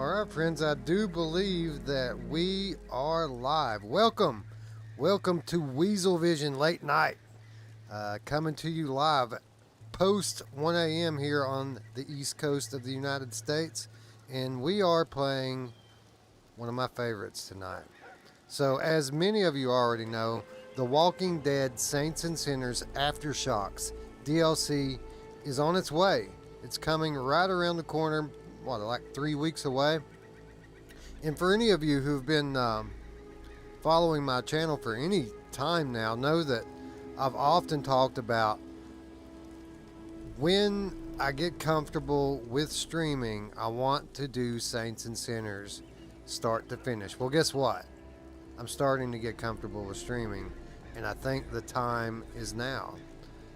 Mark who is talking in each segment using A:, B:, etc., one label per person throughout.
A: Alright friends, I do believe that we are live. Welcome to Weasel Vision Late Night. Coming to you live post 1 a.m. here on the east coast of the United States. And we are playing one of my favorites tonight. So as many of you already know, The Walking Dead Saints and Sinners Aftershocks DLC is on its way. It's coming right around the corner, like 3 weeks away. And for any of you who've been following my channel for any time now, know that I've often talked about when I get comfortable with streaming, I want to do Saints and Sinners start to finish. Well, guess what? I'm starting to get comfortable with streaming, and I think the time is now.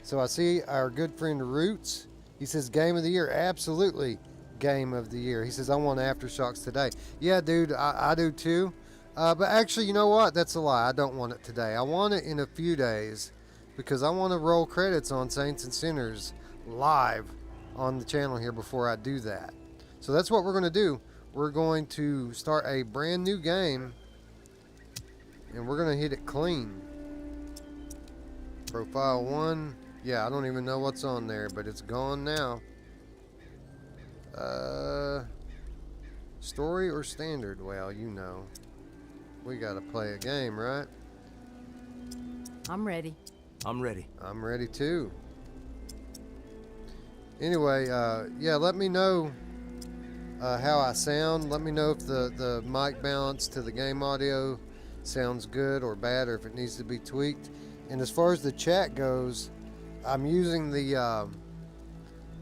A: So I see our good friend Ruuts. He says, Game of the Year. Absolutely, Game of the Year. He says, I want Aftershocks today. Yeah, dude, I do too. But actually, you know what? That's a lie. I don't want it today. I want it in a few days because I want to roll credits on Saints and Sinners live on the channel here before I do that. So that's what we're going to do. We're going to start a brand new game, and we're going to hit it clean. Profile 1. Yeah, I don't even know what's on there, but it's gone now. Story or standard? Well, you know. We gotta play a game, right?
B: I'm ready.
C: I'm ready.
A: I'm ready too. Anyway, yeah, let me know how I sound. Let me know if the mic balance to the game audio sounds good or bad, or if it needs to be tweaked. And as far as the chat goes, I'm using the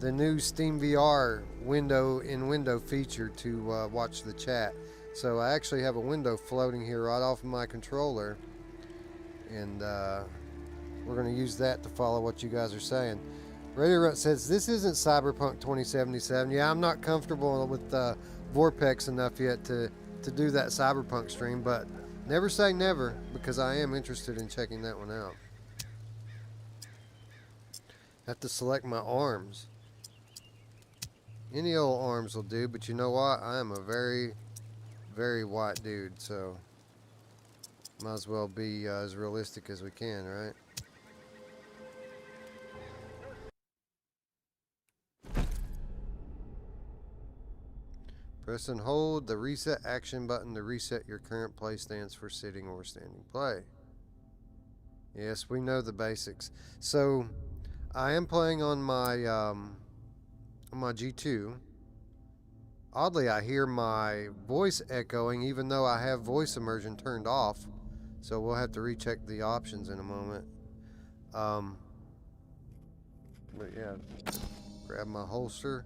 A: new Steam VR window feature to watch the chat. So I actually have a window floating here right off of my controller, and we're going to use that to follow what you guys are saying. Radio Ruuts says, this isn't Cyberpunk 2077. Yeah, I'm not comfortable with Vorpex enough yet to do that Cyberpunk stream, but never say never, because I am interested in checking that one out. Have to select my arms. Any old arms will do, but you know what? I am a very, very white dude, so might as well be as realistic as we can, right? Press and hold the reset action button to reset your current play stance for sitting or standing play. Yes, we know the basics. So I am playing on my G2. Oddly, I hear my voice echoing even though I have voice immersion turned off. So we'll have to recheck the options in a moment. But yeah, grab my holster.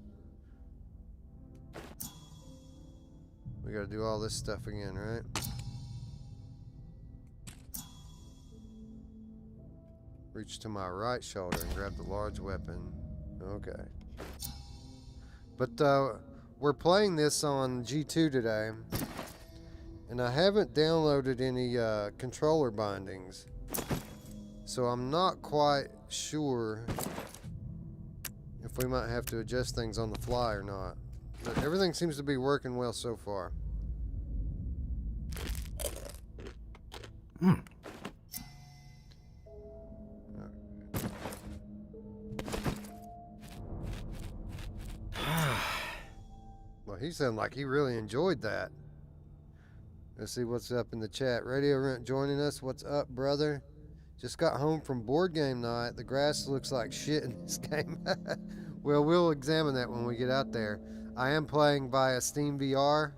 A: We gotta do all this stuff again, right? Reach to my right shoulder and grab the large weapon. Okay. But we're playing this on G2 today, and I haven't downloaded any controller bindings, so I'm not quite sure if we might have to adjust things on the fly or not. But everything seems to be working well so far. Well, he sounded like he really enjoyed that. Let's see what's up in the chat. Radio Rent joining us. What's up, brother? Just got home from board game night. The grass looks like shit in this game. Well, we'll examine that when we get out there. I am playing via Steam VR.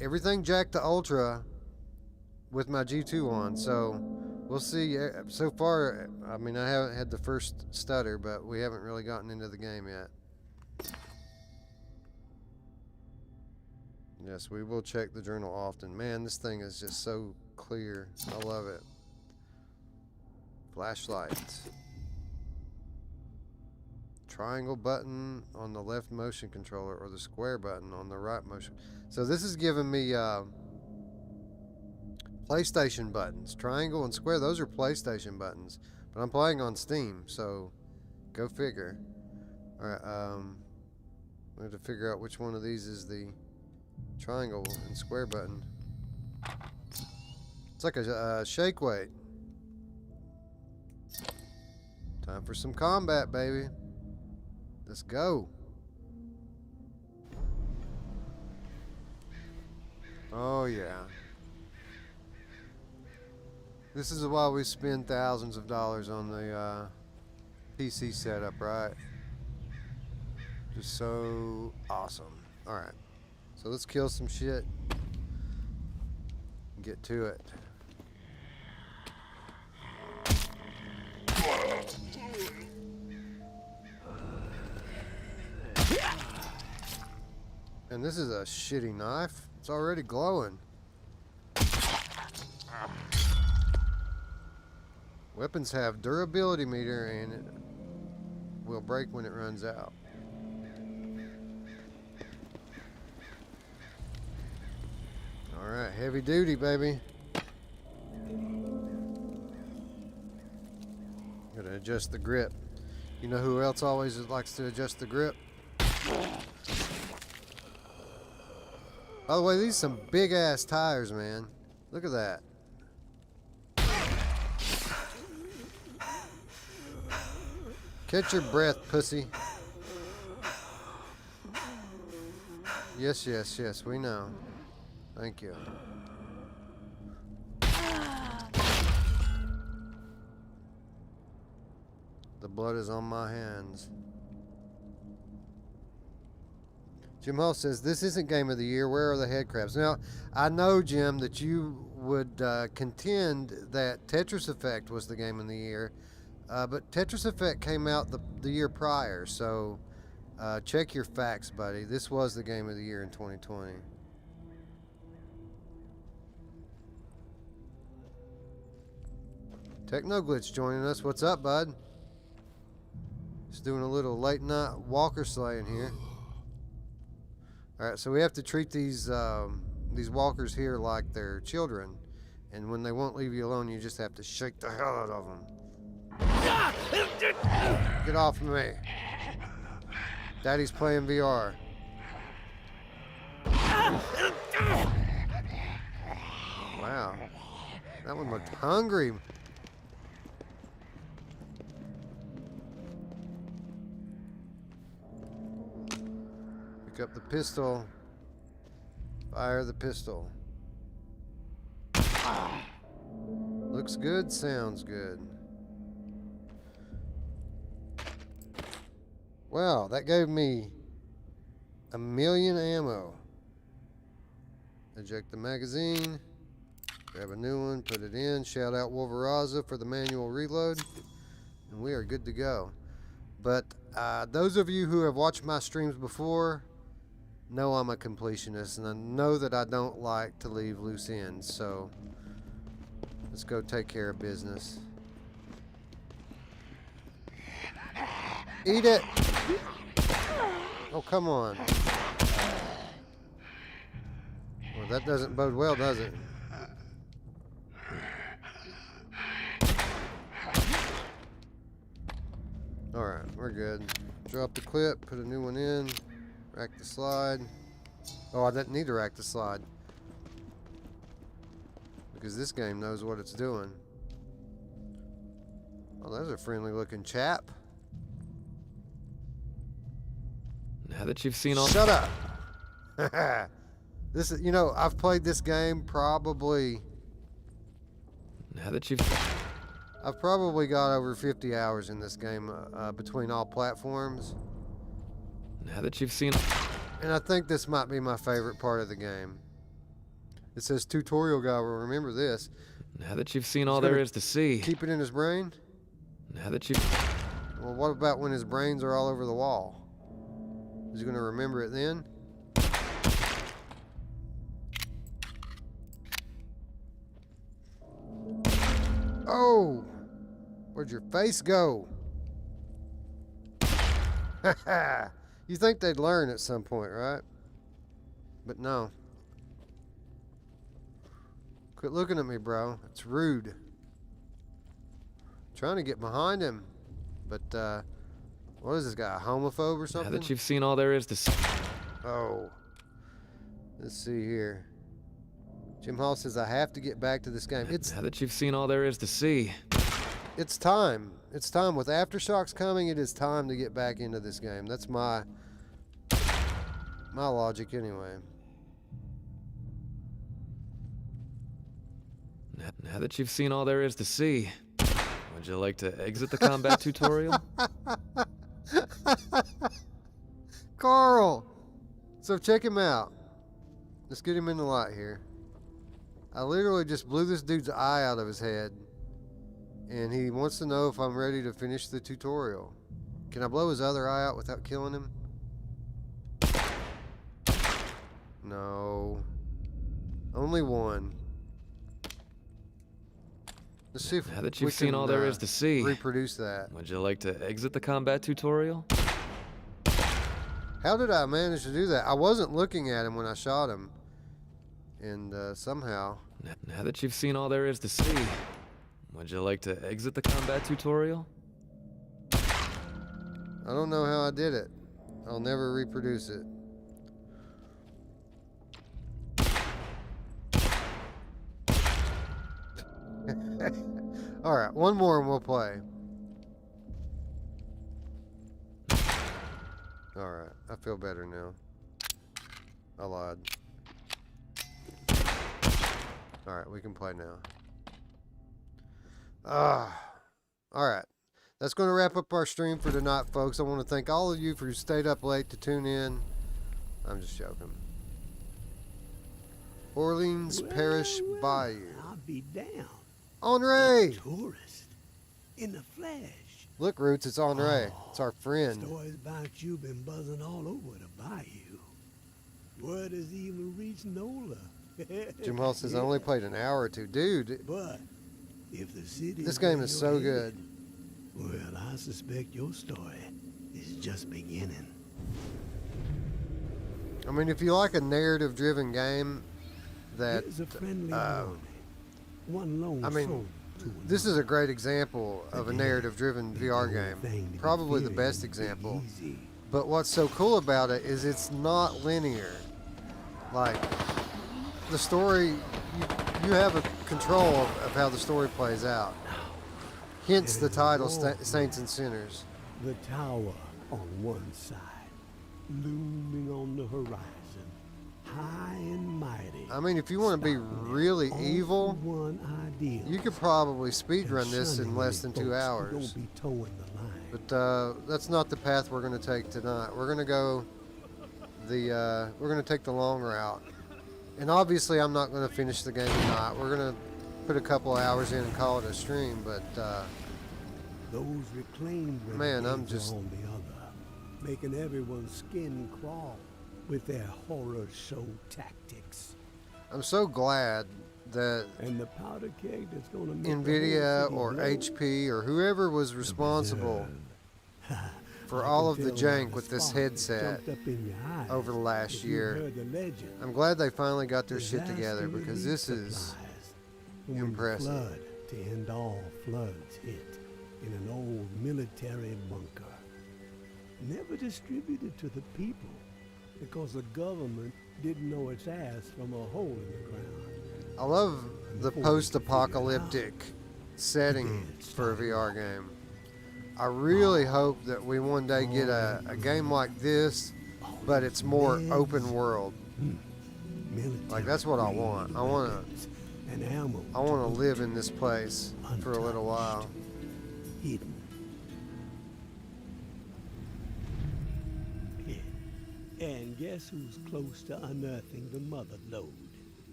A: Everything jacked to Ultra with my G2 on, so we'll see. So far, I mean, I haven't had the first stutter, but we haven't really gotten into the game yet. Yes, we will check the journal often. Man, this thing is just so clear. I love it. Flashlights. Triangle button on the left motion controller or the square button on the right motion. So this is giving me PlayStation buttons. Triangle and square, those are PlayStation buttons. But I'm playing on Steam, so go figure. Alright, we have to figure out which one of these is the Triangle and square button. It's like a shake weight. Time for some combat, baby. Let's go. Oh yeah. This is why we spend thousands of dollars on the PC setup, right? Just so awesome. Alright. So let's kill some shit. Get to it. And this is a shitty knife. It's already glowing. Weapons have durability meter and it will break when it runs out. Alright, heavy duty, baby. Gotta adjust the grip. You know who else always likes to adjust the grip? By the way, these are some big ass tires, man. Look at that. Catch your breath, pussy. Yes, yes, yes, we know. Thank you. The blood is on my hands. Jim Hall says, this isn't Game of the Year. Where are the head crabs? Now, I know, Jim, that you would contend that Tetris Effect was the Game of the Year. But Tetris Effect came out the year prior. So, check your facts, buddy. This was the Game of the Year in 2020. Technoglitch joining us. What's up, bud? Just doing a little late night walker slaying here. Alright, so we have to treat these walkers here like they're children. And when they won't leave you alone, you just have to shake the hell out of them. Get off of me. Daddy's playing VR. Wow. That one looked hungry. Pick up the pistol. Fire the pistol. Looks good, sounds good. Wow, that gave me 1,000,000 ammo. Eject the magazine. Grab a new one, put it in. Shout out Wolveraza for the manual reload. And we are good to go. But those of you who have watched my streams before know I'm a completionist, and I know that I don't like to leave loose ends, so let's go take care of business. Eat it! Oh, come on. Well, that doesn't bode well, does it? Alright, we're good. Drop the clip, put a new one in. Rack the slide. Oh, I didn't need to rack the slide. Because this game knows what it's doing. Oh, that's a friendly looking chap.
B: Now that you've seen all...
A: Shut up! This is, you know, I've played this game probably...
B: Now that you've...
A: I've probably got over 50 hours in this game between all platforms.
B: Now that you've seen...
A: And I think this might be my favorite part of the game. It says tutorial guy will remember this.
B: Now that you've seen all there is to see...
A: Keep it in his brain?
B: Now that you've...
A: Well, what about when his brains are all over the wall? Is he going to remember it then? Oh! Where'd your face go? Haha! You think they'd learn at some point, right? But no. Quit looking at me, bro. It's rude. I'm trying to get behind him. But, what is this guy, a homophobe or something?
B: Now that you've seen all there is to see...
A: Oh. Let's see here. Jim Hall says I have to get back to this game.
B: Now that you've seen all there is to see.
A: It's time. It's time. With Aftershocks coming, it is time to get back into this game. That's my logic anyway.
B: Now that you've seen all there is to see, would you like to exit the combat tutorial?
A: Carl! So check him out. Let's get him in the light here. I literally just blew this dude's eye out of his head. And he wants to know if I'm ready to finish the tutorial. Can I blow his other eye out without killing him? No. Only one. Let's see if
B: now that
A: we
B: you've seen
A: can,
B: all there is to see,
A: reproduce that.
B: would you like to exit the combat tutorial?
A: How did I manage to do that? I wasn't looking at him when I shot him. And somehow...
B: Now that you've seen all there is to see, would you like to exit the combat tutorial?
A: I don't know how I did it. I'll never reproduce it. Alright, one more and we'll play. Alright, I feel better now. I lied. Alright, we can play now. Alright. That's going to wrap up our stream for tonight, folks. I want to thank all of you for who stayed up late to tune in. I'm just joking. Orleans Parish Bayou.
C: I'll be down.
A: Henri!
C: Tourist. In the flesh.
A: Look, Ruuts, it's Henri. It's our friend.
C: Stories about you been buzzing all over the bayou. Word has even reached Nola.
A: Jim Hall says I only played an hour or two. Dude,
C: But if the city
A: this game is so good.
C: Well, I suspect your story is just beginning.
A: I mean, if you like a narrative-driven game that...
C: Here's a friendly warning. One lone
A: I mean,
C: soul to
A: this is a great example of a narrative-driven VR game. Probably the best example.
C: easy.
A: But what's so cool about it is it's not linear. Like, the story, you have a control of how the story plays out. Hence the title, Saints and Sinners.
C: The tower on one side, looming on the horizon, high and mighty.
A: I mean, if you want to be really evil,
C: One ideal.
A: you could probably speedrun this in less than 2 hours.
C: Don't be towing the line.
A: But that's not the path we're going to take tonight. We're going to go we're going to take the long route. And obviously I'm not going to finish the game tonight. We're going to put a couple hours in and call it a stream, but
C: Those reclaimed
A: man, I'm
C: renegades
A: just
C: are on the other, making everyone's skin crawl with their horror show tactics.
A: I'm so glad that
C: And the powder keg that's going to make
A: NVIDIA
C: the whole
A: or
C: city
A: HP or whoever was
C: blow.
A: responsible for
C: I
A: all
C: can
A: of the
C: tell by
A: jank with this
C: spark that
A: headset
C: jumped up in your eyes
A: over the last
C: if you
A: year.
C: heard the legend.
A: I'm glad they finally got their shit
C: Disaster
A: together, because
C: relief
A: this is
C: supplies from when
A: impressive.
C: Flood to end all floods hit in an old military bunker. Never distributed to the people because the government didn't know its ass from a hole in the ground.
A: I love the post-apocalyptic setting for a VR game. I really hope that we one day get a game like this, but it's more open world. Like, that's what I want. I want to live in this place for a little while.
C: Hidden. Yeah. And guess who's close to unearthing the mother lode?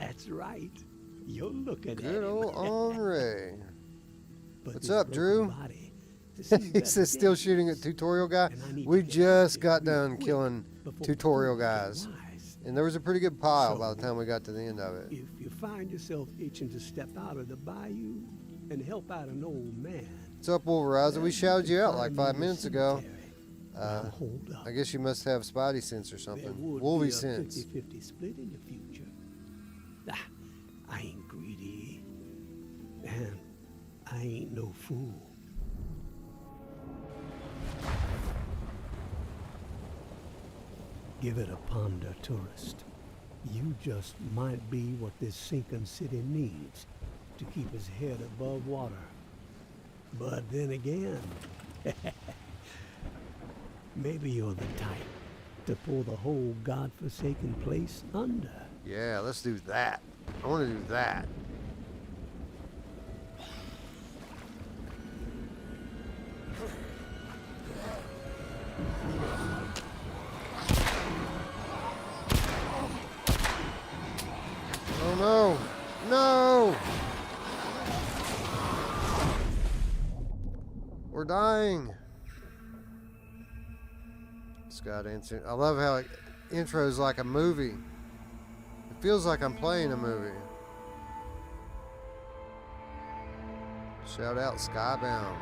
C: That's right. You're looking at
A: Good
C: him.
A: old Henri.
C: But
A: What's
C: this
A: up, Drew?
C: broken body to see
A: He
C: better
A: says still
C: days.
A: shooting at tutorial guy.
C: And I need
A: We
C: to get
A: just
C: out
A: got
C: there
A: done
C: quick
A: killing
C: before
A: tutorial
C: people get
A: guys.
C: wise.
A: And there was a pretty good pile by the time we got to the end of it.
C: If you find yourself itching to step out of the bayou and help out an old man,
A: What's up, Wolverizer? We
C: then
A: shouted you out
C: find
A: like
C: me
A: 5
C: in the
A: minutes ago.
C: cemetery. Now hold up.
A: I guess you must have Spidey sense or
C: There
A: something.
C: would
A: Wolvie
C: be a
A: sense.
C: 50-50 split in the future. I ain't greedy, and I ain't no fool. Give it a ponder, tourist. You just might be what this sinking city needs to keep his head above water. But then again, maybe you're the type to pull the whole godforsaken place under.
A: Yeah, let's do that. I want to do that. Oh no! No! We're dying. Scott answered. I love how it intros like a movie. It feels like I'm playing a movie. Shout out Skybound.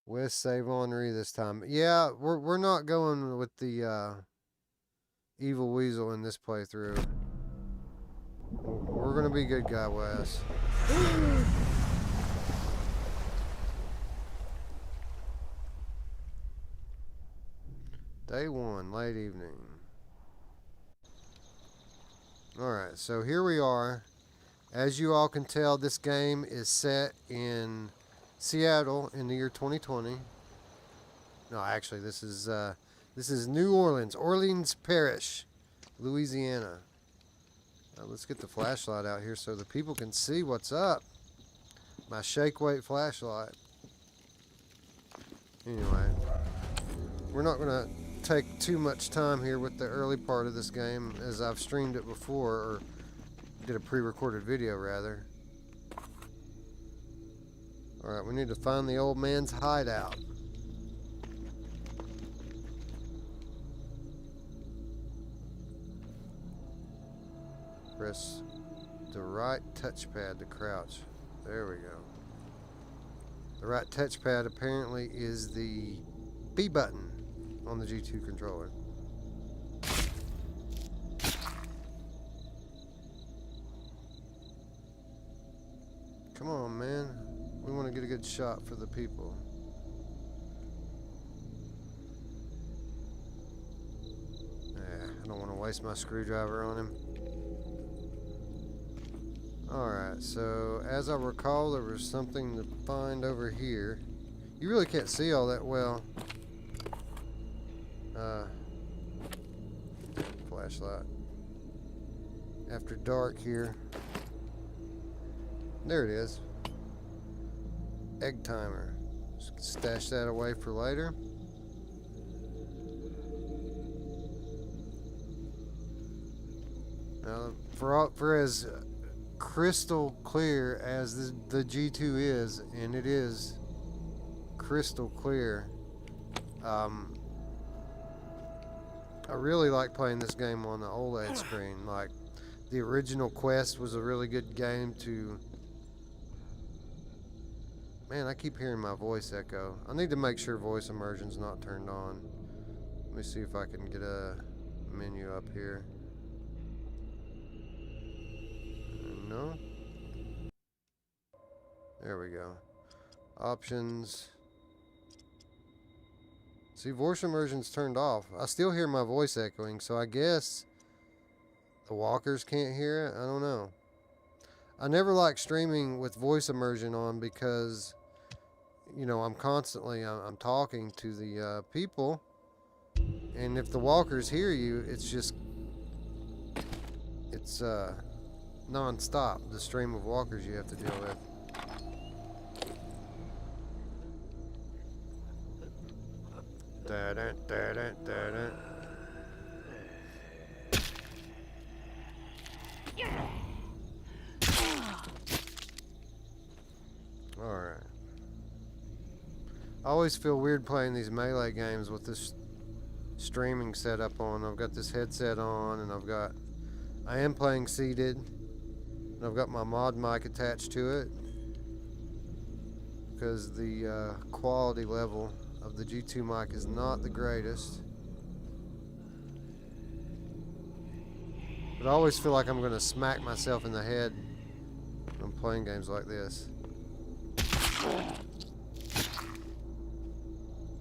A: Wes save Henri this time. Yeah, we're not going with the Evil Weasel in this playthrough. We're gonna be good guy Wes. Day 1, late evening. Alright, so here we are. As you all can tell, this game is set in Seattle in the year 2020. No, actually, this is New Orleans, Orleans Parish, Louisiana. Let's get the flashlight out here so the people can see what's up. My shake weight flashlight. Anyway, we're not gonna take too much time here with the early part of this game, as I've streamed it before, or did a pre-recorded video rather. Alright, we need to find the old man's hideout. Press the right touchpad to crouch. There we go. The right touchpad apparently is the B button on the G2 controller. Come on, man. We want to get a good shot for the people. I don't want to waste my screwdriver on him. Alright, so as I recall, there was something to find over here. You really can't see all that well. Flashlight. After dark here. There it is. Egg timer. Stash that away for later. Now, for as crystal clear as the G2 is, and it is crystal clear, I really like playing this game on the OLED screen. Like, the original Quest was a really good game to... Man, I keep hearing my voice echo. I need to make sure voice immersion's not turned on. Let me see if I can get a menu up here. No? There we go. Options. See, voice immersion's turned off. I still hear my voice echoing, so I guess the walkers can't hear it? I don't know. I never like streaming with voice immersion on because, you know, I'm talking to the people, and if the walkers hear you, it's non-stop, the stream of walkers you have to deal with. Da-da, da-da, da-da. Alright. I always feel weird playing these melee games with this streaming setup on. I've got this headset on, and I am playing seated, and I've got my mod mic attached to it because the quality level of the G2 mic is not the greatest. But I always feel like I'm going to smack myself in the head when I'm playing games like this.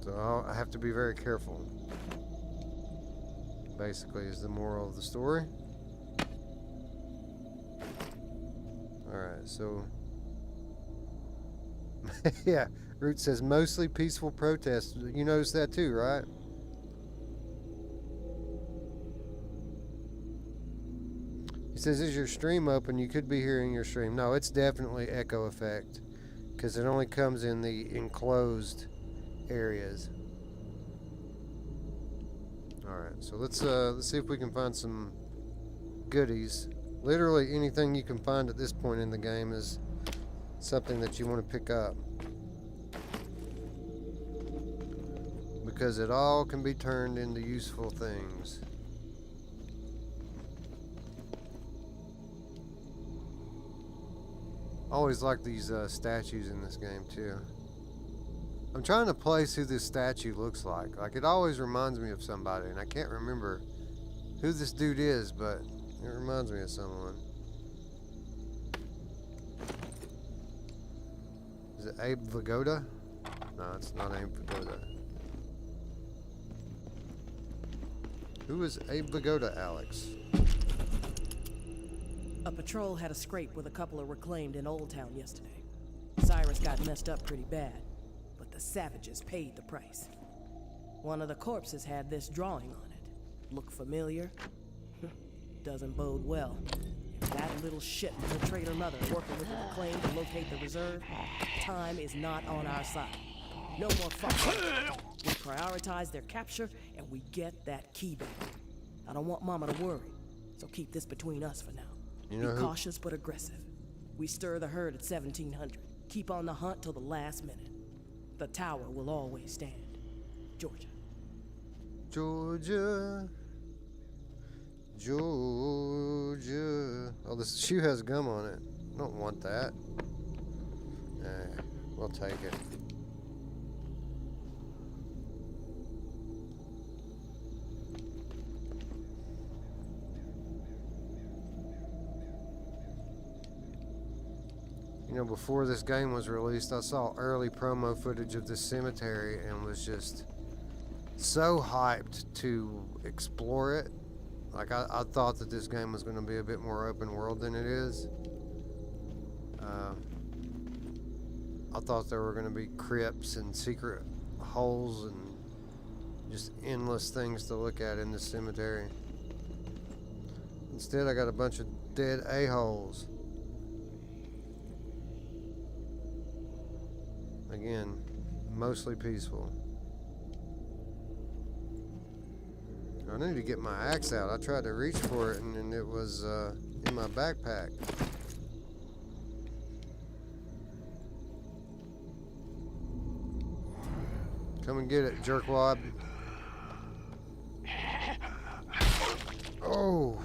A: So I have to be very careful. Basically is the moral of the story. Alright, so... yeah, Ruuts says mostly peaceful protests. You noticed that too, right? He says, is your stream open? You could be hearing your stream. No, it's definitely echo effect, because it only comes in the enclosed areas. Alright, so let's see if we can find some goodies. Literally anything you can find at this point in the game is something that you want to pick up, because it all can be turned into useful things. I always like these statues in this game too. I'm trying to place who this statue looks like. Like, it always reminds me of somebody, and I can't remember who this dude is, but it reminds me of someone. Is it Abe Vigoda? No, it's not Abe Vigoda. Who is Abe Vigoda, Alex?
D: A patrol had a scrape with a couple of reclaimed in Old Town yesterday. Cyrus got messed up pretty bad, but the savages paid the price. One of the corpses had this drawing on it. Look familiar? Doesn't bode well. If that little shit was her traitor mother working with the reclaimed to locate the reserve, time is not on our side. No more fucking. We prioritize their capture and we get that key back. I don't want Mama to worry, so keep this between us for now.
A: You know
D: Be cautious but aggressive. We stir the herd at 1700. Keep on the hunt till the last minute. The tower will always stand. Georgia.
A: Georgia. Georgia. Oh, this shoe has gum on it. I don't want that. Nah, we'll take it. You know, before this game was released, I saw early promo footage of this cemetery and was just so hyped to explore it. Like, I thought that this game was going to be a bit more open world than it is. I thought there were going to be crypts and secret holes and just endless things to look at in this cemetery. Instead, I got a bunch of dead a-holes. Again, mostly peaceful. I need to get my axe out. I tried to reach for it and it was in my backpack. Come and get it, jerkwad. Oh.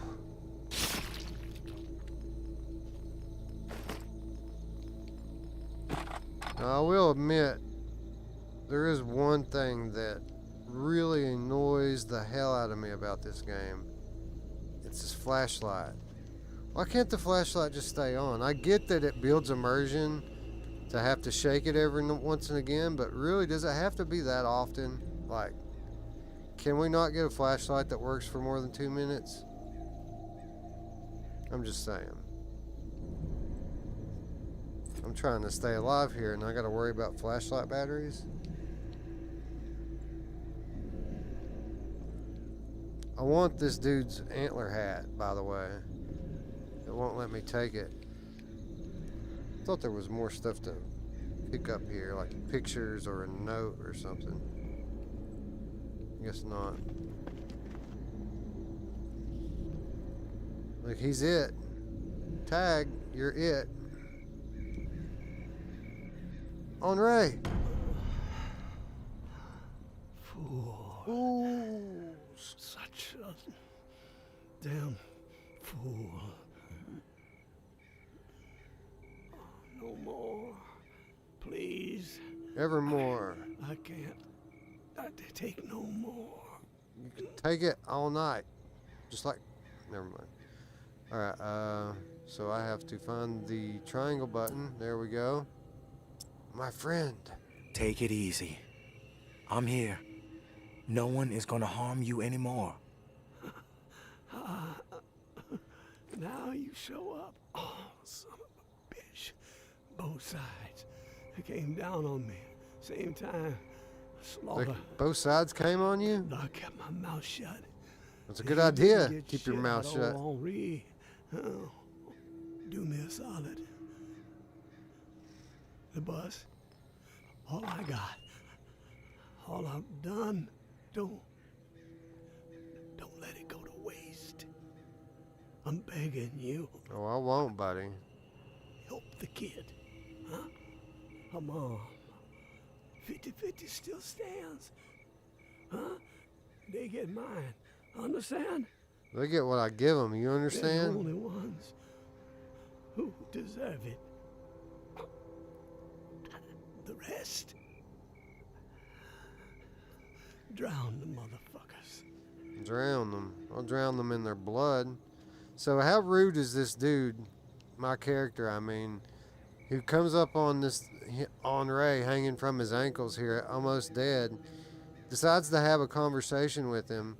A: Now, I will admit, there is one thing that really annoys the hell out of me about this game. It's this flashlight. Why can't the flashlight just stay on? I get that it builds immersion to have to shake it every once and again, but really, does it have to be that often? Like, can we not get a flashlight that works for more than 2 minutes? I'm just saying. I'm trying to stay alive here and I gotta worry about flashlight batteries. I want this dude's antler hat, by the way. It won't let me take it. I thought there was more stuff to pick up here, like pictures or a note or something. Guess not. Like, he's it. Tag, you're it. Henri!
C: Fool.
A: Ooh.
C: Such a damn fool. No more. Please.
A: Evermore.
C: I can't Take no more.
A: You can take it all night. Just like, never mind. Alright, so I have to find the triangle button. There we go. My friend.
E: Take it easy. I'm here. No one is gonna harm you anymore.
C: Now you show up. Oh, son of a bitch. Both sides. They came down on me. Same time. Slaughter.
A: Both sides came on you?
C: I kept my mouth shut.
A: That's a good idea. Keep your mouth shut.
C: Henri. Oh, do me a solid. The bus. All I got. All I've done. Don't let it go to waste. I'm begging you.
A: Oh, I won't, buddy.
C: Help the kid. Huh? Her mom. 50-50 still stands. Huh? They get mine. Understand?
A: They get what I give them. You
C: They're the
A: understand?
C: only ones who deserve it. The rest, drown the motherfuckers.
A: Drown them. I'll drown them in their blood. So how rude is this dude, my character, I mean, who comes up on this Henri hanging from his ankles here, almost dead, decides to have a conversation with him,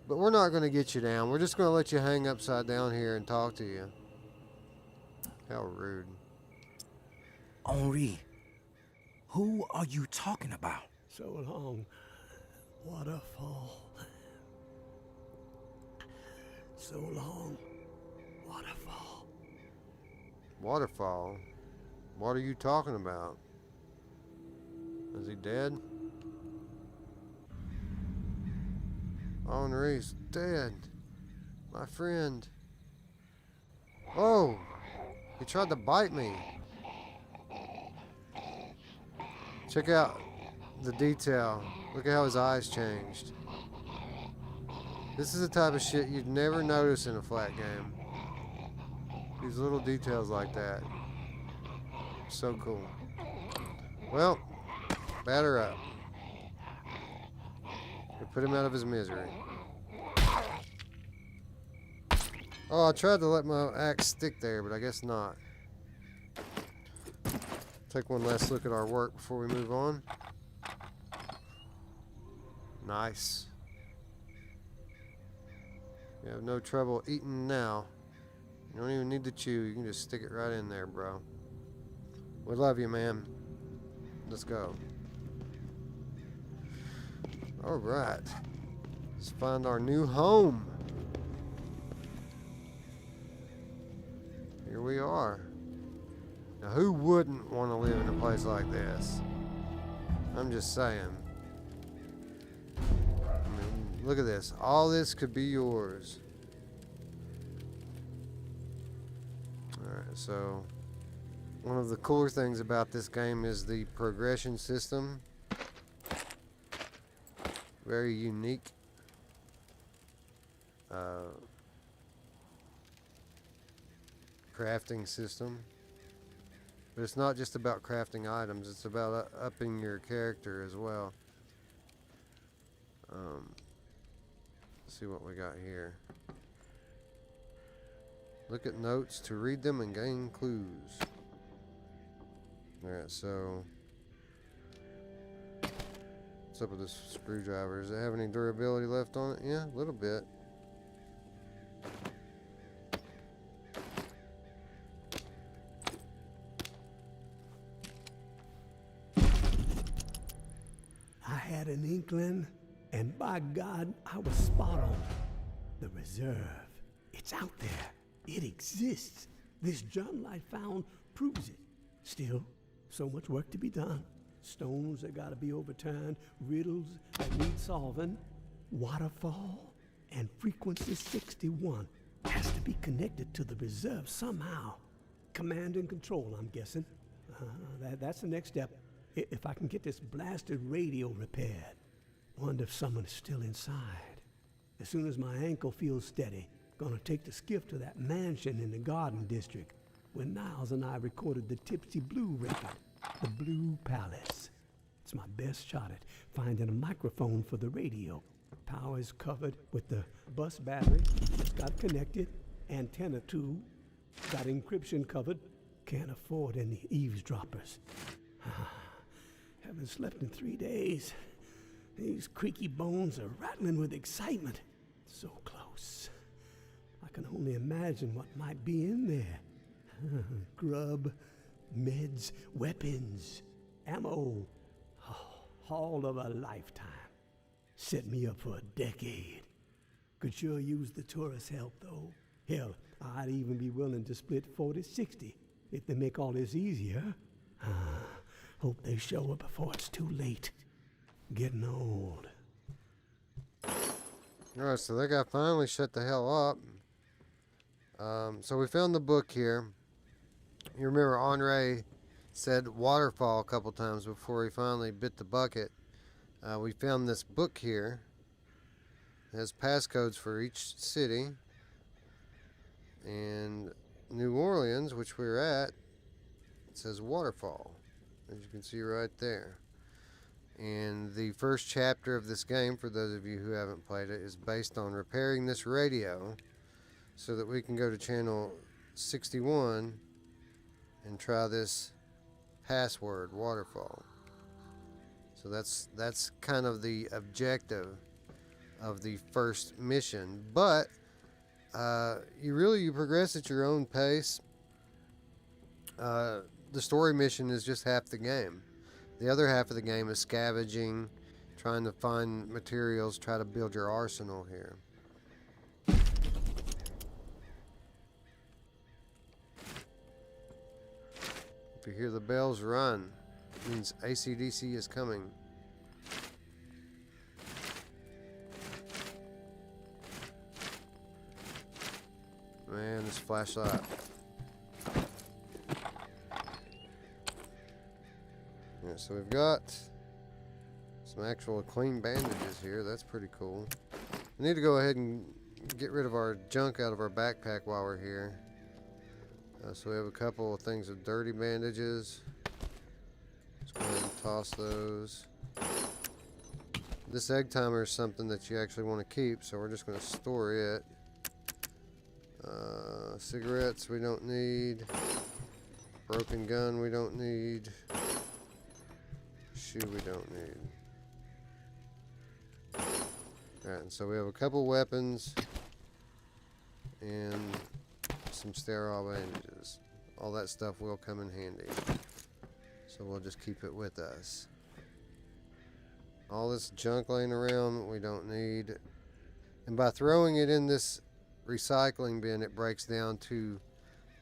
A: but we're not going to get you down. We're just going to let you hang upside down here and talk to you. How rude.
E: Henri, who are you talking about?
C: So long, waterfall. So long, waterfall.
A: Waterfall? What are you talking about? Is he dead? Henri's dead. My friend. Oh! He tried to bite me. Check out the detail. Look at how his eyes changed. This is the type of shit you'd never notice in a flat game. These little details like that. So cool. Well, batter up. We put him out of his misery. Oh, I tried to let my axe stick there, but I guess not. Take one last look at our work before we move on. Nice. You have no trouble eating now. You don't even need to chew. You can just stick it right in there, bro. We love you, man. Let's go. All right. Let's find our new home. Here we are. Now, who wouldn't want to live in a place like this? I'm just saying. I mean, look at this. All this could be yours. Alright, so one of the cooler things about this game is the progression system. Very unique. Crafting system. But it's not just about crafting items, it's about upping your character as well. Let's see what we got here. Look at notes to read them and gain clues. Alright, so what's up with this screwdriver? Does it have any durability left on it? Yeah, a little bit.
C: I had an inkling, and by God, I was spot on. The reserve, it's out there. It exists. This journal I found proves it. Still, so much work to be done. Stones that gotta be overturned, riddles that need solving. Waterfall and frequency 61 has to be connected to the reserve somehow. Command and control, I'm guessing. That's the next step. If I can get this blasted radio repaired. Wonder if someone is still inside. As soon as my ankle feels steady, gonna take the skiff to that mansion in the Garden District where Niles and I recorded the Tipsy Blue record, the Blue Palace. It's my best shot at finding a microphone for the radio. Power is covered with the bus battery. It's got connected. Antenna too. Got encryption covered. Can't afford any eavesdroppers. Haven't slept in 3 days. These creaky bones are rattling with excitement. So close. I can only imagine what might be in there. Grub, meds, weapons, ammo. Haul of a lifetime. Set me up for a decade. Could sure use the tourist help, though. Hell, I'd even be willing to split 40-60 if they make all this easier. Hope they show up before it's too late. Getting old.
A: Alright, so that guy finally shut the hell up. So we found the book here. You remember Henri said waterfall a couple times before he finally bit the bucket. We found this book here. It has passcodes for each city. And New Orleans, which we're at, it says waterfall, as you can see right there. And the first chapter of this game, for those of you who haven't played it, is based on repairing this radio so that we can go to channel 61 and try this password, waterfall. So that's kind of the objective of the first mission. But you progress at your own pace. The story mission is just half the game. The other half of the game is scavenging, trying to find materials, try to build your arsenal here. If you hear the bells run, it means AC/DC is coming. Man, this flashlight. Yeah, so we've got some actual clean bandages here. That's pretty cool. We need to go ahead and get rid of our junk out of our backpack while we're here. So we have a couple of things of dirty bandages. Let's go ahead and toss those. This egg timer is something that you actually want to keep, so we're just going to store it. Cigarettes we don't need. Broken gun we don't need. Shoe we don't need. Alright, and so we have a couple weapons and some sterile bandages. All that stuff will come in handy. So we'll just keep it with us. All this junk laying around we don't need. And by throwing it in this recycling bin, it breaks down to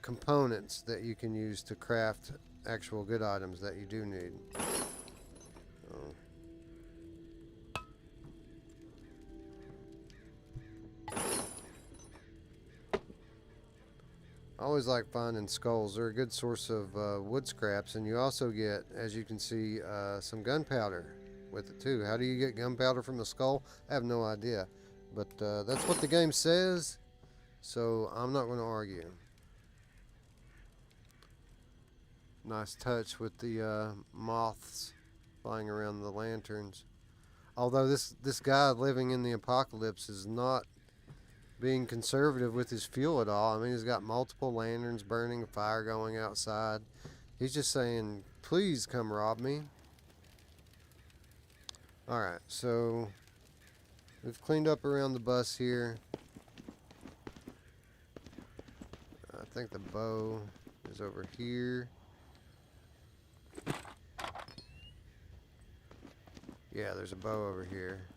A: components that you can use to craft actual good items that you do need. I always like finding skulls. They're a good source of wood scraps, and you also get, as you can see, some gunpowder with it too. How do you get gunpowder from a skull? I have no idea, but that's what the game says, so I'm not going to argue. Nice touch with the moths flying around the lanterns. Although this guy living in the apocalypse is not being conservative with his fuel at all. I mean, he's got multiple lanterns burning, a fire going outside. He's just saying, please come rob me. Alright, so we've cleaned up around the bus here. I think the bow is over here. Yeah, there's a bow over here.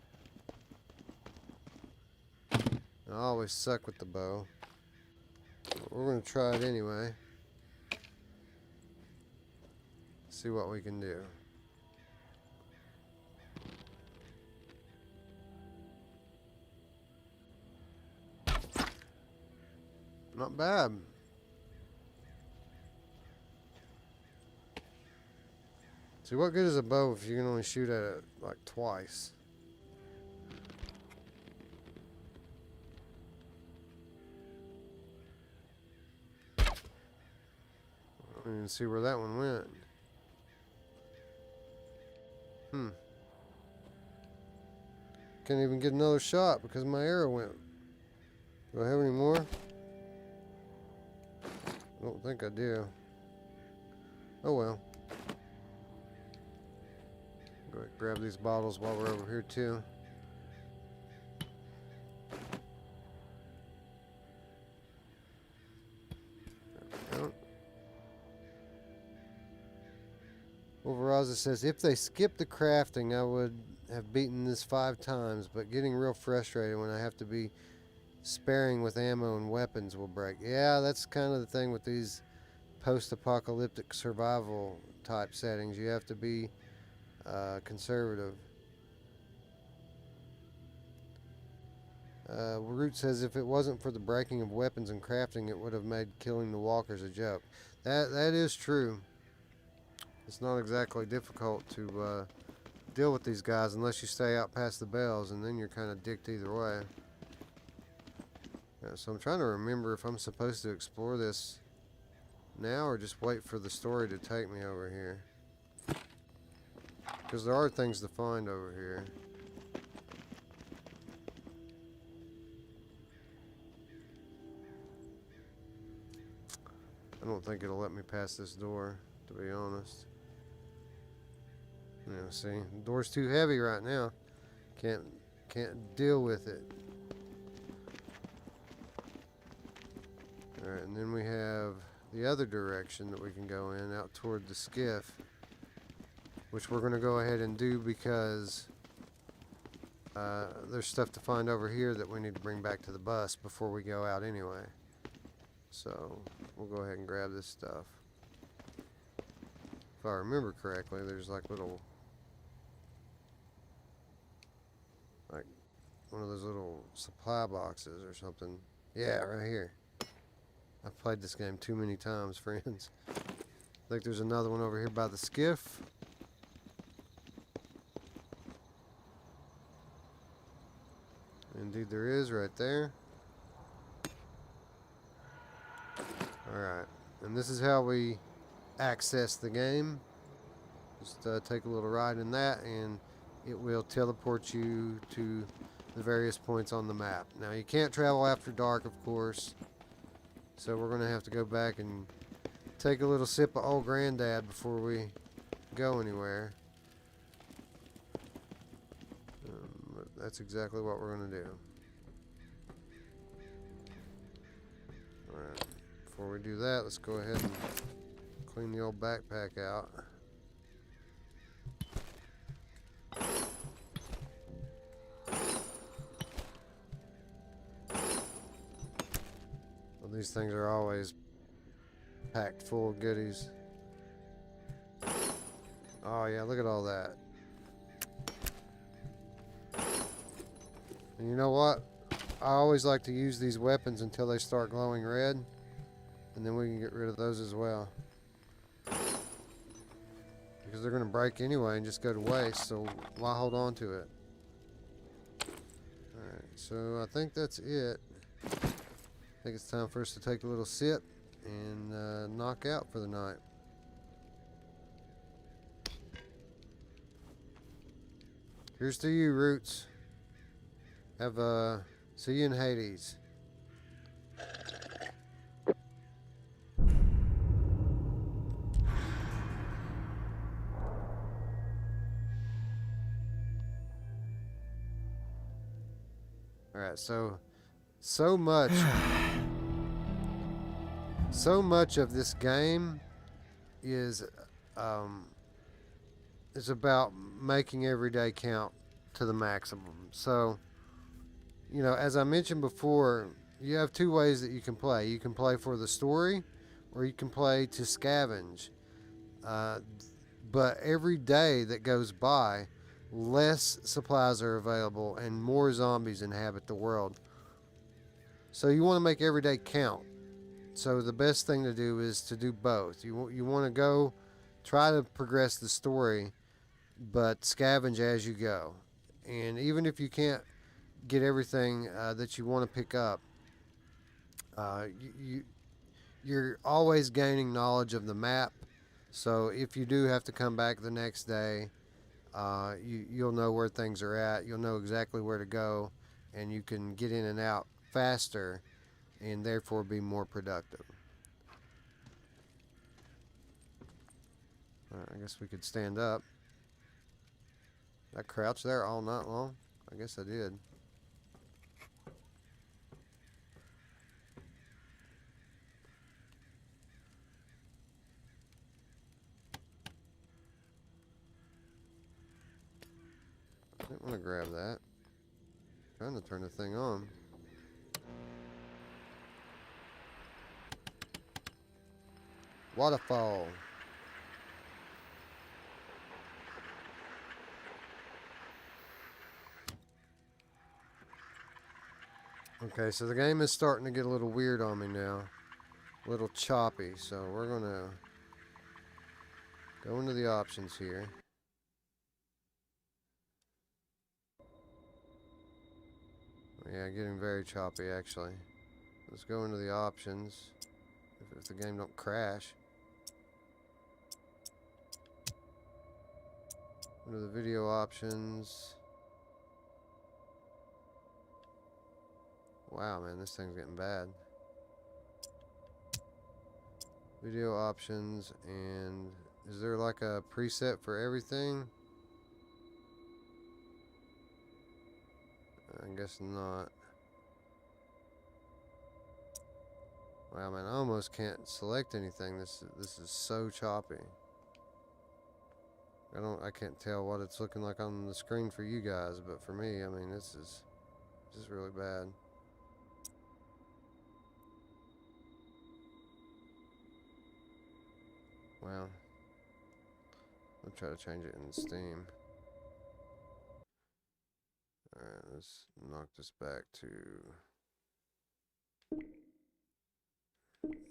A: I always suck with the bow. But we're going to try it anyway. See what we can do. Not bad. See, what good is a bow if you can only shoot at it like twice? I don't even see where that one went. Can't even get another shot because my arrow went. Do I have any more? I don't think I do. Oh well. Go ahead and grab these bottles while we're over here too. Overraza says, if they skip the crafting, I would have beaten this 5 times, but getting real frustrated when I have to be sparing with ammo and weapons will break. Yeah, that's kind of the thing with these post-apocalyptic survival type settings. You have to be conservative. Ruuts says, if it wasn't for the breaking of weapons and crafting, it would have made killing the walkers a joke. That is true. It's not exactly difficult to deal with these guys unless you stay out past the bells, and then you're kind of dicked either way. Yeah, so I'm trying to remember if I'm supposed to explore this now or just wait for the story to take me over here. Because there are things to find over here. I don't think it'll let me pass this door, to be honest. You know, see, the door's too heavy right now. Can't deal with it. Alright, and then we have the other direction that we can go in, out toward the skiff, which we're going to go ahead and do because there's stuff to find over here that we need to bring back to the bus before we go out anyway. So we'll go ahead and grab this stuff. If I remember correctly, there's like little, like one of those little supply boxes or something. Yeah, right here. I've played this game too many times, friends. I think there's another one over here by the skiff. Indeed there is, right there. Alright, and this is how we access the game. Just take a little ride in that and it will teleport you to the various points on the map. Now you can't travel after dark, of course, so we're going to have to go back and take a little sip of old granddad before we go anywhere. But that's exactly what we're going to do. Alright. Before we do that, let's go ahead and clean the old backpack out. Well, these things are always packed full of goodies. Oh yeah, look at all that. And you know what? I always like to use these weapons until they start glowing red. And then we can get rid of those as well. Because they're going to break anyway and just go to waste, so why hold on to it? Alright, so I think that's it. I think it's time for us to take a little sip and knock out for the night. Here's to you, Ruuts. See you in Hades. Alright, so much of this game is about making every day count to the maximum. So, you know, as I mentioned before, you have 2 ways that you can play. You can play for the story, or you can play to scavenge. But every day that goes by, less supplies are available and more zombies inhabit the world. So you want to make every day count. So the best thing to do is to do both. You want to go try to progress the story, but scavenge as you go. And even if you can't get everything that you want to pick up, you're always gaining knowledge of the map. So if you do have to come back the next day, you'll know where things are at. You'll know exactly where to go, and you can get in and out faster, and therefore be more productive. I guess we could stand up. Did I crouch there all night long? I guess I did. I didn't want to grab that. I'm trying to turn the thing on. Waterfall. Okay, so the game is starting to get a little weird on me now. A little choppy, so we're gonna go into the options here. Yeah, getting very choppy actually. Let's go into the options. If the game don't crash. Go to the video options. Wow, man, this thing's getting bad. Video options, and is there like a preset for everything? I guess not. Wow, man, I almost can't select anything. This is so choppy. I can't tell what it's looking like on the screen for you guys, but for me, I mean, this is really bad. Well, I'll try to change it in Steam. Alright, let's knock this back to...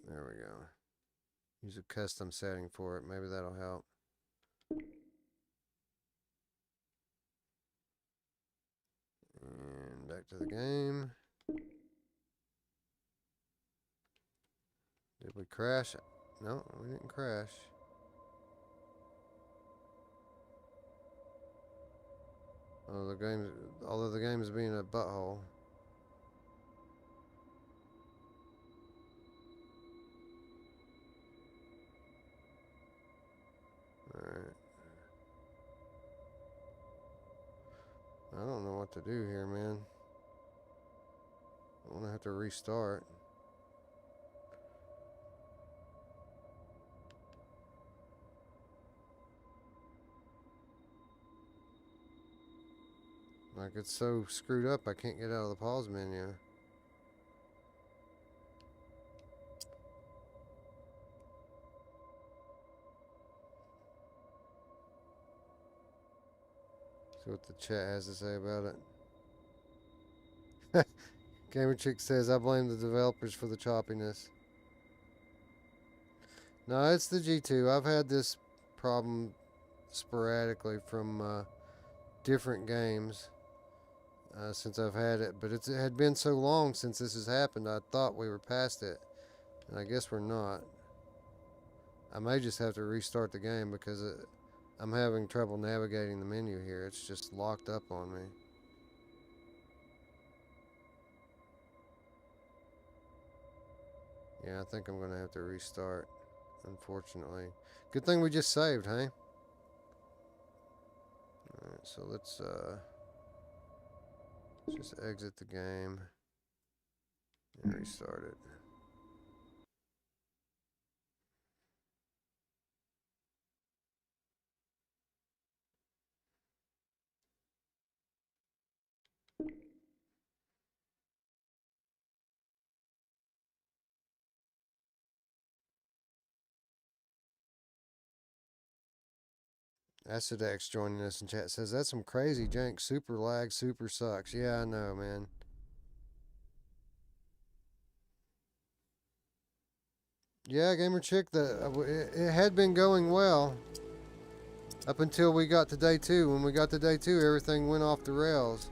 A: There we go. Use a custom setting for it. Maybe that'll help. And back to the game. Did we crash? No, we didn't crash. Although the game is being a butthole. Alright. I don't know what to do here, man. I'm gonna have to restart. Like, it's so screwed up I can't get out of the pause menu. See what the chat has to say about it. Gamer Chick says, I blame the developers for the choppiness. No, it's the G2. I've had this problem sporadically from different games since I've had it. But it had been so long since this has happened, I thought we were past it. And I guess we're not. I may just have to restart the game because I'm having trouble navigating the menu here. It's just locked up on me. Yeah, I think I'm going to have to restart, unfortunately. Good thing we just saved, hey? Alright, so let's just exit the game and restart it. Acidex joining us in chat says, that's some crazy jank. Super lag, super sucks. Yeah, I know, man. Yeah, Gamer Chick, it had been going well up until we got to day 2. When we got to day 2, everything went off the rails.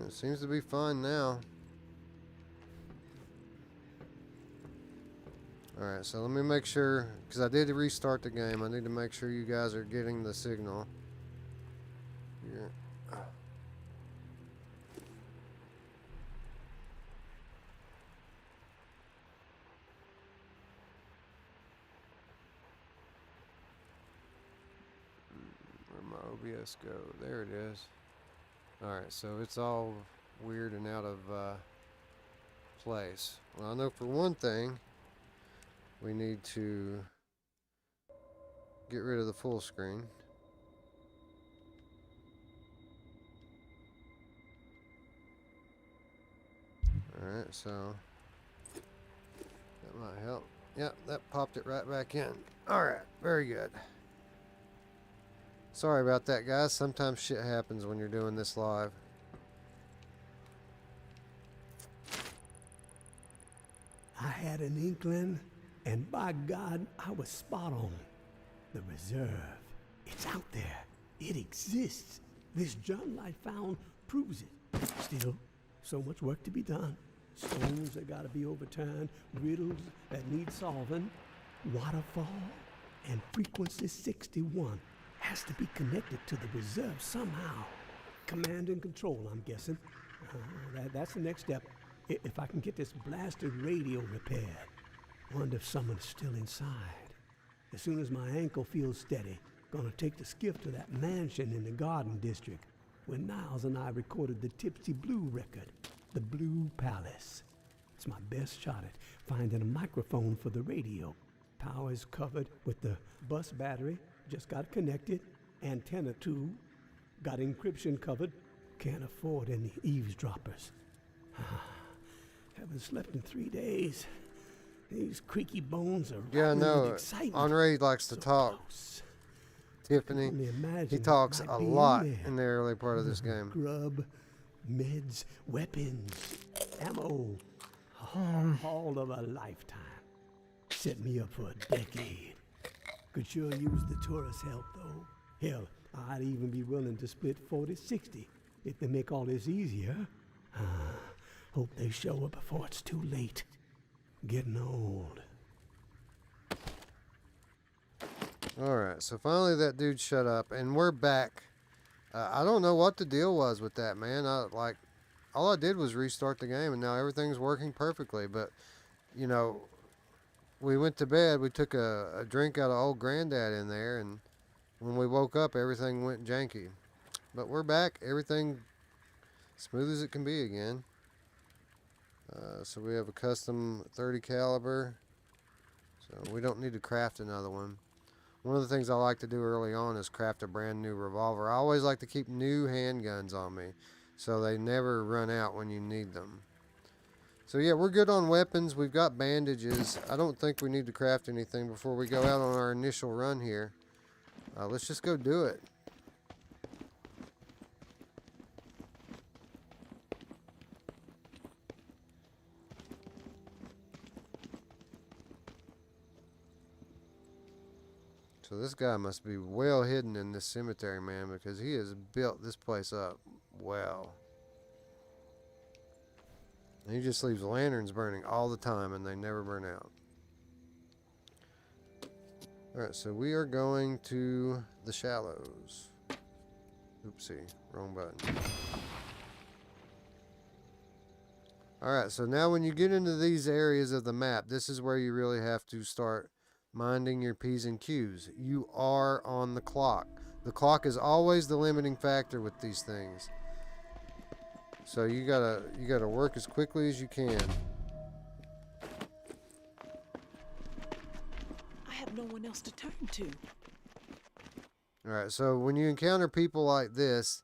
A: It seems to be fine now. Alright, so let me make sure, because I did restart the game. I need to make sure you guys are getting the signal. Here. Where'd my OBS go? There it is. Alright, so it's all weird and out of place. Well, I know for one thing, we need to get rid of the full screen. Alright, so that might help. Yep, that popped it right back in. Alright, very good. Sorry about that, guys. Sometimes shit happens when you're doing this live.
C: I had an inkling, and by God, I was spot on. The reserve. It's out there. It exists. This journal I found proves it. Still, so much work to be done. Stones that gotta be overturned, riddles that need solving, waterfall, and frequency 61 has to be connected to the reserve somehow. Command and control, I'm guessing. That's the next step. If I can get this blasted radio repaired. Wonder if someone's still inside. As soon as my ankle feels steady, gonna take the skiff to that mansion in the Garden District where Niles and I recorded the Tipsy Blue record, the Blue Palace. It's my best shot at finding a microphone for the radio. Power is covered with the bus battery, just got connected. Antenna too, got encryption covered. Can't afford any eavesdroppers. Haven't slept in 3 days. These creaky bones are
A: Yeah, no.
C: excitement.
A: Henri likes to
C: So
A: talk.
C: close.
A: Tiffany,
C: Only imagine
A: he
C: what
A: talks
C: might
A: a
C: be
A: lot
C: there.
A: in the early part of this game.
C: Grub, meds, weapons, ammo. All of a lifetime. Set me up for a decade. Could sure use the tourist help, though. Hell, I'd even be willing to split 40-60 if they make all this easier. Hope they show up before it's too late. Getting old.
A: Alright, so finally that dude shut up, and we're back. I don't know what the deal was with that, man. All I did was restart the game, and now everything's working perfectly. But, you know, we went to bed, we took a drink out of old granddad in there, and when we woke up, everything went janky. But we're back, everything smooth as it can be again. So we have a custom 30 caliber, so we don't need to craft another one. One of the things I like to do early on is craft a brand new revolver. I always like to keep new handguns on me, so they never run out when you need them. So yeah, we're good on weapons. We've got bandages. I don't think we need to craft anything before we go out on our initial run here. Let's just go do it. So this guy must be well hidden in this cemetery, man, because he has built this place up well. And he just leaves lanterns burning all the time, and they never burn out. Alright, so we are going to the shallows. Oopsie, wrong button. Alright, so now when you get into these areas of the map, this is where you really have to start minding your P's and Q's. You are on the clock. The clock is always the limiting factor with these things. So you gotta work as quickly as you can.
F: I have no one else to turn to.
A: Alright, so when you encounter people like this,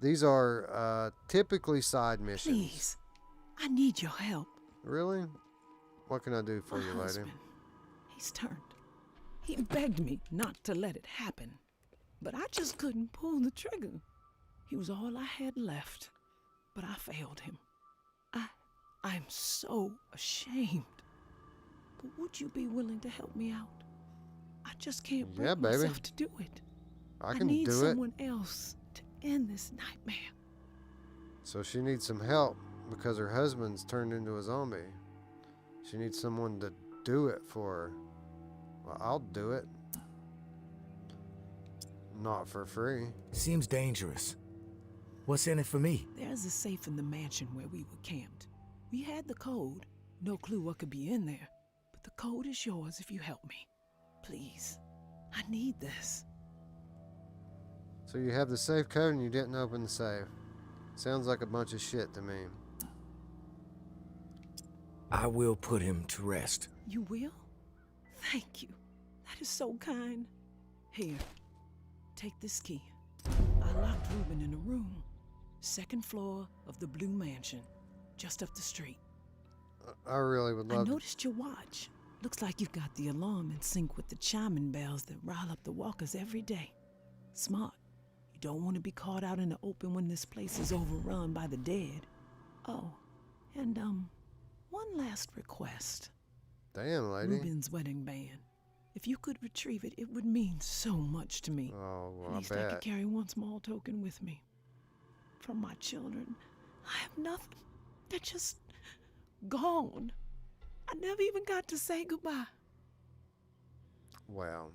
A: these are typically side missions.
F: Please, I need your help.
A: Really? What can I do for you,
F: My
A: lady?
F: husband, he's turned. He begged me not to let it happen, but I just couldn't pull the trigger. He was all I had left, but I failed him. I'm so ashamed. But would you be willing to help me out? I just can't bring myself to do it.
A: I can
F: need
A: do it.
F: someone else to end this nightmare.
A: So she needs some help because her husband's turned into a zombie. She needs someone to do it for her. Well, I'll do it. Not for free.
E: Seems dangerous. What's in it for me?
F: There's a safe in the mansion where we were camped. We had the code. No clue what could be in there. But the code is yours if you help me. Please. I need this.
A: So you have the safe code and you didn't open the safe. Sounds like a bunch of shit to me.
E: I will put him to rest.
F: You will? Thank you. That is so kind. Here, take this key. I locked Reuben in a room. 2nd floor of the Blue Mansion, just up the street.
A: I really would love
F: I noticed your watch. Looks like you've got the alarm in sync with the chiming bells that rile up the walkers every day. Smart. You don't want to be caught out in the open when this place is overrun by the dead. Oh, and one last request.
A: Damn, lady.
F: Reuben's wedding band. If you could retrieve it, it would mean so much to me.
A: Oh, well,
F: At least
A: I
F: I
A: bet.
F: could carry one small token with me. From my children, I have nothing. They're just gone. I never even got to say goodbye.
A: Well,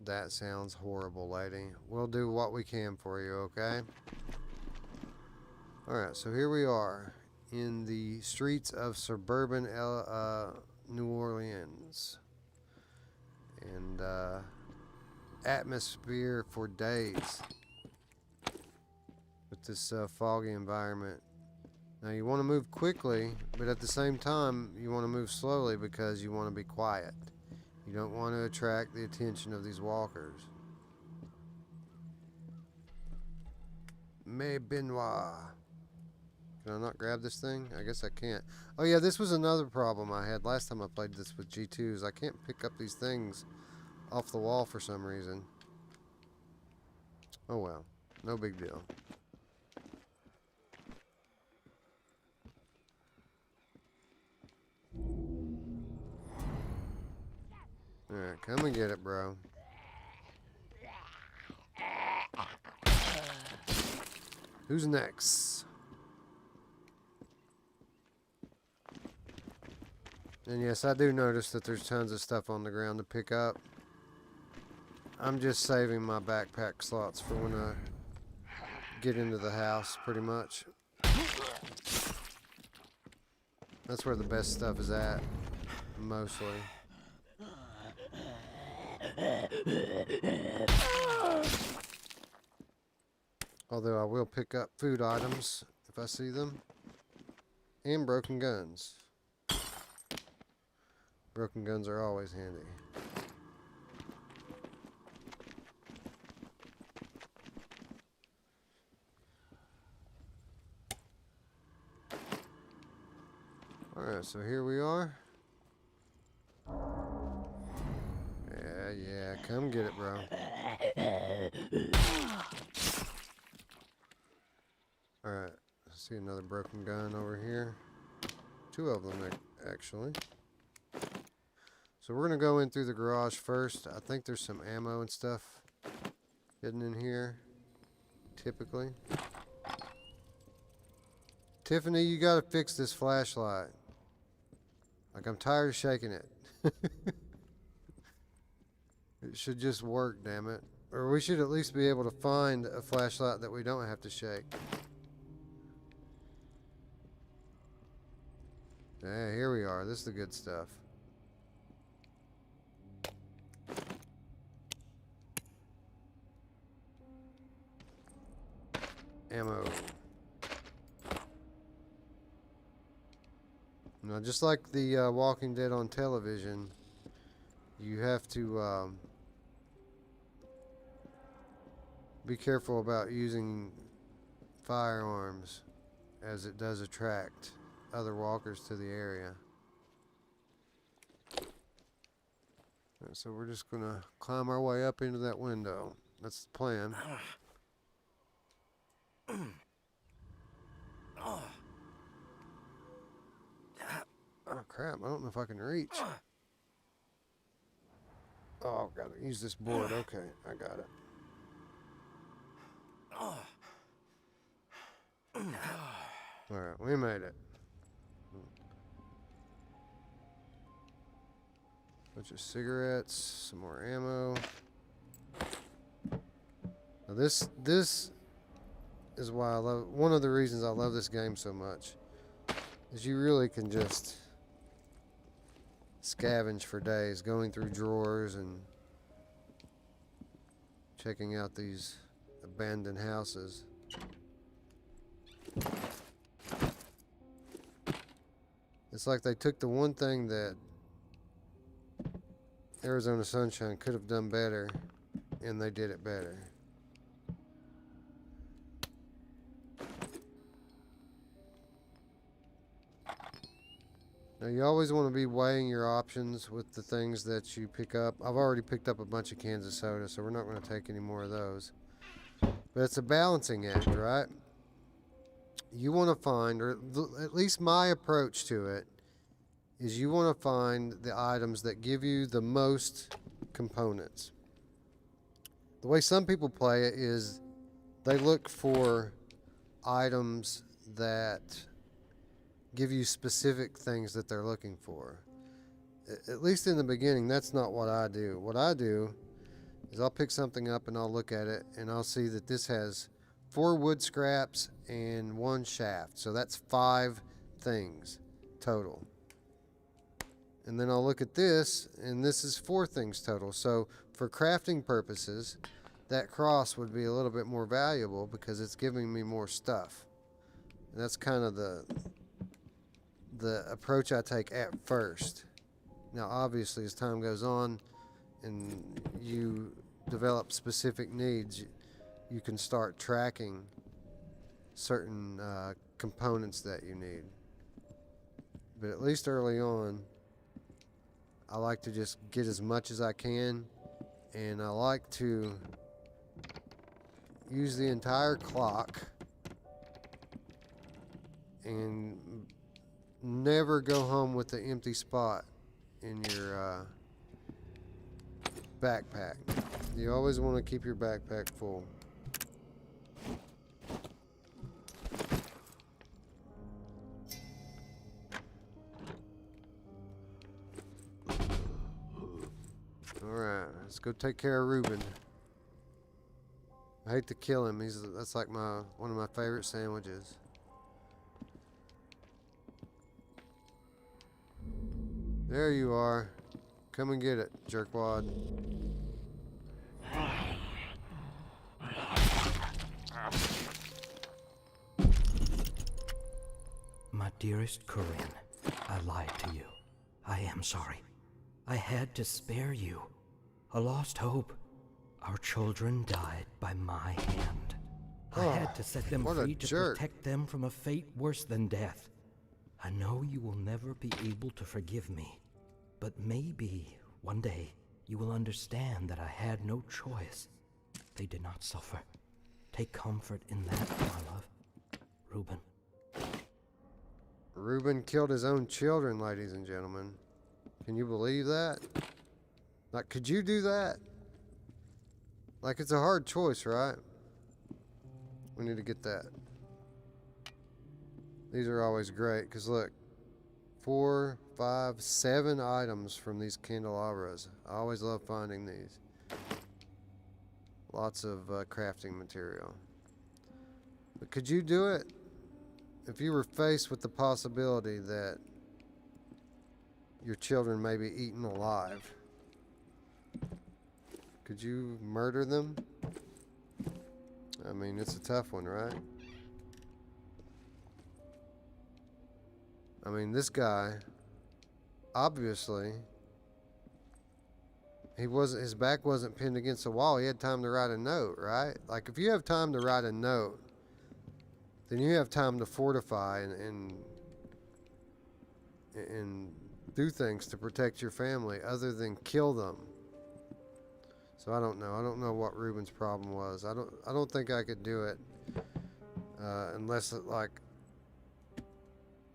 A: that sounds horrible, lady. We'll do what we can for you, okay? Alright, so here we are in the streets of suburban New Orleans. And atmosphere for days with this foggy environment. Now you want to move quickly, but at the same time you want to move slowly because you want to be quiet. You don't want to attract the attention of these walkers. Mais Benoit. Can I not grab this thing? I guess I can't. Oh yeah, this was another problem I had last time I played this with G2s. I can't pick up these things off the wall for some reason. Oh well, no big deal. Alright, come and get it, bro. Who's next? And yes, I do notice that there's tons of stuff on the ground to pick up. I'm just saving my backpack slots for when I get into the house, pretty much. That's where the best stuff is at, mostly. Although I will pick up food items if I see them. And broken guns. Broken guns are always handy. Alright, so here we are. Yeah, come get it, bro. Alright, I see another broken gun over here. 2 of them, actually. So we're going to go in through the garage first. I think there's some ammo and stuff hidden in here, typically. Tiffany, you got to fix this flashlight. Like, I'm tired of shaking it. It should just work, damn it. Or we should at least be able to find a flashlight that we don't have to shake. Yeah, here we are. This is the good stuff. Ammo. Now, just like the Walking Dead on television, you have to be careful about using firearms, as it does attract other walkers to the area. So we're just gonna climb our way up into that window. That's the plan. Oh crap, I don't know if I can reach. Oh, gotta use this board. Okay, I got it. Alright, we made it. Bunch of cigarettes, some more ammo. Now this is why I love, one of the reasons I love this game so much, is you really can just scavenge for days, going through drawers and checking out these abandoned houses. It's like they took the one thing that Arizona Sunshine could have done better, and they did it better. Now you always want to be weighing your options with the things that you pick up. I've already picked up a bunch of cans of soda, so we're not going to take any more of those. But it's a balancing act, right? You want to find, or at least my approach to it, is you want to find the items that give you the most components. The way some people play it is they look for items that give you specific things that they're looking for. At least in the beginning, that's not what I do. What I do is I'll pick something up and I'll look at it and I'll see that this has 4 wood scraps and 1 shaft. So that's 5 things total. And then I'll look at this, and this is 4 things total. So for crafting purposes, that cross would be a little bit more valuable because it's giving me more stuff. And that's kind of the approach I take at first. Now obviously as time goes on and you develop specific needs, you can start tracking certain components that you need. But at least early on, I like to just get as much as I can, and I like to use the entire clock and never go home with an empty spot in your backpack. You always want to keep your backpack full. Alright, let's go take care of Reuben. I hate to kill him. That's like one of my favorite sandwiches. There you are. Come and get it, jerkwad.
G: My dearest Corinne, I lied to you. I am sorry. I had to spare you. A lost hope. Our children died by my hand. I had to set them free to protect them from a fate worse than death. I know you will never be able to forgive me, but maybe one day you will understand that I had no choice. They did not suffer. Take comfort in that, my love. Reuben.
A: Reuben killed his own children, ladies and gentlemen. Can you believe that? Like, could you do that? Like, it's a hard choice, right? We need to get that. These are always great, because look, 4, 5, 7 items from these candelabras. I always love finding these. Lots of crafting material. But could you do it if you were faced with the possibility that your children may be eaten alive? Could you murder them? I mean, it's a tough one, right? I mean, this guy, obviously, his back wasn't pinned against the wall. He had time to write a note, right? Like, if you have time to write a note, then you have time to fortify and do things to protect your family other than kill them. So I don't know. I don't know what Reuben's problem was. I don't think I could do it unless it, like,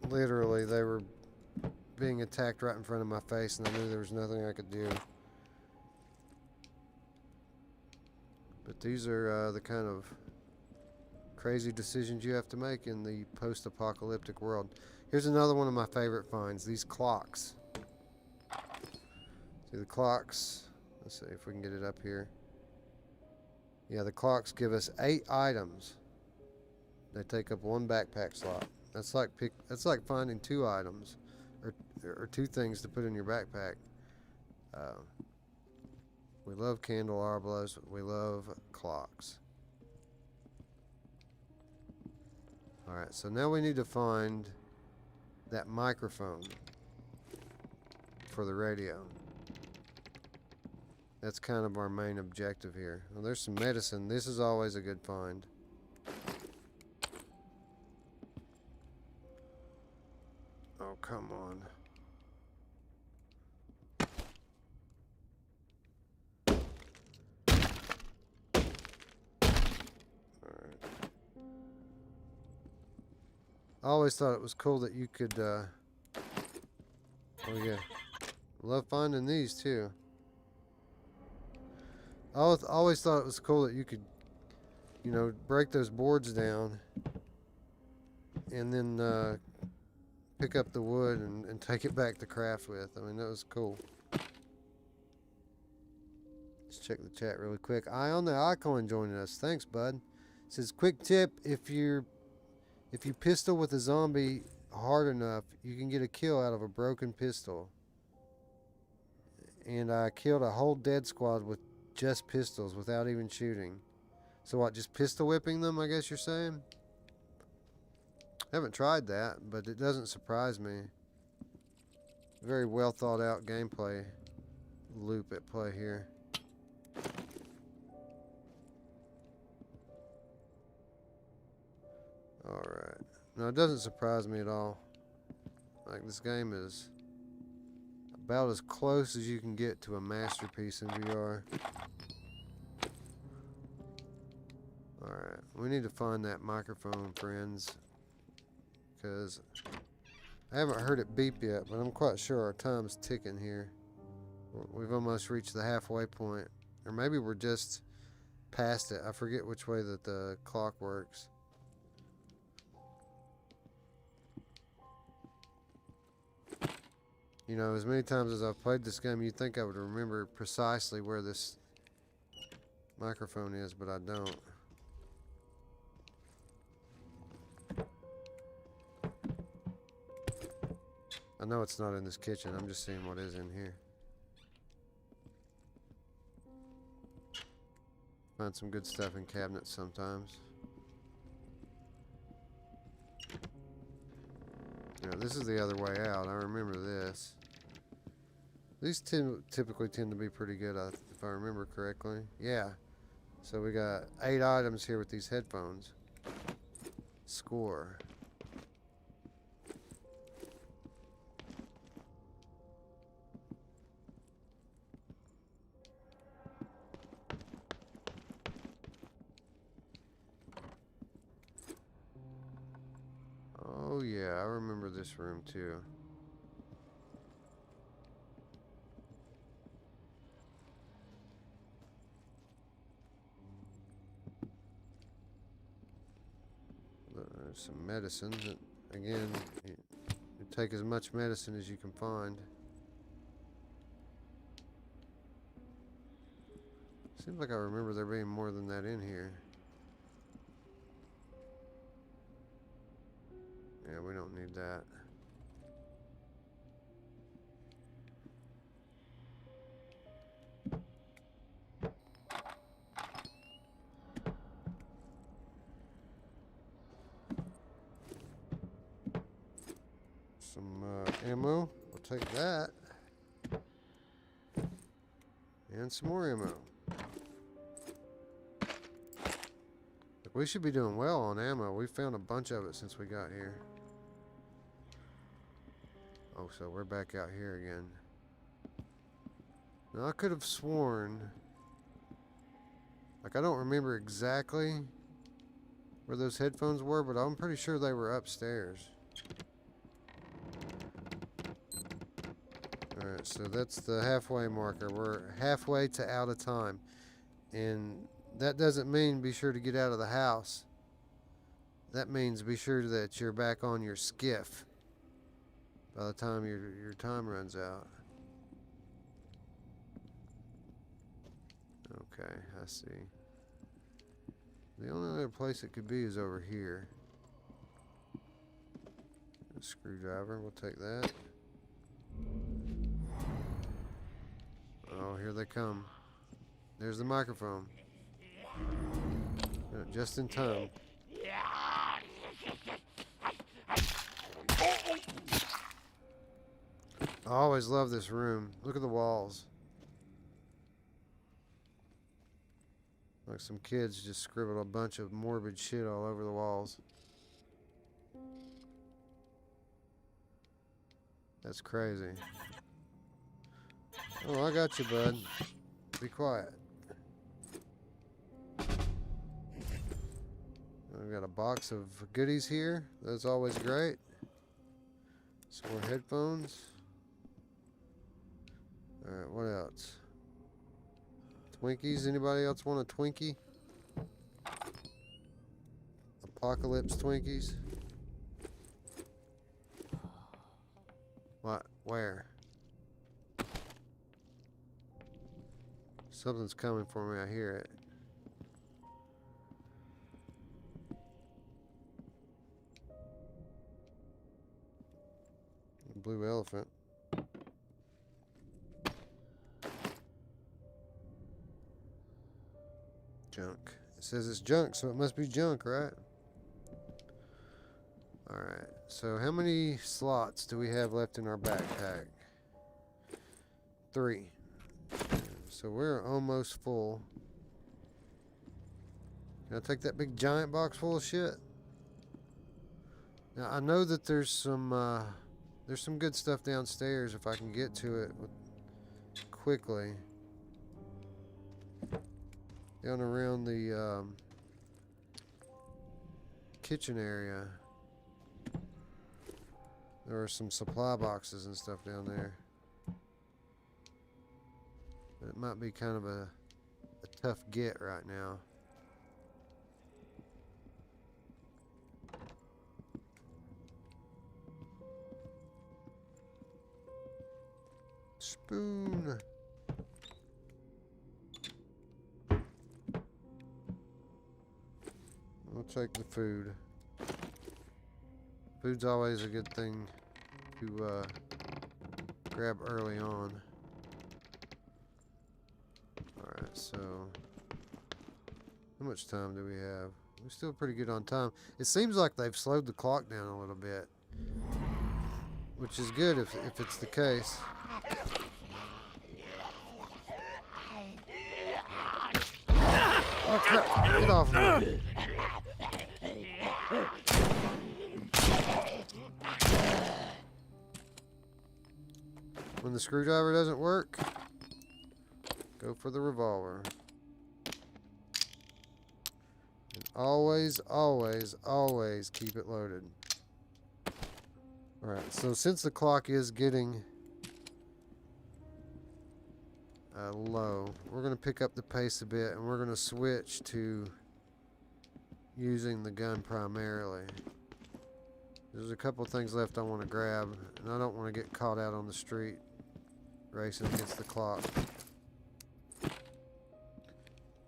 A: literally they were being attacked right in front of my face and I knew there was nothing I could do. But these are the kind of crazy decisions you have to make in the post-apocalyptic world. Here's another one of my favorite finds, these clocks. See the clocks? Let's see if we can get it up here. Yeah, the clocks give us 8 items. They take up 1 backpack slot. That's like finding 2 items, or 2 things to put in your backpack. We love candelabras. We love clocks. All right, so now we need to find that microphone for the radio. That's kind of our main objective here. Well, there's some medicine. This is always a good find. Oh, come on. Alright. I always thought it was cool that you could, oh yeah. Love finding these too. I always thought it was cool that you could, you know, break those boards down and then pick up the wood and take it back to craft with. I mean, that was cool. Let's check the chat really quick. Eye on the Icon joining us. Thanks, bud. It says, quick tip, if you pistol with a zombie hard enough, you can get a kill out of a broken pistol. And I killed a whole dead squad with just pistols without even shooting. So what, just pistol whipping them, I guess you're saying? I haven't tried that, but it doesn't surprise me. Very well thought out gameplay loop at play here. Alright. No, it doesn't surprise me at all. Like, this game is about as close as you can get to a masterpiece in VR. Alright, we need to find that microphone, friends. Because I haven't heard it beep yet, but I'm quite sure our time's ticking here. We've almost reached the halfway point. Or maybe we're just past it. I forget which way that the clock works. You know, as many times as I've played this game, you'd think I would remember precisely where this microphone is, but I don't. I know it's not in this kitchen. I'm just seeing what is in here. Find some good stuff in cabinets sometimes. Yeah, this is the other way out. I remember this. These typically tend to be pretty good, if I remember correctly. Yeah. So we got 8 items here with these headphones. Score. Oh yeah, I remember this room too. There's some medicine that, again, you take as much medicine as you can find. Seems like I remember there being more than that in here. Yeah, we don't need that. Some ammo. We'll take that. And some more ammo. Look, we should be doing well on ammo. We found a bunch of it since we got here. Oh, so we're back out here again. Now, I could have sworn... Like, I don't remember exactly where those headphones were, but I'm pretty sure they were upstairs. Alright, so that's the halfway marker. We're halfway to out of time. And that doesn't mean be sure to get out of the house that means be sure that you're back on your skiff by the time your time runs out. Okay, I see. The only other place it could be is over here. A screwdriver, we'll take that. Oh, here they come. There's the microphone. Just in time. I always love this room. Look at the walls. Like some kids just scribbled a bunch of morbid shit all over the walls. That's crazy. Oh, I got you, bud. Be quiet. I've got a box of goodies here. That's always great. Some more headphones. Alright, what else? Twinkies? Anybody else want a Twinkie? Apocalypse Twinkies? What? Where? Something's coming for me, I hear it. Blue elephant. Junk. It says it's junk, so it must be junk, right? Alright, so how many slots do we have left in our backpack? 3. So we're almost full. Can I take that big giant box full of shit? Now I know that there's some good stuff downstairs if I can get to it quickly. Down around the kitchen area. There are some supply boxes and stuff down there. But it might be kind of a tough get right now. Spoon. We'll take the food. Food's always a good thing to grab early on. Alright, so how much time do we have? We're still pretty good on time. It seems like they've slowed the clock down a little bit, which is good if it's the case. Oh crap, get off of me. When the screwdriver doesn't work, go for the revolver. And always, always, always keep it loaded. Alright, so since the clock is getting low, we're going to pick up the pace a bit and we're going to switch to using the gun primarily. There's a couple things left I want to grab, and I don't want to get caught out on the street racing against the clock.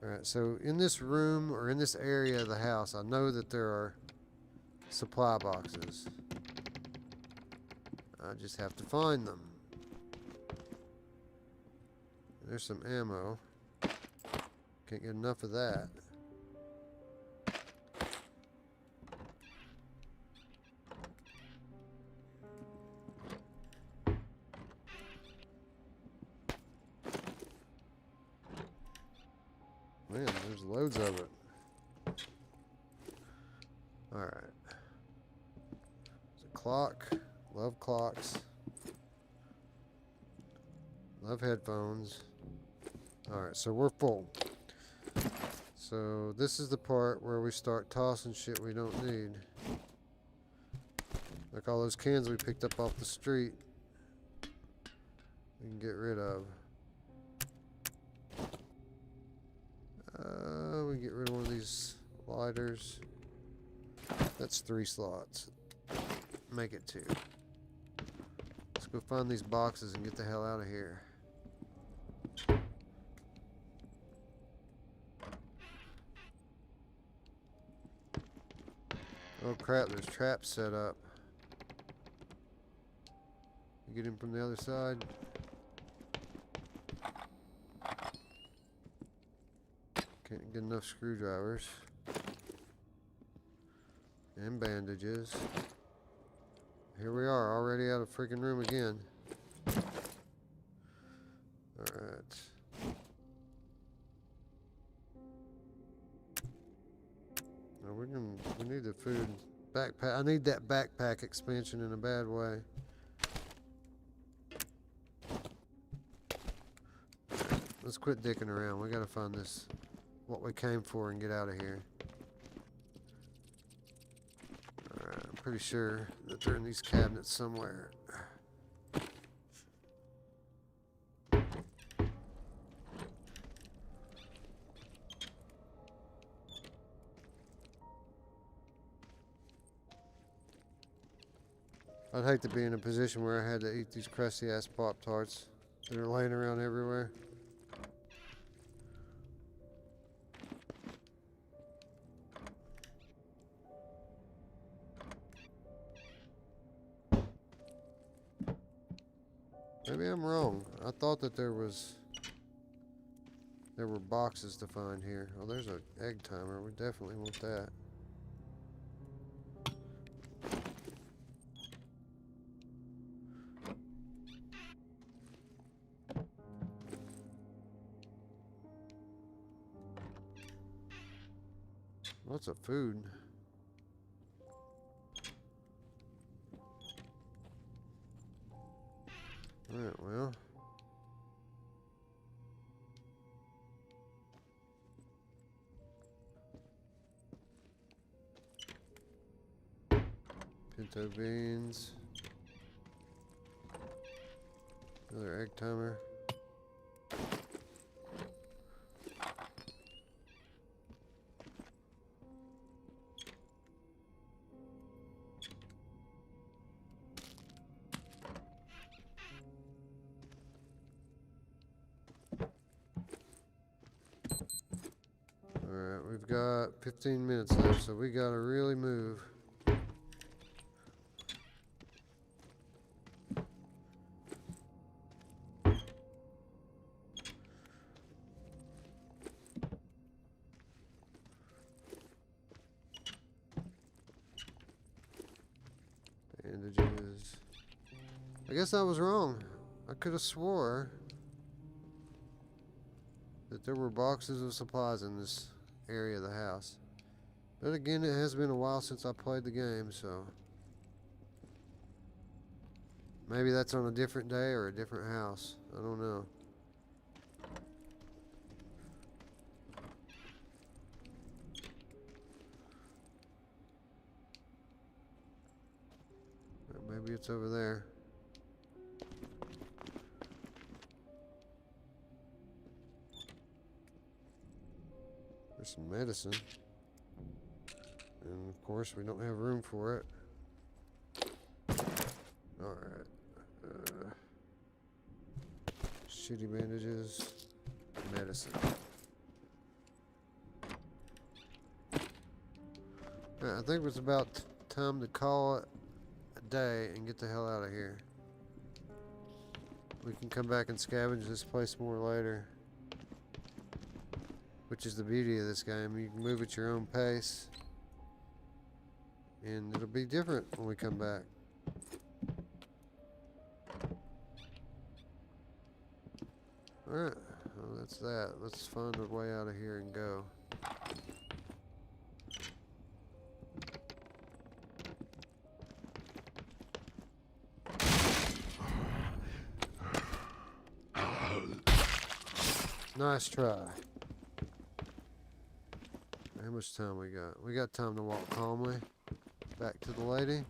A: Alright, so in this room or in this area of the house, I know that there are supply boxes. I just have to find them. There's some ammo. Can't get enough of that. Man, there's loads of it. Alright. There's a clock. Love clocks. Love headphones. Alright, so we're full. So this is the part where we start tossing shit we don't need. Like all those cans we picked up off the street. We can get rid of. We can get rid of one of these lighters. That's 3 slots. Make it 2. Let's go find these boxes and get the hell out of here. Oh crap, there's traps set up. You get him from the other side. Can't get enough screwdrivers. And bandages. Here we are, already out of freaking room again. Alright. We need the food. Backpack. I need that backpack expansion in a bad way. Let's quit dicking around. We gotta find this, what we came for, and get out of here. Alright, I'm pretty sure that they're in these cabinets somewhere. I'd hate to be in a position where I had to eat these crusty ass Pop-Tarts that are laying around everywhere. Maybe I'm wrong. I thought that there were boxes to find here. Oh, there's an egg timer. We definitely want that. Lots of food. Alright, well. Pinto beans. Another egg timer. Alright, we've got 15 minutes left, so we gotta really move. Bandages. I guess I was wrong. I could have swore that there were boxes of supplies in this area of the house. But again, it has been a while since I played the game, so maybe that's on a different day or a different house. I don't know. Or maybe it's over there. There's some medicine. And of course, we don't have room for it. Alright. Shitty bandages. Medicine. Alright, I think it's about time to call it a day and get the hell out of here. We can come back and scavenge this place more later. Which is the beauty of this game. You can move at your own pace. And it'll be different when we come back. Alright, well that's that. Let's find a way out of here and go. Nice try. How much time we got? We got time to walk calmly back to the lady.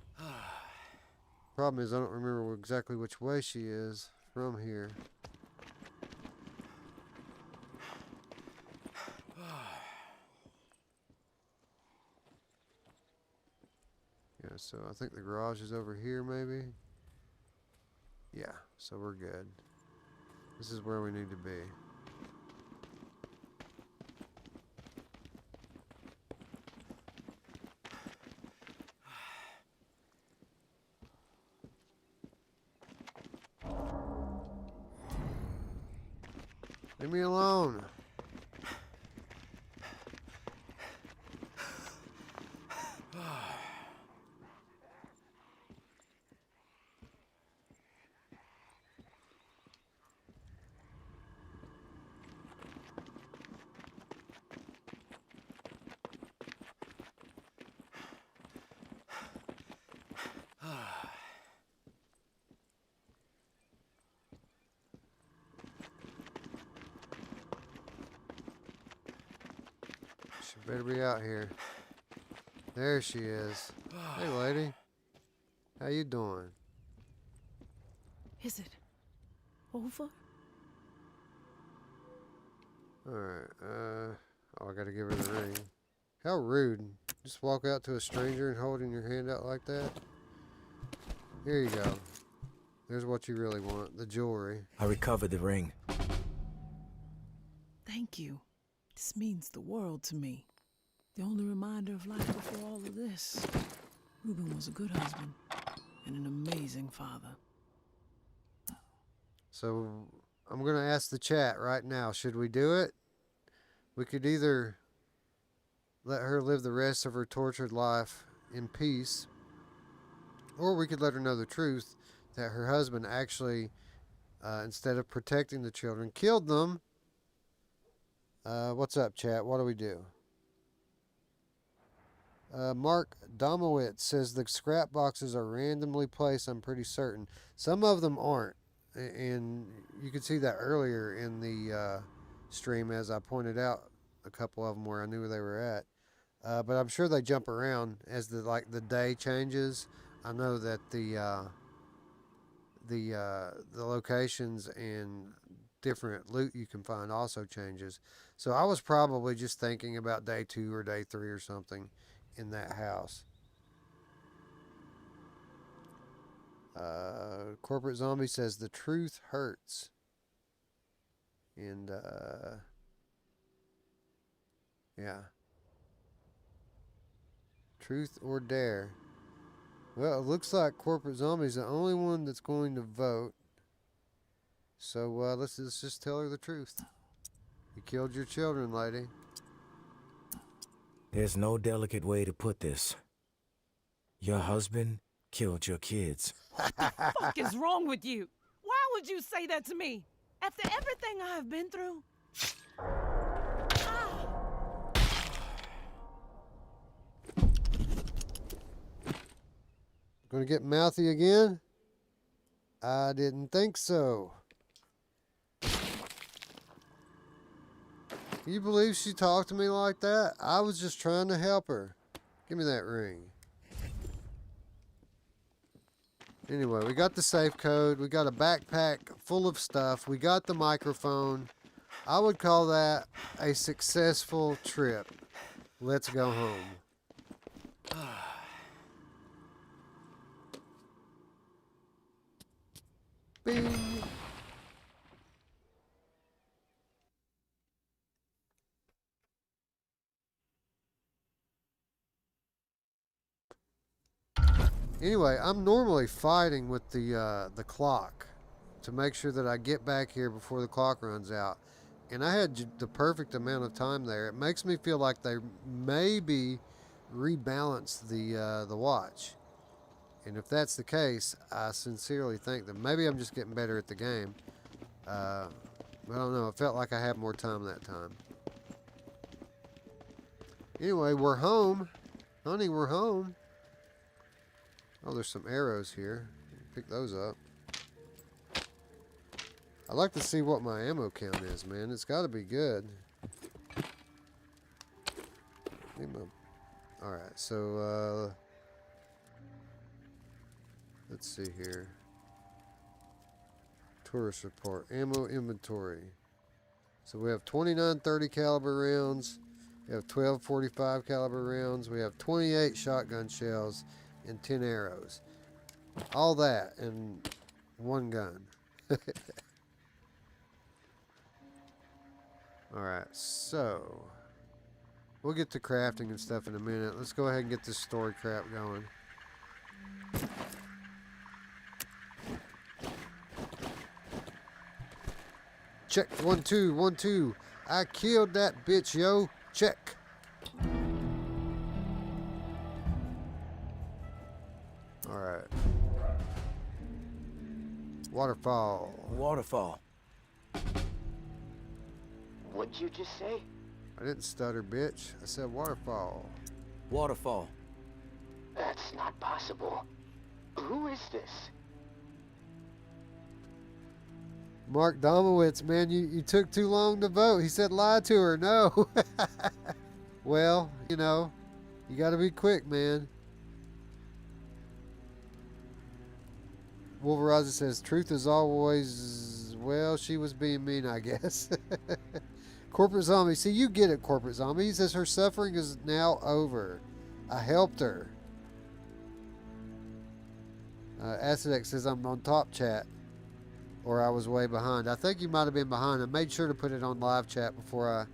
A: Problem is I don't remember exactly which way she is from here. Okay, so I think the garage is over here, maybe. Yeah, so we're good. This is where we need to be. Leave me alone. She better be out here. There she is. Hey, lady. How you doing?
F: Is it over?
A: Alright, oh, I gotta give her the ring. How rude. Just walk out to a stranger and holding your hand out like that. Here you go. There's what you really want, the jewelry.
E: I recovered the ring.
F: Thank you. This means the world to me. The only reminder of life before all of this. Reuben was a good husband and an amazing father.
A: So, I'm going to ask the chat right now, should we do it? We could either let her live the rest of her tortured life in peace, or we could let her know the truth that her husband actually, instead of protecting the children, killed them. What's up, chat? What do we do? Mark Domowitz says the scrap boxes are randomly placed, I'm pretty certain. Some of them aren't. And you could see that earlier in the stream as I pointed out a couple of them where I knew where they were at. But I'm sure they jump around as the day changes. I know that the locations and different loot you can find also changes. So I was probably just thinking about day 2 or day 3 or something in that house. Corporate Zombie says the truth hurts. And yeah. Truth or dare. Well, it looks like Corporate Zombie's the only one that's going to vote. So let's just tell her the truth. You killed your children, lady.
E: There's no delicate way to put this. Your husband killed your kids.
F: What the fuck is wrong with you? Why would you say that to me? After everything I have been through?
A: Gonna get mouthy again? I didn't think so. Can you believe she talked to me like that? I was just trying to help her. Give me that ring. Anyway, we got the safe code. We got a backpack full of stuff. We got the microphone. I would call that a successful trip. Let's go home. Bing. Anyway, I'm normally fighting with the clock to make sure that I get back here before the clock runs out. And I had the perfect amount of time there. It makes me feel like they maybe rebalanced the watch. And if that's the case, I sincerely think that maybe I'm just getting better at the game. But I don't know. It felt like I had more time that time. Anyway, we're home. Honey, we're home. Oh, there's some arrows here. Pick those up. I'd like to see what my ammo count is, man. It's got to be good. Alright, so, let's see here. Tourist report. Ammo inventory. So we have 29 30 caliber rounds. We have 12 45 caliber rounds. We have 28 shotgun shells. and 10 arrows. All that in one gun. Alright, so we'll get to crafting and stuff in a minute. Let's go ahead and get this story crap going. Check 1 2 1 2. I killed that bitch, yo. Check. Alright. Waterfall.
E: Waterfall.
H: What'd you just say?
A: I didn't stutter, bitch. I said waterfall.
E: Waterfall.
H: That's not possible. Who is this?
A: Mark Domowitz, man, you took too long to vote. He said lie to her. No. Well, you know, you got to be quick, man. Wolveraza says, truth is always, well, she was being mean, I guess. Corporate Zombie. See, you get it, Corporate Zombie. He says her suffering is now over. I helped her. Acidex says I'm on top chat. Or I was way behind. I think you might have been behind. I made sure to put it on live chat before I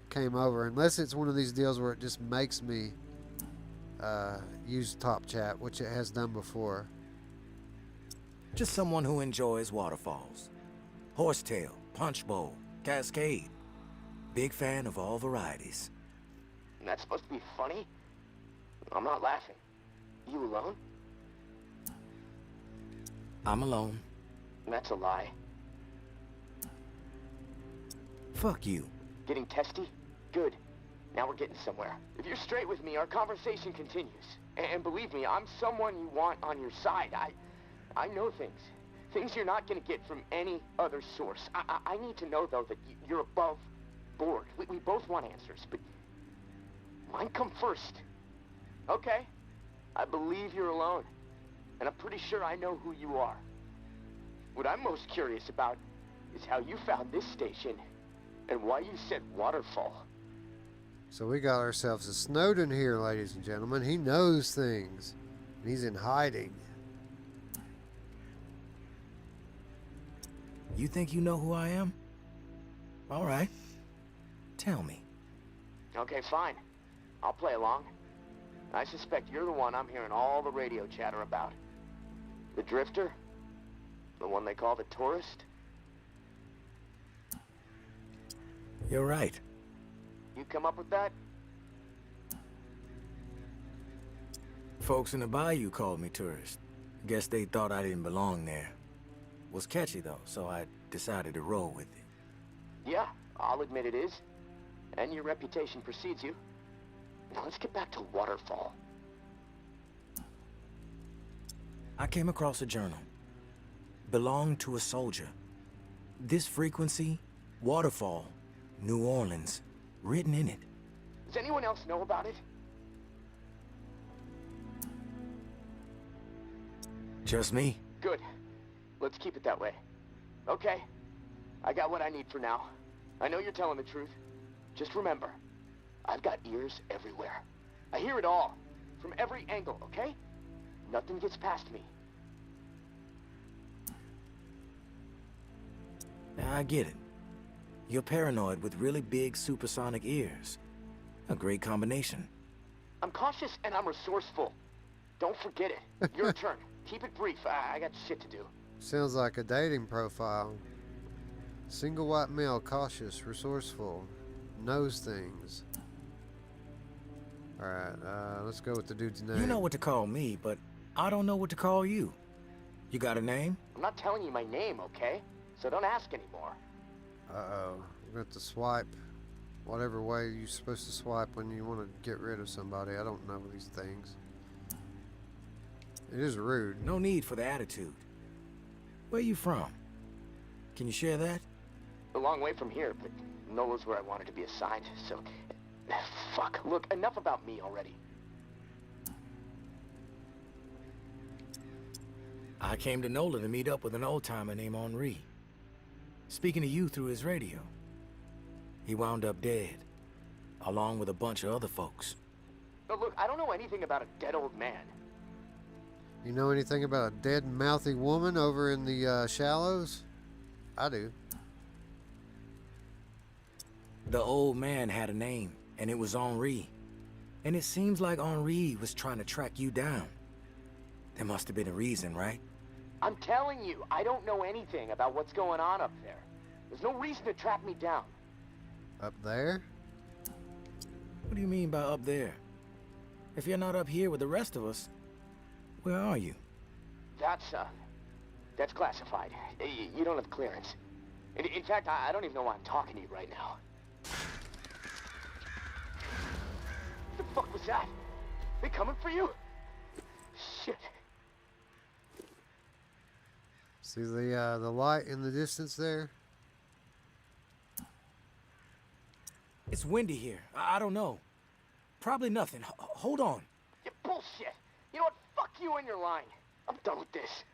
A: came over. Unless it's one of these deals where it just makes me use top chat, which it has done before.
E: Just someone who enjoys waterfalls. Horsetail, punch bowl, cascade. Big fan of all varieties.
H: That's supposed to be funny? I'm not laughing. You alone?
E: I'm alone.
H: That's a lie.
E: Fuck you.
H: Getting testy? Good. Now we're getting somewhere. If you're straight with me, our conversation continues. And believe me, I'm someone you want on your side. I know things. Things you're not gonna get from any other source. I need to know, though, that you're above board. We both want answers, but mine come first. Okay. I believe you're alone. And I'm pretty sure I know who you are. What I'm most curious about is how you found this station and why you said waterfall.
A: So we got ourselves a Snowden here, ladies and gentlemen. He knows things. And he's in hiding.
E: You think you know who I am? All right. Tell me.
H: Okay, fine. I'll play along. I suspect you're the one I'm hearing all the radio chatter about. The drifter? The one they call the tourist?
E: You're right.
H: You come up with that?
E: Folks in the bayou called me tourist. Guess they thought I didn't belong there. Was catchy though, so I decided to roll with it.
H: Yeah, I'll admit it is. And your reputation precedes you. Now let's get back to Waterfall.
E: I came across a journal. Belonged to a soldier. This frequency, Waterfall, New Orleans, written in it.
H: Does anyone else know about it?
E: Just me.
H: Good. Let's keep it that way. Okay. I got what I need for now. I know you're telling the truth. Just remember, I've got ears everywhere. I hear it all. From every angle, okay? Nothing gets past me.
E: I get it. You're paranoid with really big supersonic ears. A great combination.
H: I'm cautious and I'm resourceful. Don't forget it. Your turn. Keep it brief. I got shit to do.
A: Sounds like a dating profile. Single white male, cautious, resourceful, knows things. Alright, let's go with the dude's name.
E: You know what to call me, but I don't know what to call you. You got a name?
H: I'm not telling you my name, okay? So don't ask anymore.
A: Uh-oh. We're going to have to swipe whatever way you're supposed to swipe when you want to get rid of somebody. I don't know these things. It is rude.
E: No need for the attitude. Where you from? Can you share that?
H: A long way from here, but Nola's where I wanted to be assigned, so... Fuck, look, enough about me already.
E: I came to NOLA to meet up with an old-timer named Henri. Speaking to you through his radio. He wound up dead, along with a bunch of other folks.
H: But look, I don't know anything about a dead old man.
A: You know anything about a dead mouthy woman over in the shallows? I do.
E: The old man had a name, and it was Henri. And it seems like Henri was trying to track you down. There must have been a reason, right?
H: I'm telling you, I don't know anything about what's going on up there. There's no reason to track me down.
A: Up there?
E: What do you mean by up there? If you're not up here with the rest of us, where are you?
H: That's classified. You don't have clearance. In fact, I don't even know why I'm talking to you right now. What the fuck was that? They coming for you? Shit.
A: See the light in the distance there?
E: It's windy here. I don't know. Probably nothing. Hold on.
H: You bullshit. You know what? Fuck you and your line. I'm done with this.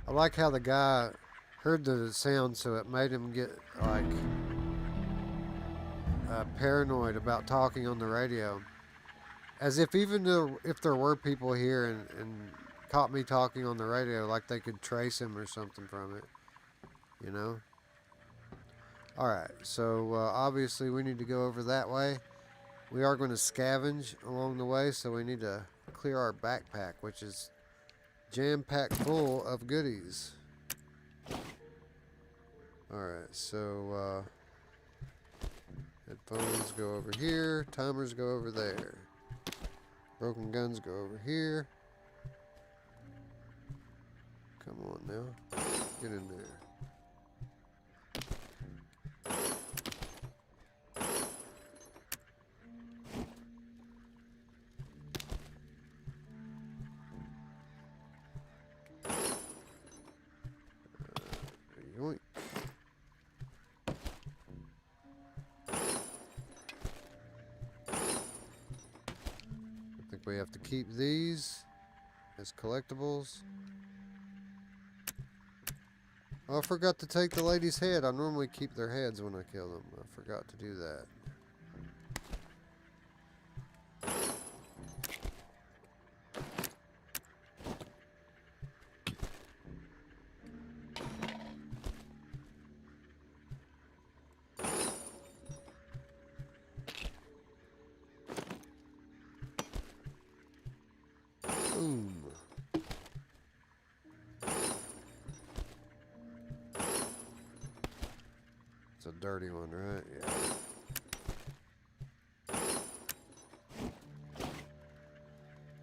A: I like how the guy heard the sound, so it made him get like paranoid about talking on the radio, as if even though if there were people here and caught me talking on the radio, like they could trace him or something from it, you know. All right, so obviously we need to go over that way. We are going to scavenge along the way, so we need to clear our backpack, which is jam-packed full of goodies. Alright, so headphones go over here, timers go over there, broken guns go over here. Come on now, get in there. Yoink. I think we have to keep these as collectibles. Oh, I forgot to take the lady's head. I normally keep their heads when I kill them. I forgot to do that. Boom. It's a dirty one, right? Yeah.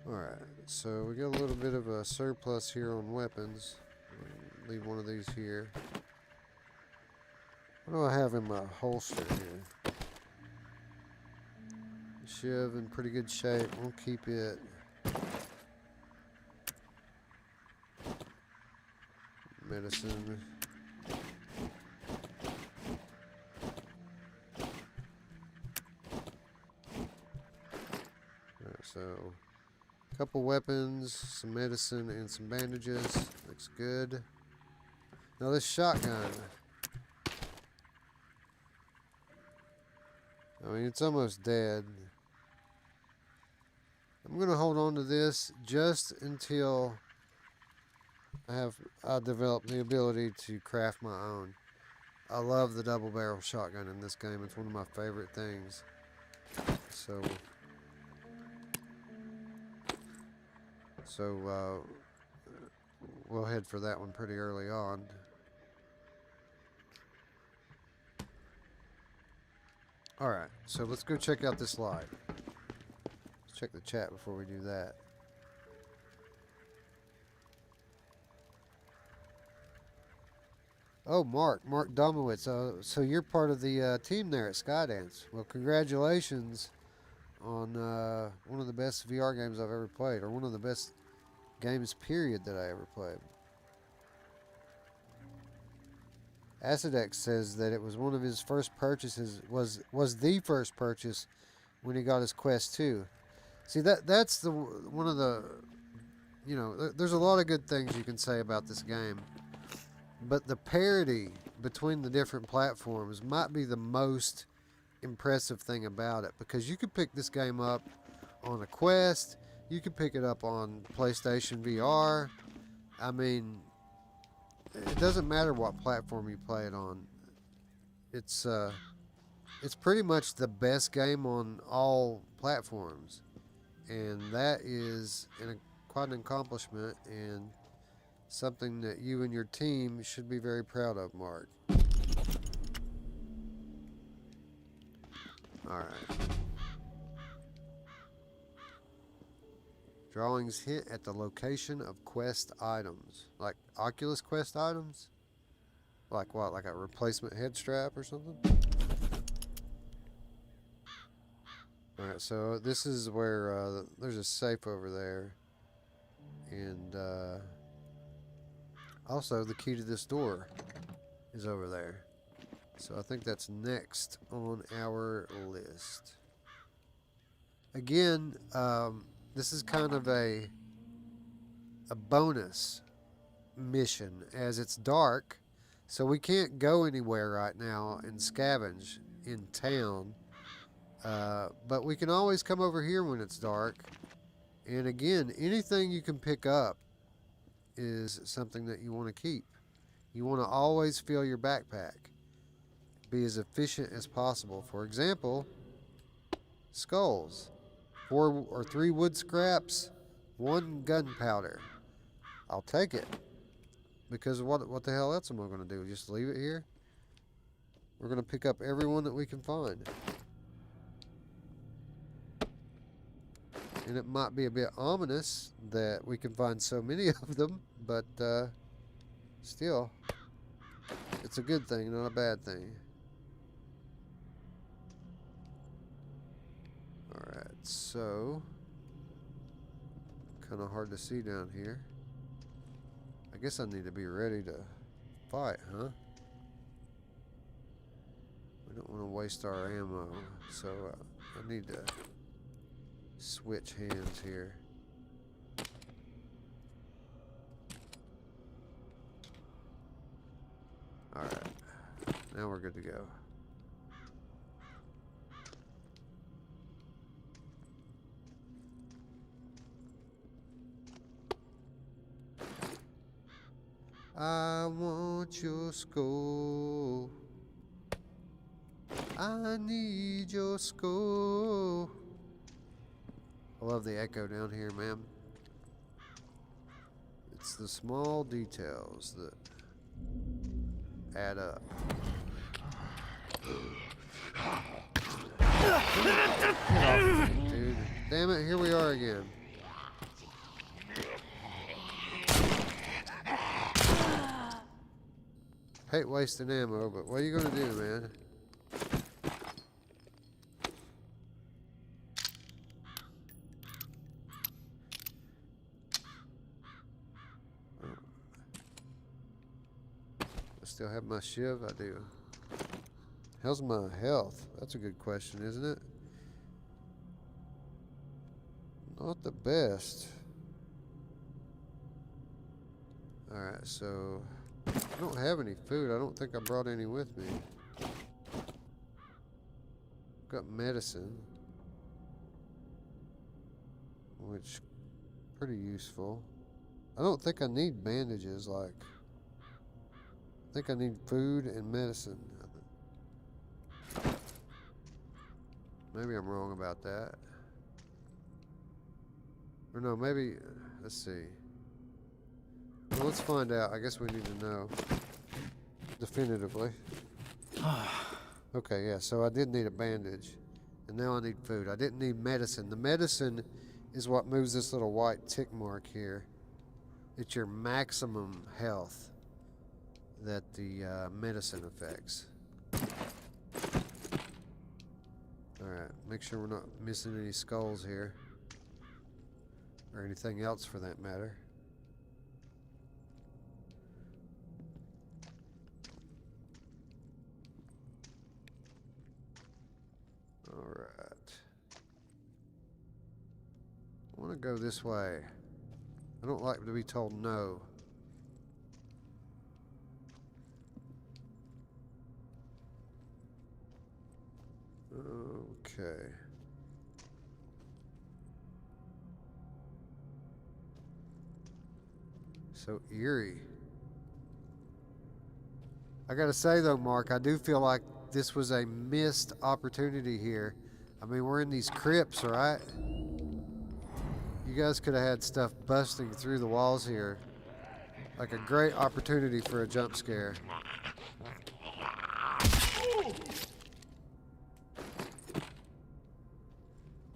A: Alright, so we got a little bit of a surplus here on weapons. Leave one of these here. What do I have in my holster here? Shiv in pretty good shape. We'll keep it. Medicine. Alright, so a couple weapons, some medicine, and some bandages. Looks good. Now this shotgun. I mean, it's almost dead. I'm gonna hold on to this just until I develop the ability to craft my own. I love the double barrel shotgun in this game. It's one of my favorite things. So we'll head for that one pretty early on. Alright, so let's go check out this light. Let's check the chat before we do that. Oh, Mark Domowitz. So you're part of the team there at Skydance. Well, congratulations on one of the best VR games I've ever played, or one of the best games, period, that I ever played. Acidex says that it was one of his first purchases, was the first purchase when he got his Quest 2. See, that's one of the, you know, there's a lot of good things you can say about this game. But the parity between the different platforms might be the most impressive thing about it, because you could pick this game up on a Quest, You can pick it up on PlayStation VR. I mean, it doesn't matter what platform you play it on. It's pretty much the best game on all platforms, and that is quite an accomplishment and something that you and your team should be very proud of, Mark. Alright. Drawings hint at the location of quest items. Like Oculus Quest items? Like what? Like a replacement head strap or something? Alright, so this is where there's a safe over there. And also the key to this door is over there. So I think that's next on our list. Again, this is kind of a bonus mission as it's dark, so we can't go anywhere right now and scavenge in town, but we can always come over here when it's dark. And again, anything you can pick up is something that you want to keep. You want to always fill your backpack, be as efficient as possible. For example, skulls. 4 or 3 wood scraps, 1 gunpowder. I'll take it. Because what the hell else am I going to do? Just leave it here? We're going to pick up every one that we can find. And it might be a bit ominous that we can find so many of them, but still, it's a good thing, not a bad thing. Alright, so kind of hard to see down here. I guess I need to be ready to fight, huh? We don't want to waste our ammo, so I need to switch hands here. Alright, now we're good to go. I want your skull. I need your skull. I love the echo down here, man. It's the small details that add up. Get off me, dude. Damn it, here we are again. Hate wasting ammo, but what are you gonna do, man? I still have my shiv? I do. How's my health? That's a good question, isn't it? Not the best. Alright, so I don't have any food. I don't think I brought any with me. Got medicine, which pretty useful. I don't think I need bandages. Like, I think I need food and medicine. Maybe I'm wrong about that. Or no, maybe, let's see. Well, let's find out. I guess we need to know definitively. Okay, yeah, so I did need a bandage. And now I need food. I didn't need medicine. The medicine is what moves this little white tick mark here. It's your maximum health that the medicine affects. Alright, make sure we're not missing any skulls here. Or anything else for that matter. Alright. I want to go this way. I don't like to be told no. Okay. So eerie. I gotta say though, Mark, I do feel like this was a missed opportunity here. I mean, we're in these crypts, right? You guys could have had stuff busting through the walls here. Like a great opportunity for a jump scare.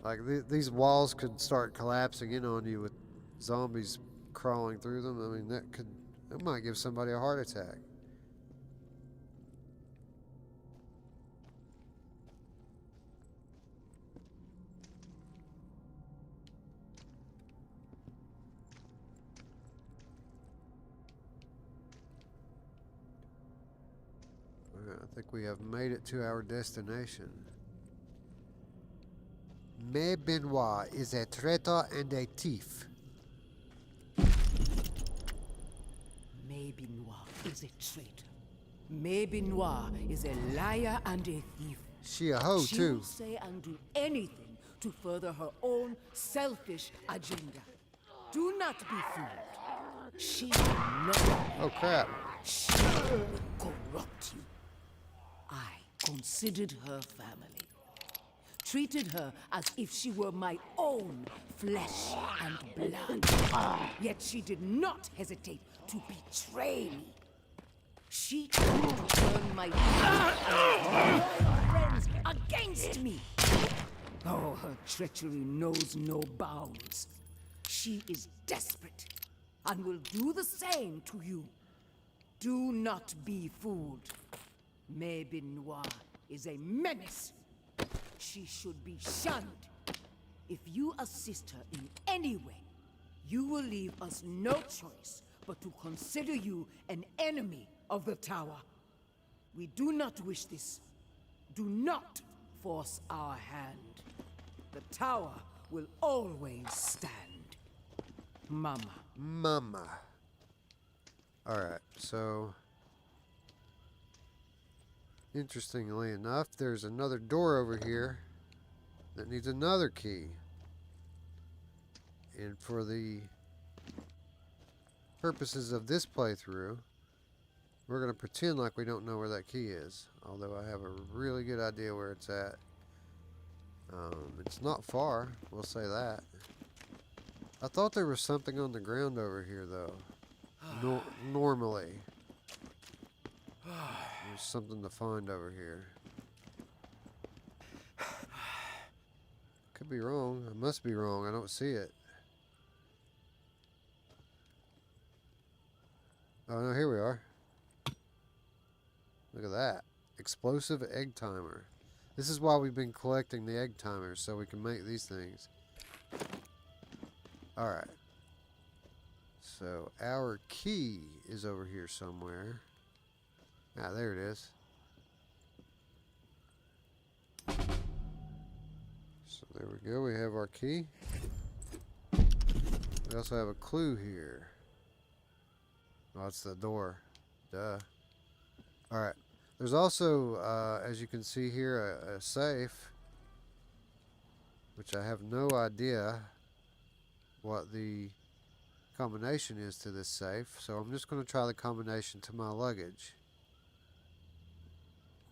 A: Like these walls could start collapsing in on you with zombies crawling through them. I mean, that might give somebody a heart attack. I think we have made it to our destination. Mais Benoit is a traitor and a thief.
D: Mais Benoit is a traitor. Mais Benoit is a liar and a thief.
A: She a hoe
D: She
A: too.
D: will say and do anything to further her own selfish agenda. Do not be fooled. She will never.
A: Oh crap.
D: She will corrupt you. I considered her family. Treated her as if she were my own flesh and blood. Yet she did not hesitate to betray me. She tried to turn my friends against me. Oh, her treachery knows no bounds. She is desperate and will do the same to you. Do not be fooled. Mais Benoit is a menace. She should be shunned. If you assist her in any way, you will leave us no choice but to consider you an enemy of the tower. We do not wish this. Do not force our hand. The tower will always stand. Mama.
A: Mama. Alright, so interestingly enough, there's another door over here that needs another key. And for the purposes of this playthrough, we're going to pretend like we don't know where that key is. Although I have a really good idea where it's at. It's not far, we'll say that. I thought there was something on the ground over here though. Normally. There's something to find over here. Could be wrong. I must be wrong. I don't see it. Oh no, here we are. Look at that. Explosive egg timer. This is why we've been collecting the egg timers, so we can make these things. Alright. So our key is over here somewhere. Ah, there it is. So there we go. We have our key. We also have a clue here. Oh, it's the door. Duh. Alright. There's also, as you can see here, a safe. Which I have no idea what the combination is to this safe. So I'm just going to try the combination to my luggage.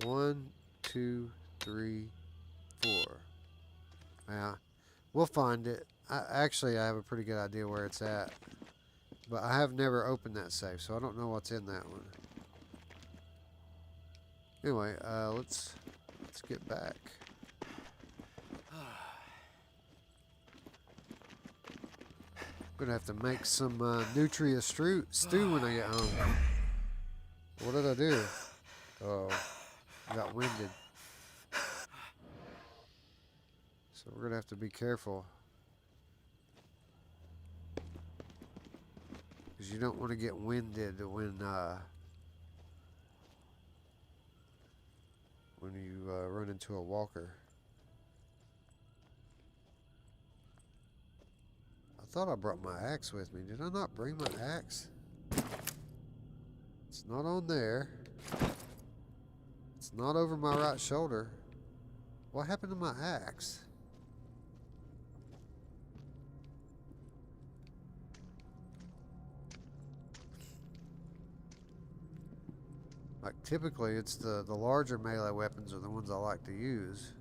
A: 1, 2, 3, 4. Yeah, we'll find it. Actually, I have a pretty good idea where it's at. But I have never opened that safe, so I don't know what's in that one. Anyway, let's get back. I'm gonna have to make some nutria stew when I get home. What did I do? Oh, I got winded. So we're gonna have to be careful. Because you don't want to get winded when you run into a walker. I thought I brought my axe with me. Did I not bring my axe? It's not on there. It's not over my right shoulder. What happened to my axe? Like, typically, it's the larger melee weapons are the ones I like to use,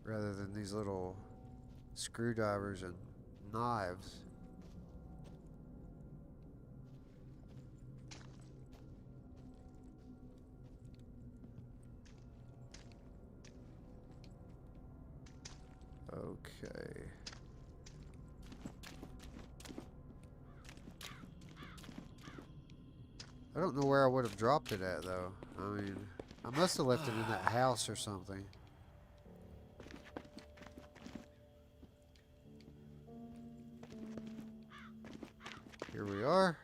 A: rather than these little screwdrivers and knives. Okay. I don't know where I would have dropped it at, though. I mean, I must have left it in that house or something. Here we are.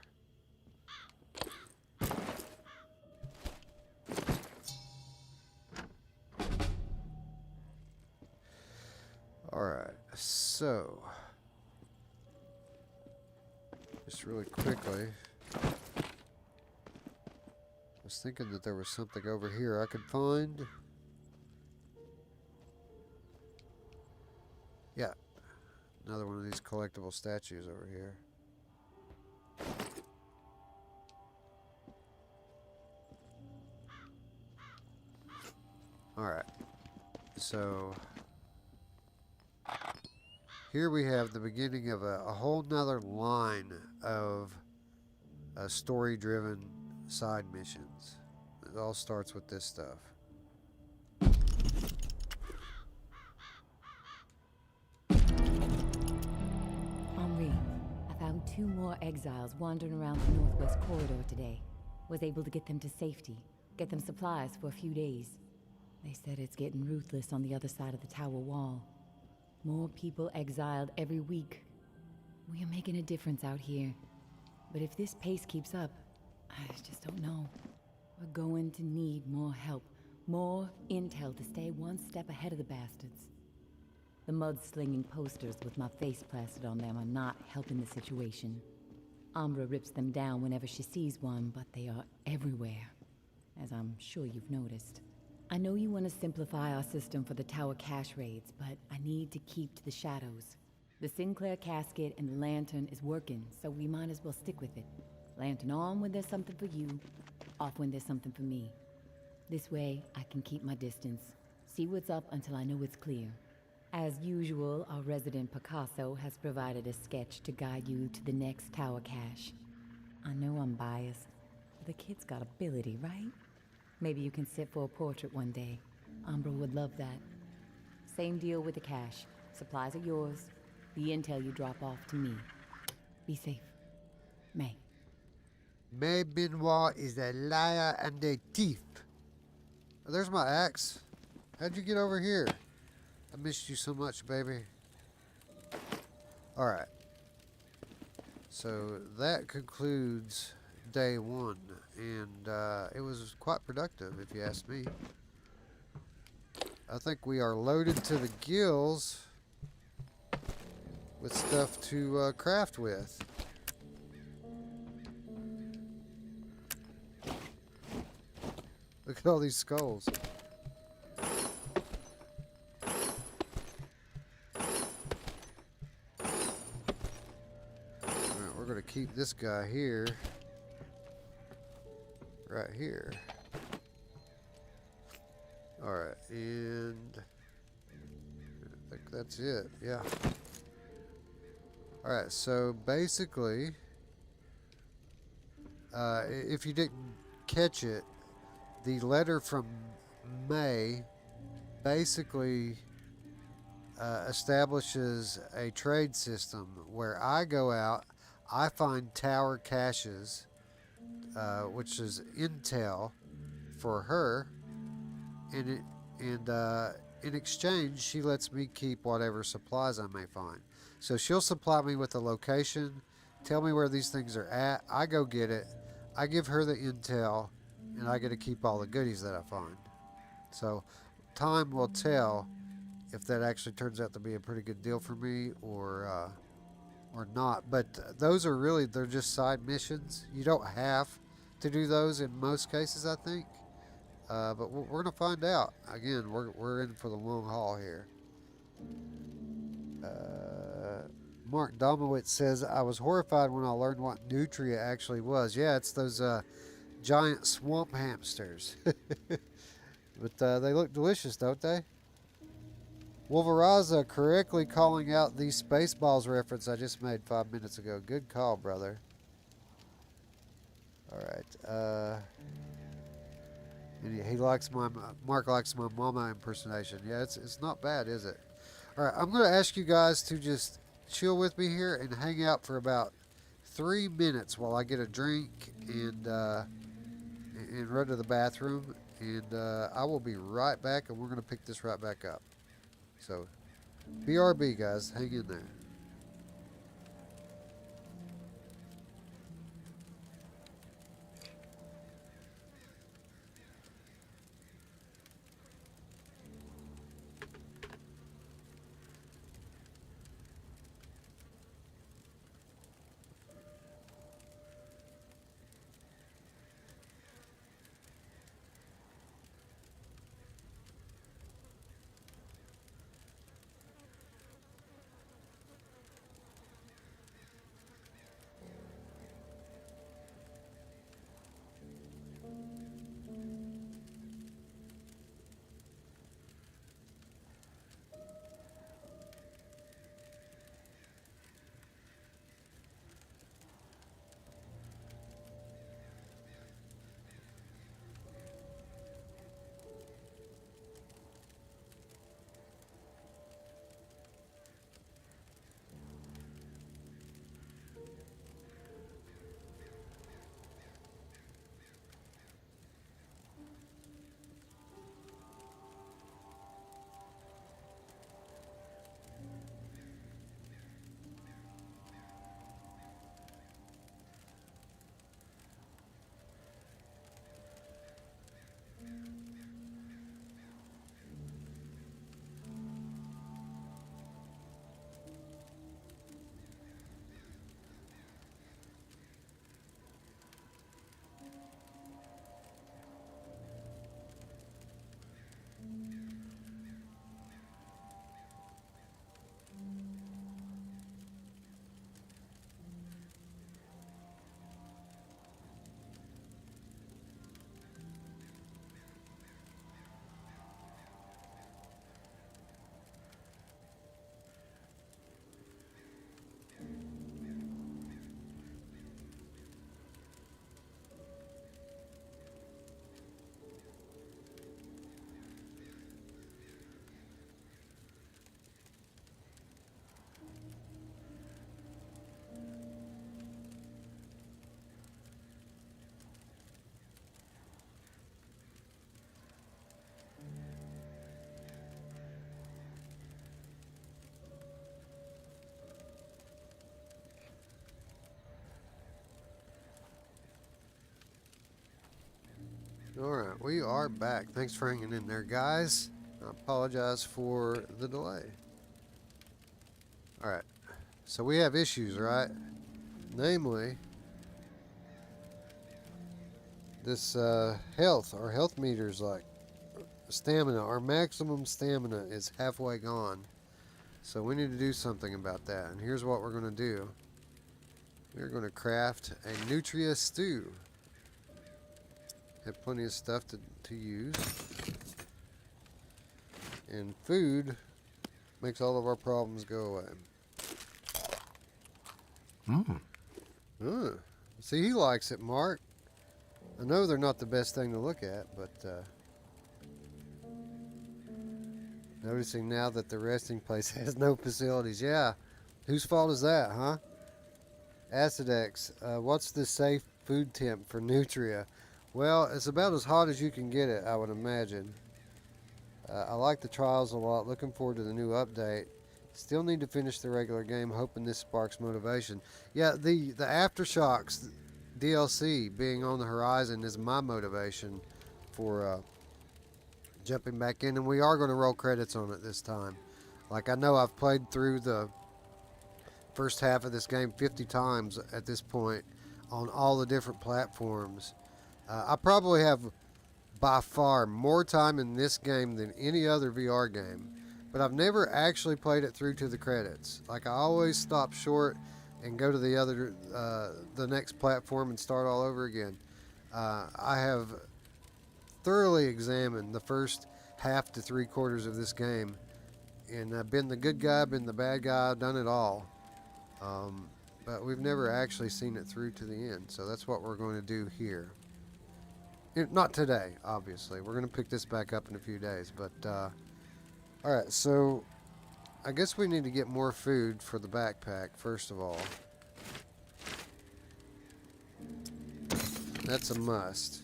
A: Alright, so just really quickly, I was thinking that there was something over here I could find. Yeah, another one of these collectible statues over here. Alright, so here we have the beginning of a whole nother line of story-driven side missions. It all starts with this stuff.
I: Henri, I found 2 more exiles wandering around the northwest corridor today. Was able to get them to safety, get them supplies for a few days. They said it's getting ruthless on the other side of the tower wall. More people exiled every week. We are making a difference out here. But if this pace keeps up, I just don't know. We're going to need more help, more intel to stay one step ahead of the bastards. The mud-slinging posters with my face plastered on them are not helping the situation. Umbra rips them down whenever she sees one, but they are everywhere, as I'm sure you've noticed. I know you want to simplify our system for the tower cache raids, but I need to keep to the shadows. The Sinclair casket and the lantern is working, so we might as well stick with it. Lantern on when there's something for you, off when there's something for me. This way, I can keep my distance, see what's up until I know it's clear. As usual, our resident Picasso has provided a sketch to guide you to the next tower cache. I know I'm biased, but the kid's got ability, right? Maybe you can sit for a portrait one day. Umbra would love that. Same deal with the cache. Supplies are yours. The intel you drop off to me. Be safe. May.
A: May Benoit is a liar and a thief. Oh, there's my axe. How'd you get over here? I missed you so much, baby. Alright. So that concludes day 1. And it was quite productive, if you ask me. I think we are loaded to the gills with stuff to craft with. Look at all these skulls. Alright, we're going to keep this guy here. Right here. Alright, and I think that's it. Yeah. Alright, so basically, if you didn't catch it, the letter from May basically establishes a trade system where I go out, I find tower caches, which is intel for her, and in exchange she lets me keep whatever supplies I may find. So she'll supply me with the location, tell me where these things are at, I go get it, I give her the intel, and I get to keep all the goodies that I find. So time will tell if that actually turns out to be a pretty good deal for me or not. But those are really, they're just side missions. You don't have to do those in most cases, I think. But we're going to find out. Again, we're in for the long haul here. Mark Domowitz says, I was horrified when I learned what nutria actually was. Yeah, it's those giant swamp hamsters. But they look delicious, don't they? Wolveraza correctly calling out the Spaceballs reference I just made 5 minutes ago. Good call, brother. Alright. He likes Mark likes my mama impersonation. Yeah, it's not bad, is it? Alright, I'm going to ask you guys to just chill with me here and hang out for about 3 minutes while I get a drink and run to the bathroom. And I will be right back, and we're going to pick this right back up. So, BRB, guys. Hang in there. Alright, we are back. Thanks for hanging in there, guys. I apologize for the delay. Alright, so we have issues, right? Namely, this health. Our health meter's like stamina. Our maximum stamina is halfway gone. So we need to do something about that. And here's what we're going to do. We're going to craft a nutria stew. Have plenty of stuff to use. And food makes all of our problems go away. See, he likes it, Mark. I know they're not the best thing to look at, but noticing now that the resting place has no facilities. Yeah, whose fault is that, huh? Acidex, what's the safe food temp for nutria? Well, it's about as hot as you can get it, I would imagine. I like the trials a lot. Looking forward to the new update. Still need to finish the regular game, hoping this sparks motivation. Yeah, the Aftershocks DLC being on the horizon is my motivation for jumping back in. And we are going to roll credits on it this time. Like, I know I've played through the first half of this game 50 times at this point on all the different platforms. I probably have by far more time in this game than any other VR game, but I've never actually played it through to the credits. Like, I always stop short and go to the next platform and start all over again. I have thoroughly examined the first half to 3/4 of this game, and I've been the good guy, been the bad guy, I've done it all. But we've never actually seen it through to the end, so that's what we're going to do here. Not today, obviously. We're going to pick this back up in a few days, but alright, so I guess we need to get more food for the backpack, first of all. That's a must.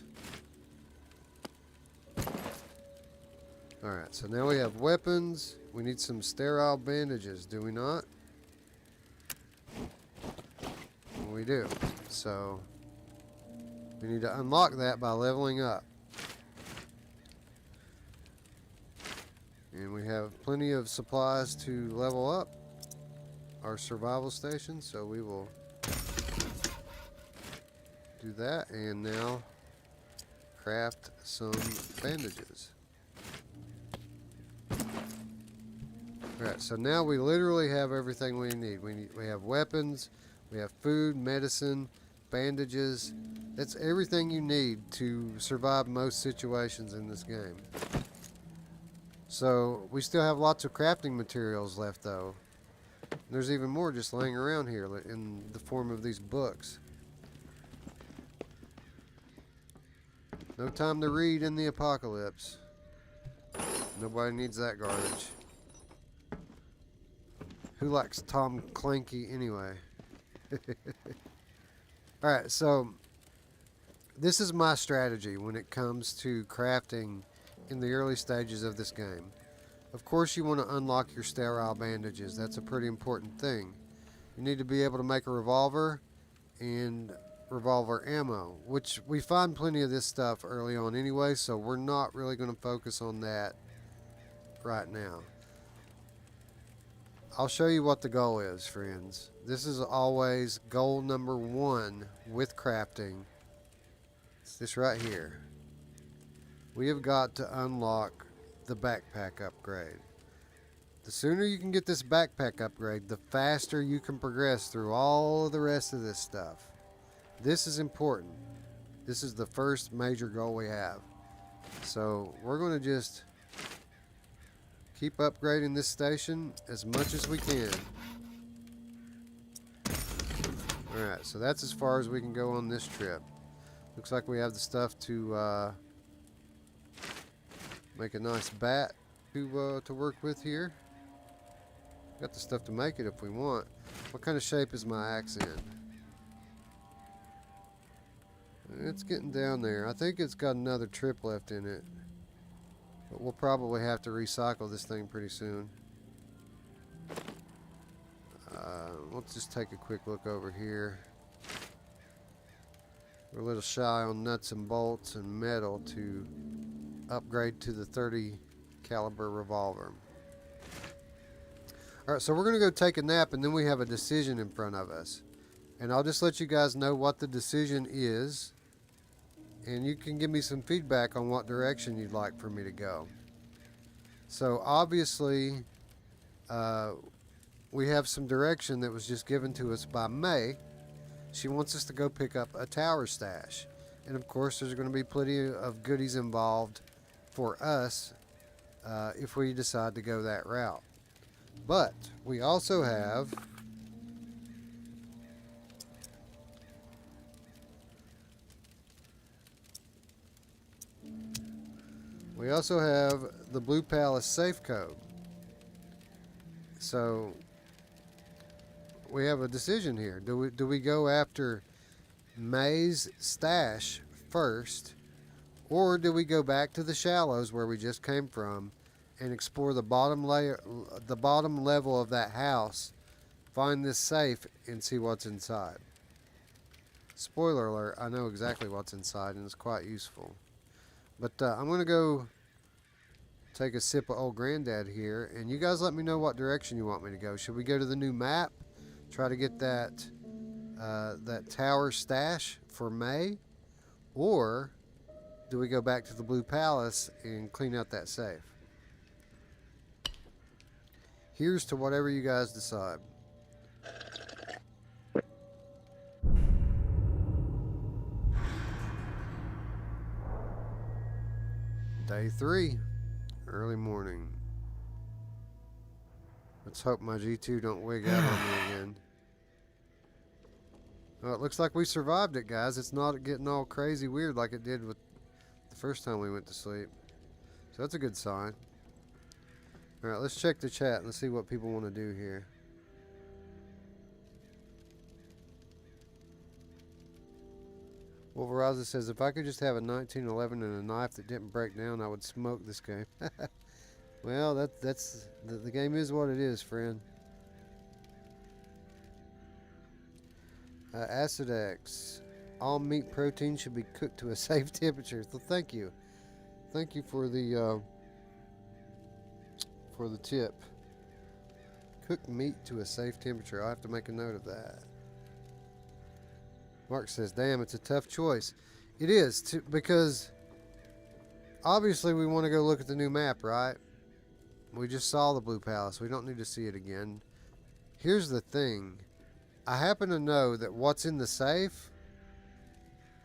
A: Alright, so now we have weapons. We need some sterile bandages, do we not? We do. So we need to unlock that by leveling up. And we have plenty of supplies to level up our survival station, so we will do that, and now craft some bandages. Alright, so now we literally have everything we need. We have weapons, we have food, medicine, bandages. That's everything you need to survive most situations in this game. So we still have lots of crafting materials left though. There's even more just laying around here in the form of these books. No time to read in the apocalypse. Nobody needs that garbage. Who likes Tom Clanky anyway? Alright, so this is my strategy when it comes to crafting in the early stages of this game. Of course you want to unlock your sterile bandages. That's a pretty important thing. You need to be able to make a revolver and revolver ammo, which we find plenty of this stuff early on anyway, so we're not really going to focus on that right now. I'll show you what the goal is, friends. This is always goal number 1 with crafting. It's this right here. We have got to unlock the backpack upgrade. The sooner you can get this backpack upgrade, the faster you can progress through all of the rest of this stuff. This is important. This is the first major goal we have. So we're going to just keep upgrading this station as much as we can. Alright, so that's as far as we can go on this trip. Looks like we have the stuff to make a nice bat to work with here. Got the stuff to make it if we want. What kind of shape is my axe in? It's getting down there. I think it's got another trip left in it. But we'll probably have to recycle this thing pretty soon. Let's just take a quick look over here. We're a little shy on nuts and bolts and metal to upgrade to the 30 caliber revolver. Alright, so we're going to go take a nap, and then we have a decision in front of us. And I'll just let you guys know what the decision is, and you can give me some feedback on what direction you'd like for me to go. So obviously we have some direction that was just given to us by May. She wants us to go pick up a tower stash, and of course there's going to be plenty of goodies involved for us if we decide to go that route. But we also have the Blue Palace safe code. So we have a decision here. Do we go after May's stash first, or do we go back to the shallows where we just came from and explore the bottom level of that house, find this safe, and see what's inside? Spoiler alert, I know exactly what's inside, and it's quite useful. But I'm going to go take a sip of Old Granddad here, and you guys let me know what direction you want me to go. Should we go to the new map, try to get that tower stash for May, or do we go back to the Blue Palace and clean out that safe? Here's to whatever you guys decide. Day 3. Early morning. Let's hope my G2 don't wig out on me again. Well, it looks like we survived it, guys. It's not getting all crazy weird like it did with the first time we went to sleep. So that's a good sign. Alright, let's check the chat and let's see what people want to do here. Wolveraza says, if I could just have a 1911 and a knife that didn't break down, I would smoke this game. Well, that's the game is what it is, friend. Acidex. All meat protein should be cooked to a safe temperature. So thank you. Thank you for the tip. Cook meat to a safe temperature. I'll have to make a note of that. Mark says, damn, it's a tough choice. It is, because obviously we want to go look at the new map, right? We just saw the Blue Palace. We don't need to see it again. Here's the thing. I happen to know that what's in the safe,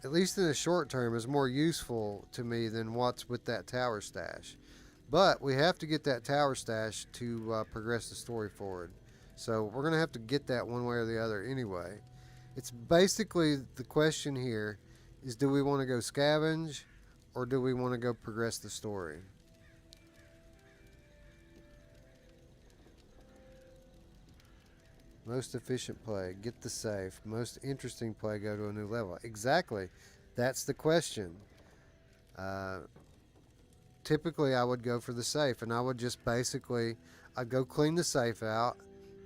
A: at least in the short term, is more useful to me than what's with that tower stash. But we have to get that tower stash to progress the story forward. So we're going to have to get that one way or the other anyway. It's basically, the question here is, do we want to go scavenge or do we want to go progress the story? Most efficient play, get the safe. Most interesting play, go to a new level. Exactly. That's the question. Typically, I would go for the safe, and I would just basically, I'd go clean the safe out,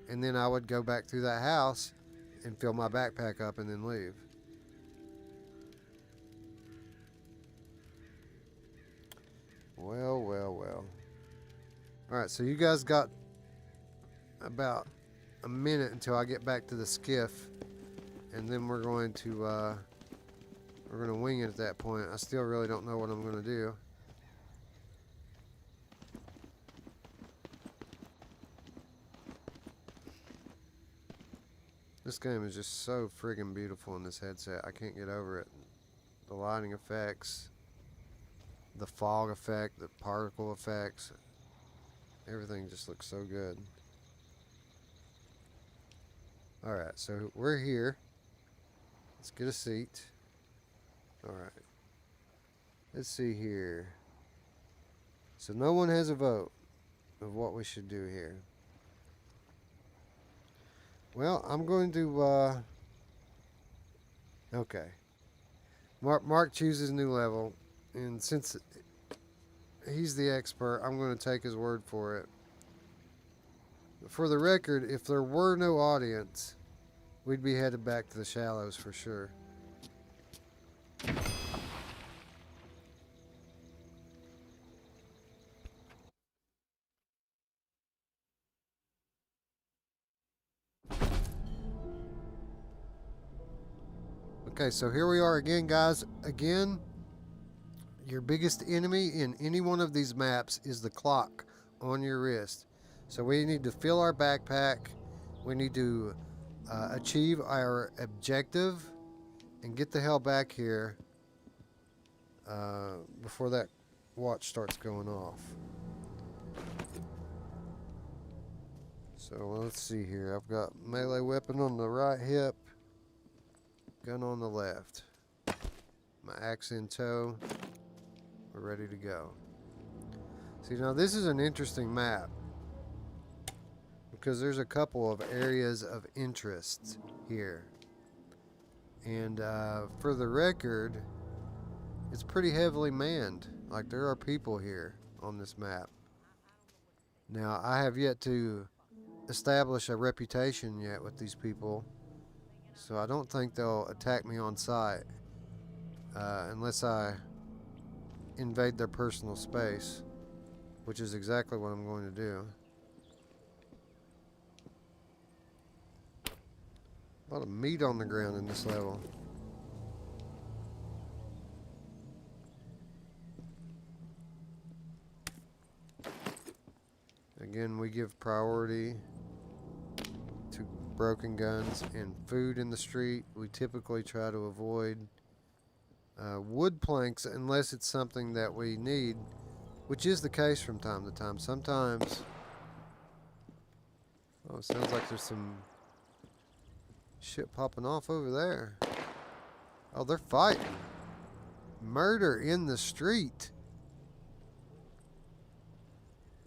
A: and then I would go back through that house and fill my backpack up and then leave. Well, well, well. Alright, so you guys got about a minute until I get back to the skiff, and then we're going to wing it at that point. I still really don't know what I'm going to do. This game is just so friggin' beautiful in this headset. I can't get over it. The lighting effects, the fog effect, the particle effects, everything just looks so good. Alright, so we're here. Let's get a seat. Alright. Let's see here. So no one has a vote of what we should do here. Well, I'm going to, okay. Mark chooses a new level, and since he's the expert, I'm going to take his word for it. For the record, if there were no audience, we'd be headed back to the shallows for sure. Okay, so here we are again, guys. Again, your biggest enemy in any one of these maps is the clock on your wrist. So we need to fill our backpack. We need to achieve our objective and get the hell back here before that watch starts going off. So let's see here. I've got melee weapon on the right hip. Gun on the left. My axe in tow. We're ready to go. See, now this is an interesting map because there's a couple of areas of interest here. And for the record, it's pretty heavily manned. Like, there are people here on this map. Now, I have yet to establish a reputation yet with these people. So I don't think they'll attack me on sight unless I invade their personal space, which is exactly what I'm going to do. A lot of meat on the ground in this level. Again, we give priority to broken guns and food in the street. We typically try to avoid wood planks unless it's something that we need which is the case from time to time. Sometimes, oh, it sounds like there's some shit popping off over there. Oh, they're fighting. Murder in the street.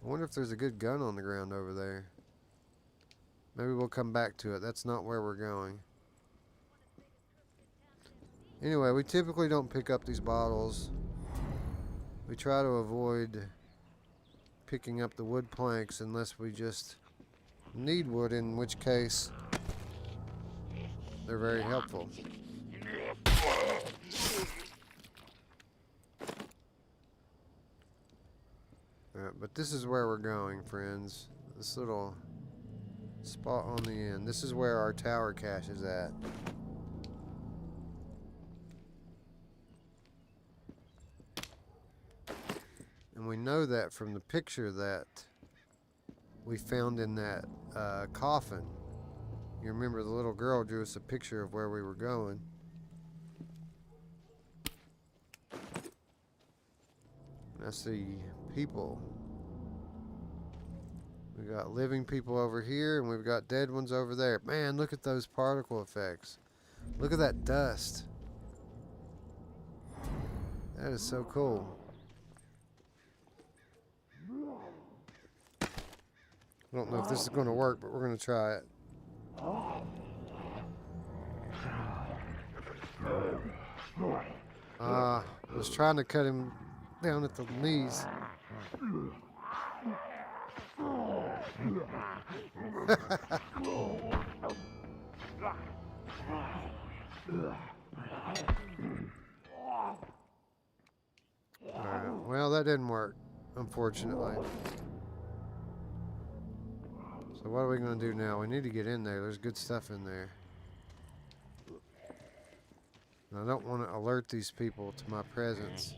A: I wonder if there's a good gun on the ground over there. Maybe we'll come back to it. That's not where we're going. Anyway, we typically don't pick up these bottles. We try to avoid picking up the wood planks unless we just need wood, in which case they're very helpful. Alright, but this is where we're going, friends. This little spot on the end. This is where our tower cache is at. And we know that from the picture that we found in that coffin. You remember the little girl drew us a picture of where we were going. And I see people. We got living people over here, and we've got dead ones over there. Man, look at those particle effects. Look at that dust. That is so cool. I don't know if this is going to work, but we're going to try it. I was trying to cut him down at the knees. Alright, well, that didn't work, unfortunately. So what are we going to do now? We need to get in there. There's good stuff in there. And I don't want to alert these people to my presence.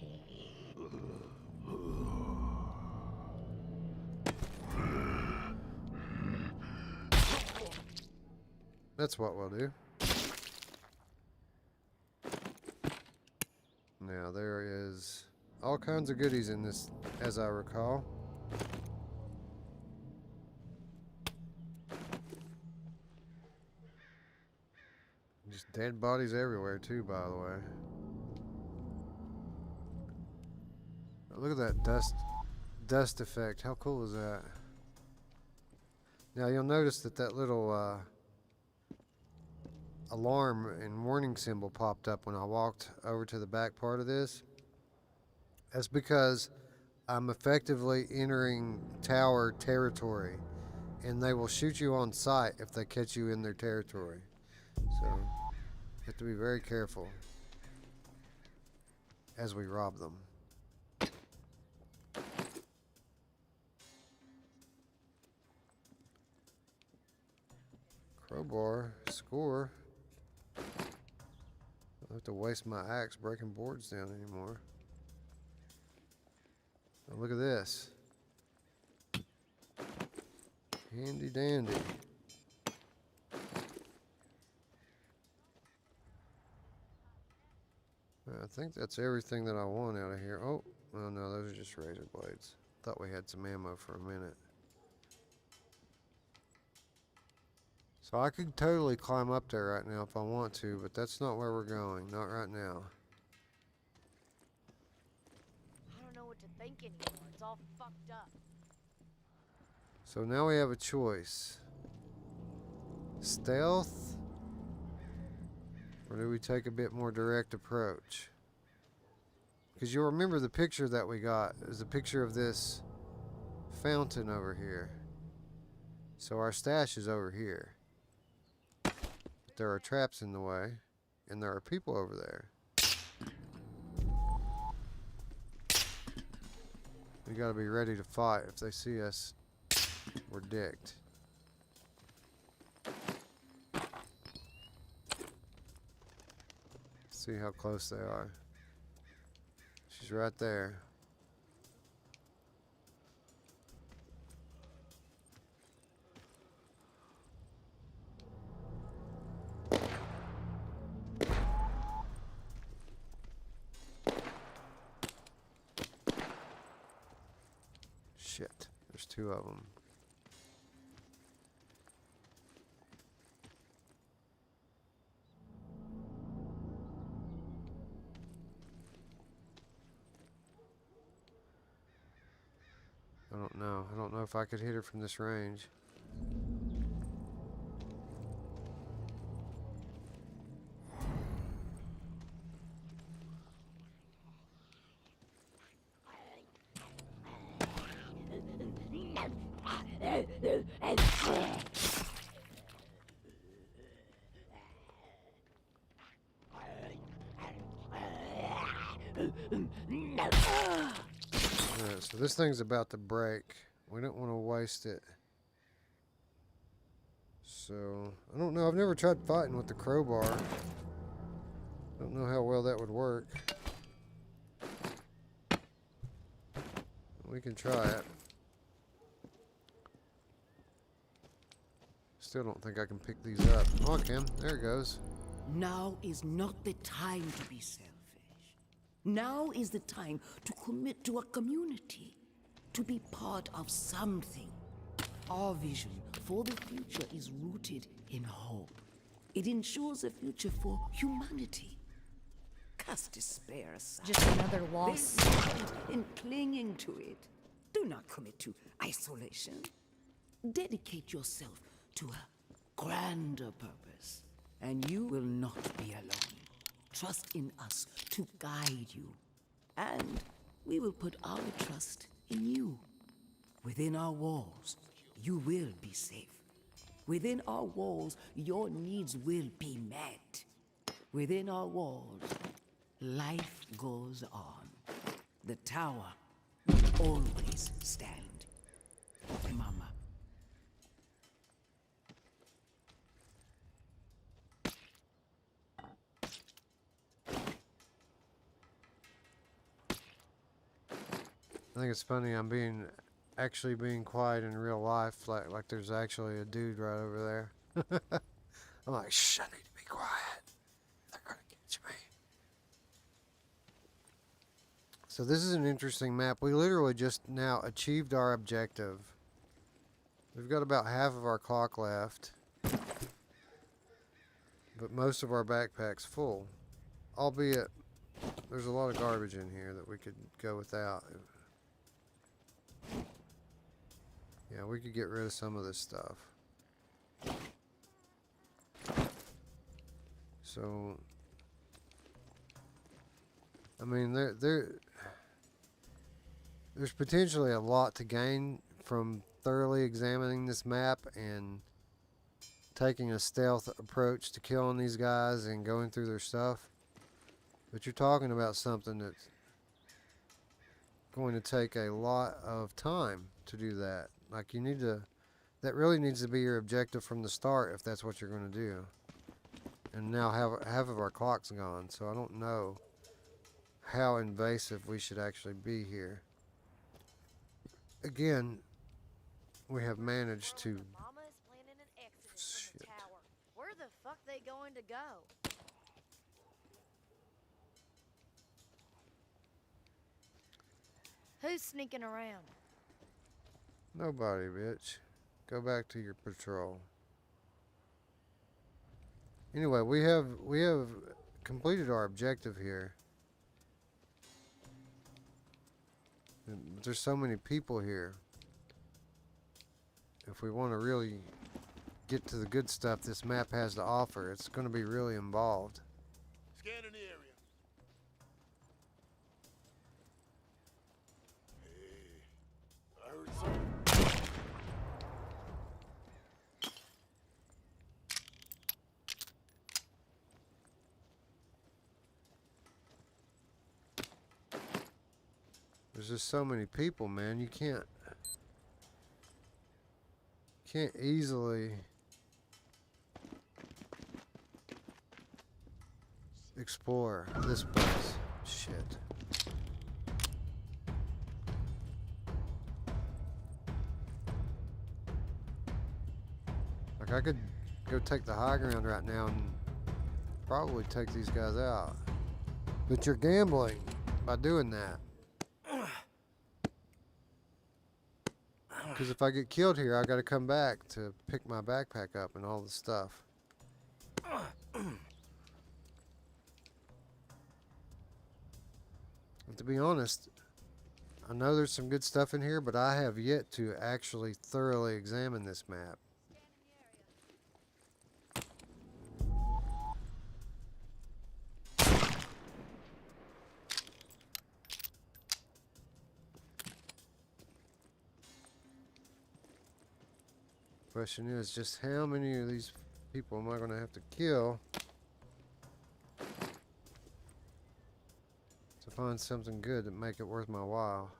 A: That's what we'll do. Now there is all kinds of goodies in this, as I recall. Just dead bodies everywhere too, by the way. Oh, look at that dust effect. How cool is that? Now you'll notice that that little alarm and warning symbol popped up when I walked over to the back part of this. That's because I'm effectively entering tower territory, and they will shoot you on sight if they catch you in their territory. So you have to be very careful as we rob them. Crowbar, score. I don't have to waste my axe breaking boards down anymore. Oh, look at this. Handy dandy. I think that's everything that I want out of here. Oh, well, no, those are just razor blades. Thought we had some ammo for a minute. So I could totally climb up there right now if I want to, but that's not where we're going. Not right now.
J: I don't know what to think anymore. It's all fucked up.
A: So now we have a choice. Stealth? Or do we take a bit more direct approach? Because you'll remember the picture that we got is a picture of this fountain over here. So our stash is over here. But there are traps in the way, and there are people over there. We gotta be ready to fight. If they see us, we're dicked. See how close they are. She's right there. 2 of them. I don't know. I don't know if I could hit her from this range. Alright, so this thing's about to break. We don't want to waste it. So, I don't know. I've never tried fighting with the crowbar. Don't know how well that would work. We can try it. Still don't think I can pick these up. Oh, I can. There it goes.
K: Now is not the time to be selfish. Now is the time to commit to a community, to be part of something. Our vision for the future is rooted in hope. It ensures a future for humanity. Cast despair aside.
I: Just another loss.
K: There's pride in clinging to it. Do not commit to isolation. Dedicate yourself to a grander purpose, and you will not be alone. Trust in us to guide you, and we will put our trust in you. Within our walls, you will be safe. Within our walls, your needs will be met. Within our walls, life goes on. The tower will always stand. Mama.
A: I think it's funny I'm actually being quiet in real life, like there's actually a dude right over there. I'm like, shh, I need to be quiet. They're gonna catch me. So this is an interesting map. We literally just now achieved our objective. We've got about half of our clock left, but most of our backpack's full. Albeit, there's a lot of garbage in here that we could go without. Yeah, we could get rid of some of this stuff. So, I mean, there's potentially a lot to gain from thoroughly examining this map and taking a stealth approach to killing these guys and going through their stuff. But you're talking about something that's going to take a lot of time to do that. Like, you need to, that really needs to be your objective from the start if that's what you're going to do. And now half of our clock's gone, so I don't know how invasive we should actually be here. Again, we have managed to...
J: Mama is planning an exit from the tower. Where the fuck they going to go? Who's sneaking around?
A: Nobody, bitch. Go back to your patrol. Anyway, we have completed our objective here. There's so many people here. If we want to really get to the good stuff this map has to offer, it's going to be really involved.
L: Scanning the area. Hey, I heard something.
A: There's just so many people, man. You can't easily explore this place. Shit. Like, I could go take the high ground right now and probably take these guys out. But you're gambling by doing that.
E: I
A: Because if I get killed here, I got to come back to pick my backpack up and all the stuff. And to be honest, I know there's some good stuff in here, but I have yet to actually thoroughly examine this map. Question is just how many of these people am I going to have to kill to find something good that make it worth my while?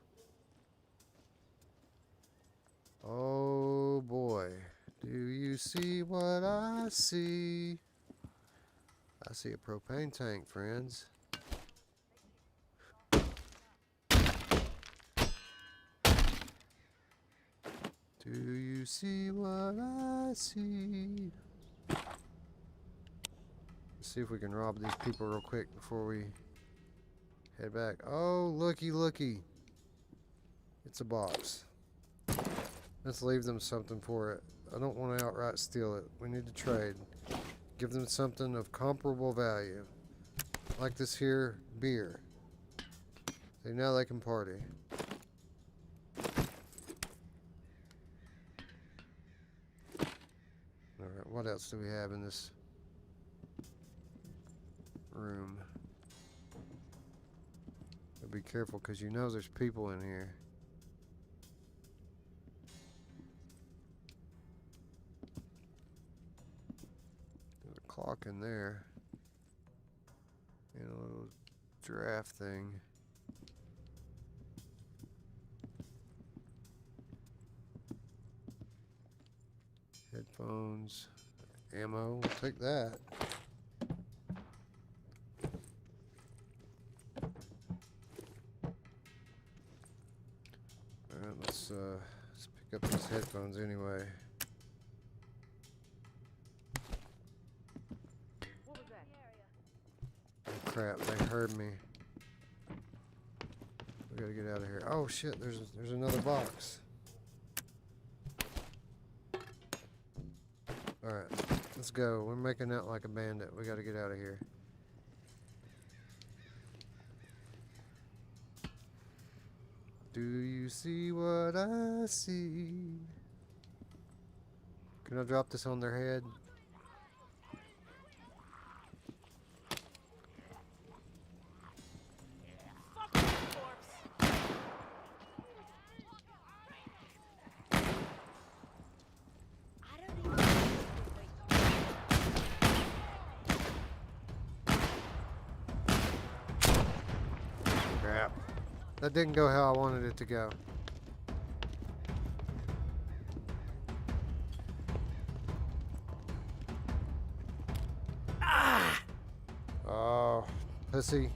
A: Oh boy, do you see what I see? I see a propane tank, friends. Do you see what I see? Let's see if we can rob these people real quick before we head back. Oh, looky, looky. It's a box. Let's leave them something for it. I don't want to outright steal it. We need to trade. Give them something of comparable value. Like this here beer. See, now they can party. Alright, what else do we have in this room? Be careful because you know there's people in here. There's a clock in there. And a little giraffe thing. Headphones, ammo, we'll take that. Alright, let's pick up these headphones anyway.
J: What was that?
A: Oh crap, they heard me. We gotta get out of here. Oh shit, there's another box. Alright, let's go. We're making out like a bandit. We gotta get out of here. Do you see what I see? Can I drop this on their head? Crap. That didn't go how I wanted it to go. Ah! Oh, pussy.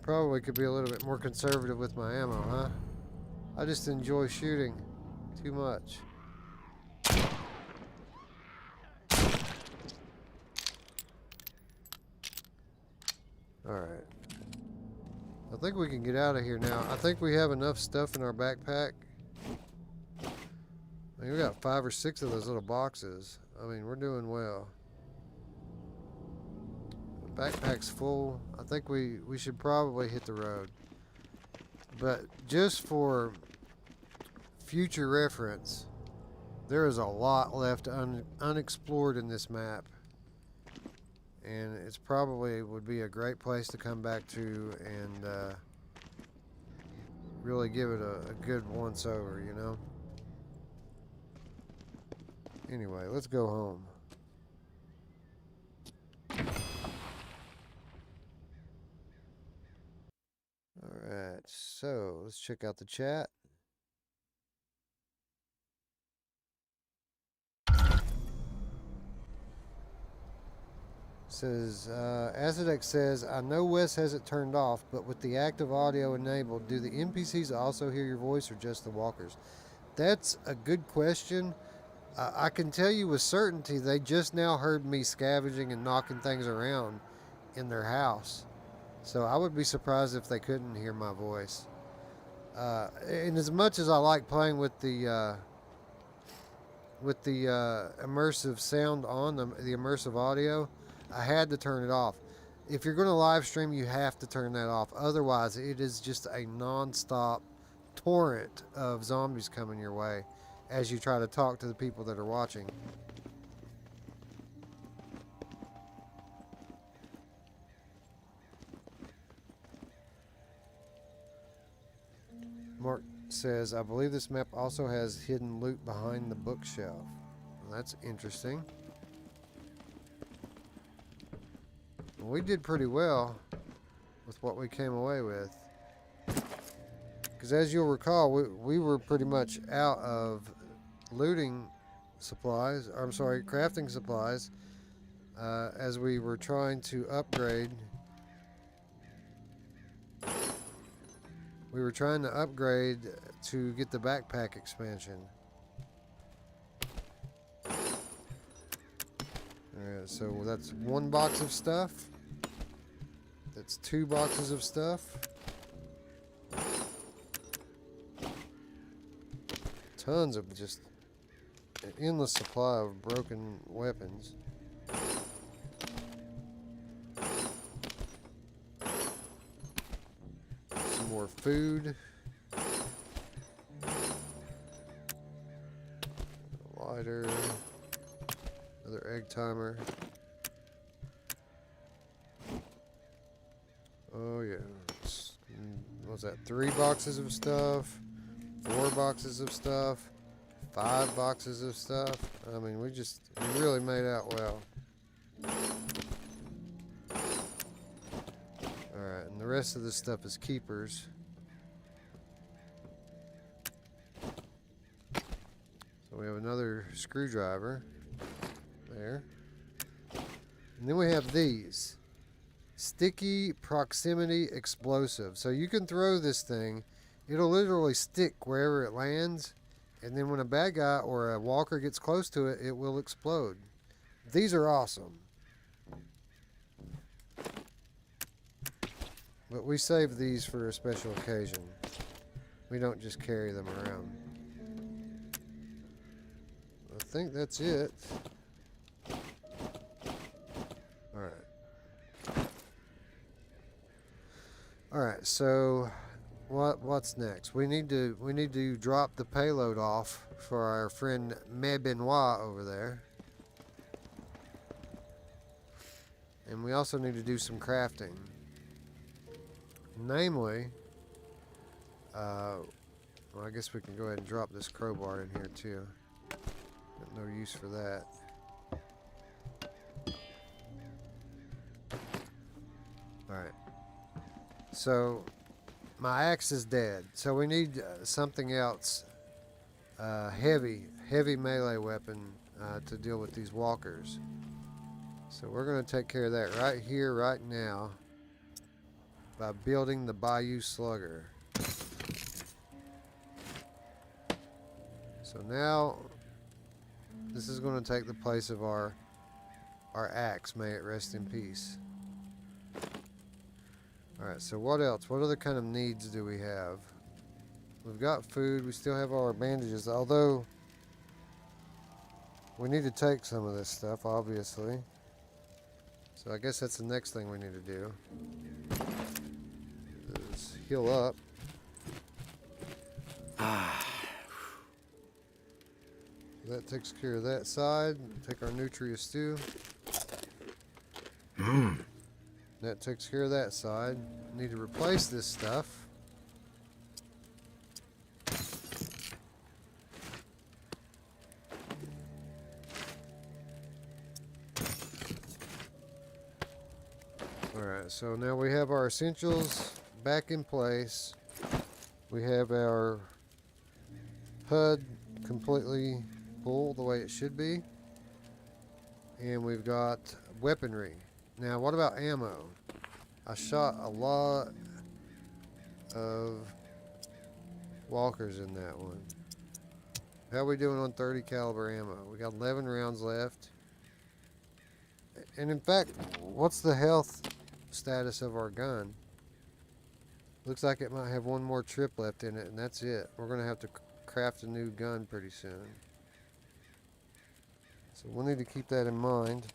A: Probably could be a little bit more conservative with my ammo, huh? I just enjoy shooting too much. Alright. I think we can get out of here now. I think we have enough stuff in our backpack. I mean, we got 5 or 6 of those little boxes. I mean, we're doing well. The backpack's full. I think we should probably hit the road. But just for future reference, there is a lot left unexplored in this map. And it's probably would be a great place to come back to and really give it a good once over, you know? Anyway, let's go home. Alright, so let's check out the chat. Says, Acidex says, I know Wes has it turned off, but with the active audio enabled, do the NPCs also hear your voice or just the walkers? That's a good question. I can tell you with certainty they just now heard me scavenging and knocking things around in their house. So I would be surprised if they couldn't hear my voice. And as much as I like playing with the immersive sound on the immersive audio, I had to turn it off. If you're going to live stream, you have to turn that off. Otherwise, it is just a non-stop torrent of zombies coming your way as you try to talk to the people that are watching. Mark says, I believe this map also has hidden loot behind the bookshelf. Well, that's interesting. Well, we did pretty well with what we came away with. Because as you'll recall, we were pretty much out of looting supplies, or I'm sorry, crafting supplies, as we were trying to upgrade. We were trying to upgrade to get the backpack expansion. Alright, so that's 1 box of stuff. That's 2 boxes of stuff. Tons of just an endless supply of broken weapons. Some more food. Lighter. Another egg timer. Oh yeah. What's that? 3 boxes of stuff. 4 boxes of stuff, 5 boxes of stuff. I mean, we really made out well. Alright, and the rest of this stuff is keepers. So we have another screwdriver there. And then we have these. Sticky proximity explosive. So you can throw this thing. It'll literally stick wherever it lands, and then when a bad guy or a walker gets close to it, it will explode. These are awesome. But we save these for a special occasion. We don't just carry them around. I think that's it. Alright. Alright, so what's next? We need to drop the payload off for our friend Benoit over there. And we also need to do some crafting. Namely, well, I guess we can go ahead and drop this crowbar in here too. Got no use for that. Alright. So my axe is dead, so we need something else, heavy melee weapon to deal with these walkers. So we're going to take care of that right here, right now, by building the Bayou Slugger. So now, this is going to take the place of our axe, may it rest in peace. Alright, so what else? What other kind of needs do we have? We've got food. We still have all our bandages, although we need to take some of this stuff, obviously. So I guess that's the next thing we need to do. Is heal up. That takes care of that side. Take our Nutria stew. That takes care of that side. Need to replace this stuff. Alright, so now we have our essentials back in place. We have our HUD completely full the way it should be. And we've got weaponry. Now, what about ammo? I shot a lot of walkers in that one. How are we doing on 30 caliber ammo? We got 11 rounds left. And in fact, what's the health status of our gun? Looks like it might have one more trip left in it, and that's it. We're going to have to craft a new gun pretty soon. So we'll need to keep that in mind.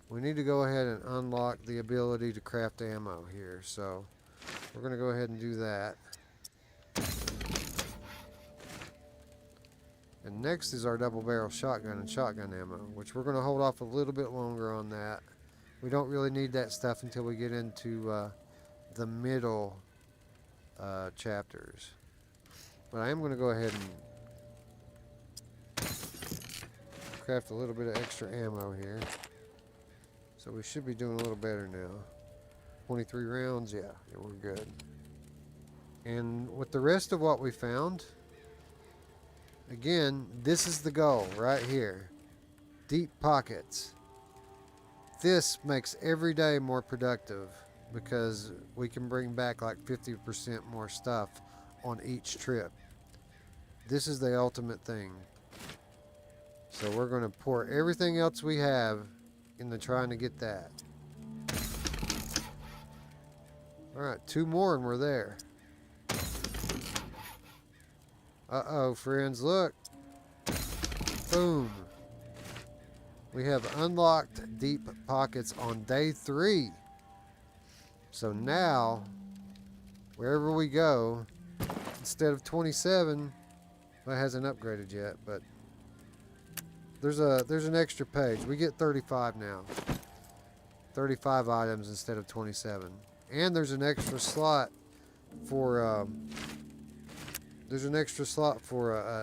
A: We need to go ahead and unlock the ability to craft ammo here. So we're going to go ahead and do that. And next is our double barrel shotgun and shotgun ammo, which we're going to hold off a little bit longer on that. We don't really need that stuff until we get into the middle chapters. But I am going to go ahead and craft a little bit of extra ammo here. So we should be doing a little better now. 23 rounds, yeah, we're good. And with the rest of what we found, again, this is the goal right here. Deep pockets. This makes every day more productive because we can bring back like 50% more stuff on each trip. This is the ultimate thing. So we're going to pour everything else we have into trying to get that. Alright, 2 more and we're there. Uh-oh, friends, look. Boom. We have unlocked deep pockets on day 3. So now, wherever we go, instead of 27, well, it hasn't upgraded yet, but there's an extra page. We get 35 now. 35 items instead of 27. And there's an extra slot for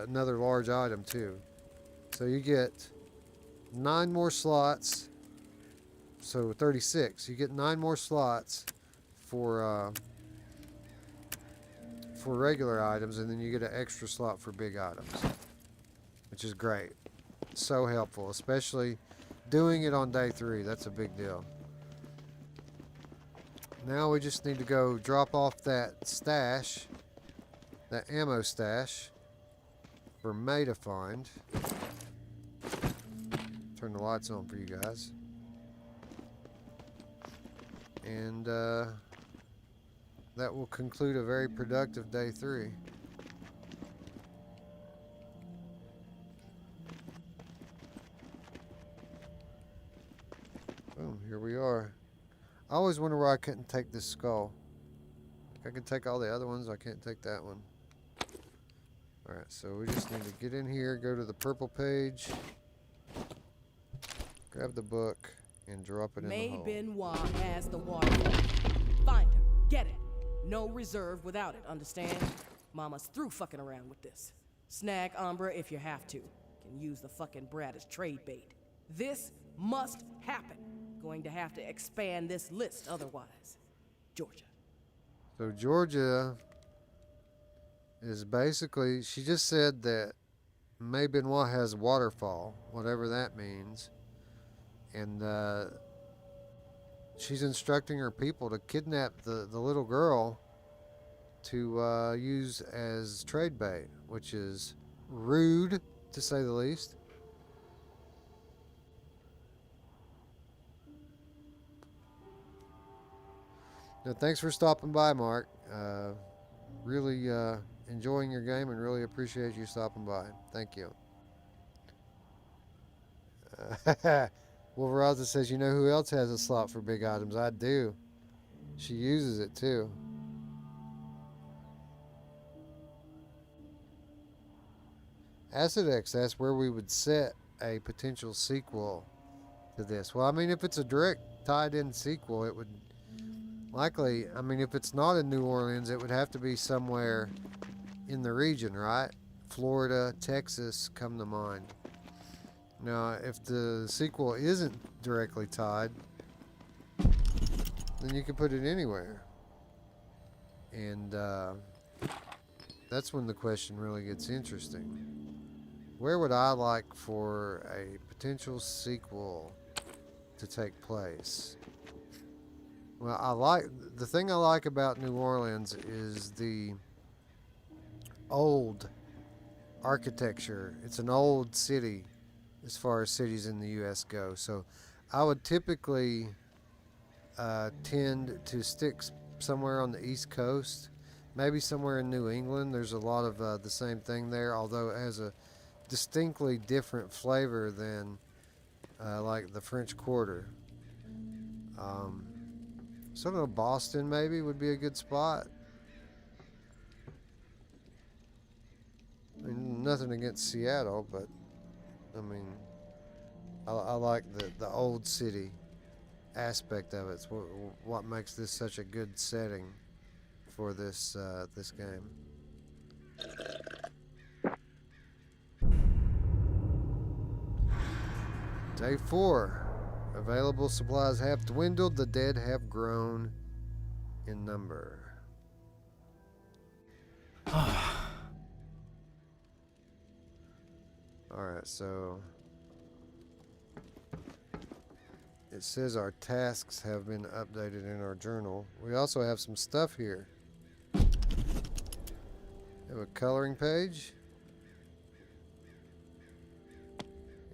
A: another large item too. So you get 9 more slots. So 36. You get 9 more slots for regular items, and then you get an extra slot for big items, which is great. So helpful, especially doing it on day 3. That's a big deal. Now we just need to go drop off that stash, that ammo stash, for May to find. Turn the lights on for you guys. And that will conclude a very productive day 3. Boom, here we are. I always wonder why I couldn't take this skull. I can take all the other ones, I can't take that one. Alright, so we just need to get in here, go to the purple page, grab the book, and drop it in the hole.
D: Benoit has the water. Find her. Get it. No reserve without it, understand? Mama's through fucking around with this. Snag Umbra if you have to. Can use the fucking brat as trade bait. This must happen. Going to have to expand this list otherwise. Georgia.
A: So Georgia is basically, she just said that May Benoit has waterfall, whatever that means. And she's instructing her people to kidnap the little girl to use as trade bait, which is rude, to say the least. Now, thanks for stopping by, Mark. Really enjoying your game and really appreciate you stopping by. Thank you. Wolveraza says, you know who else has a slot for big items? I do. She uses it too. Acid X, that's where we would set a potential sequel to this. Well, I mean, if it's a direct tied-in sequel, it would likely, I mean, if it's not in New Orleans, it would have to be somewhere in the region, right? Florida, Texas come to mind. Now, if the sequel isn't directly tied, then you can put it anywhere. And that's when the question really gets interesting. Where would I like for a potential sequel to take place? Well, the thing I like about New Orleans is the old architecture. It's an old city as far as cities in the U.S. go. So I would typically tend to stick somewhere on the East Coast, maybe somewhere in New England. There's a lot of the same thing there, although it has a distinctly different flavor than like the French Quarter. So I don't know, Boston maybe would be a good spot. I mean, nothing against Seattle, but I mean, I like the old city aspect of it. It's what makes this such a good setting for this this game. Day 4. Available supplies have dwindled. The dead have grown in number. Alright, so it says our tasks have been updated in our journal. We also have some stuff here. We have a coloring page.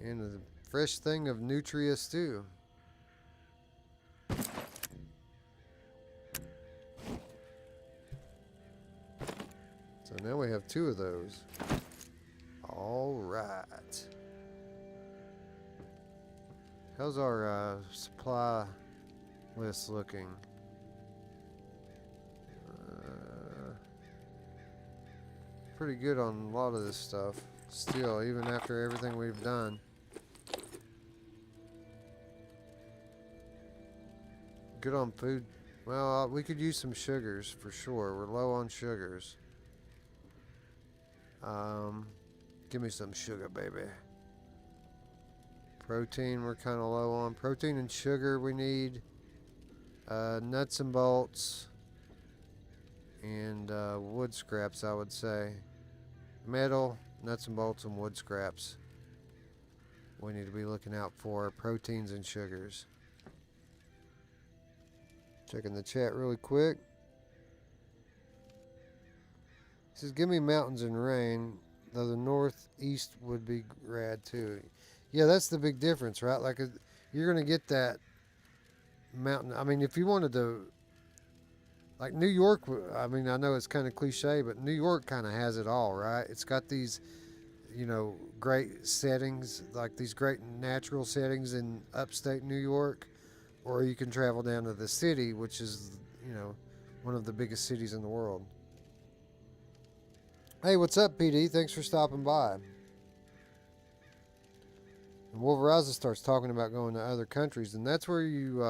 A: And a fresh thing of Nutria stew. So now we have 2 of those. All right. How's our supply list looking? Pretty good on a lot of this stuff. Still, even after everything we've done. Good on food. Well, we could use some sugars for sure. We're low on sugars. Give me some sugar, baby. Protein, we're kind of low on. Protein and sugar we need. Nuts and bolts. And wood scraps, I would say. Metal, nuts and bolts, and wood scraps. We need to be looking out for proteins and sugars. Checking the chat really quick. It says, give me mountains and rain, though the northeast would be rad too. Yeah, that's the big difference, right? Like, you're going to get that mountain. I mean, if you wanted to, like New York, I mean, I know it's kind of cliche, but New York kind of has it all, right? It's got these, you know, great settings, like these great natural settings in upstate New York. Or you can travel down to the city, which is, you know, one of the biggest cities in the world. Hey, what's up, PD? Thanks for stopping by. And Wolveraza starts talking about going to other countries, and that's where you,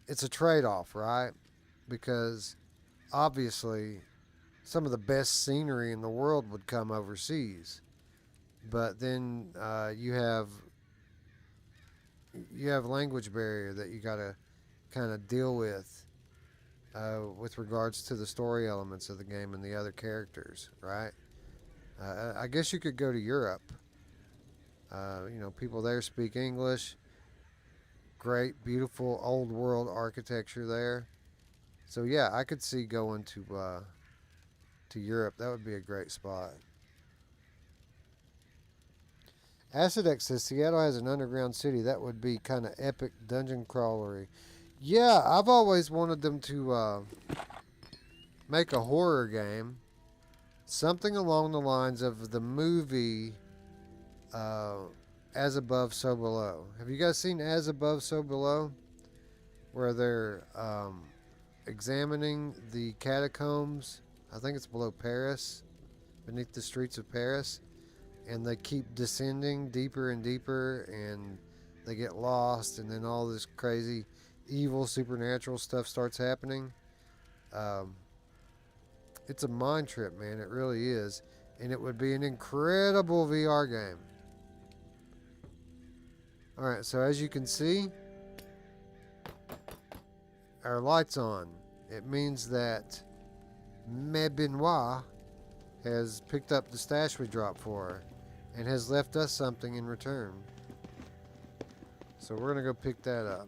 A: it's a trade-off, right? Because obviously some of the best scenery in the world would come overseas. But then you have language barrier that you got to kind of deal with regards to the story elements of the game and the other characters, right? I guess you could go to Europe. You know, people there speak English. Great, beautiful old world architecture there. So yeah, I could see going to Europe. That would be a great spot. Acidex says Seattle has an underground city. That would be kind of epic dungeon crawlery. Yeah, I've always wanted them to make a horror game. Something along the lines of the movie As Above, So Below. Have you guys seen As Above, So Below? Where they're examining the catacombs. I think it's below Paris. Beneath the streets of Paris. And they keep descending deeper and deeper, and they get lost, and then all this crazy, evil, supernatural stuff starts happening. It's a mind trip, man. It really is. And it would be an incredible VR game. Alright, so as you can see, our light's on. It means that Benoit has picked up the stash we dropped for her and has left us something in return. So we're going to go pick that up.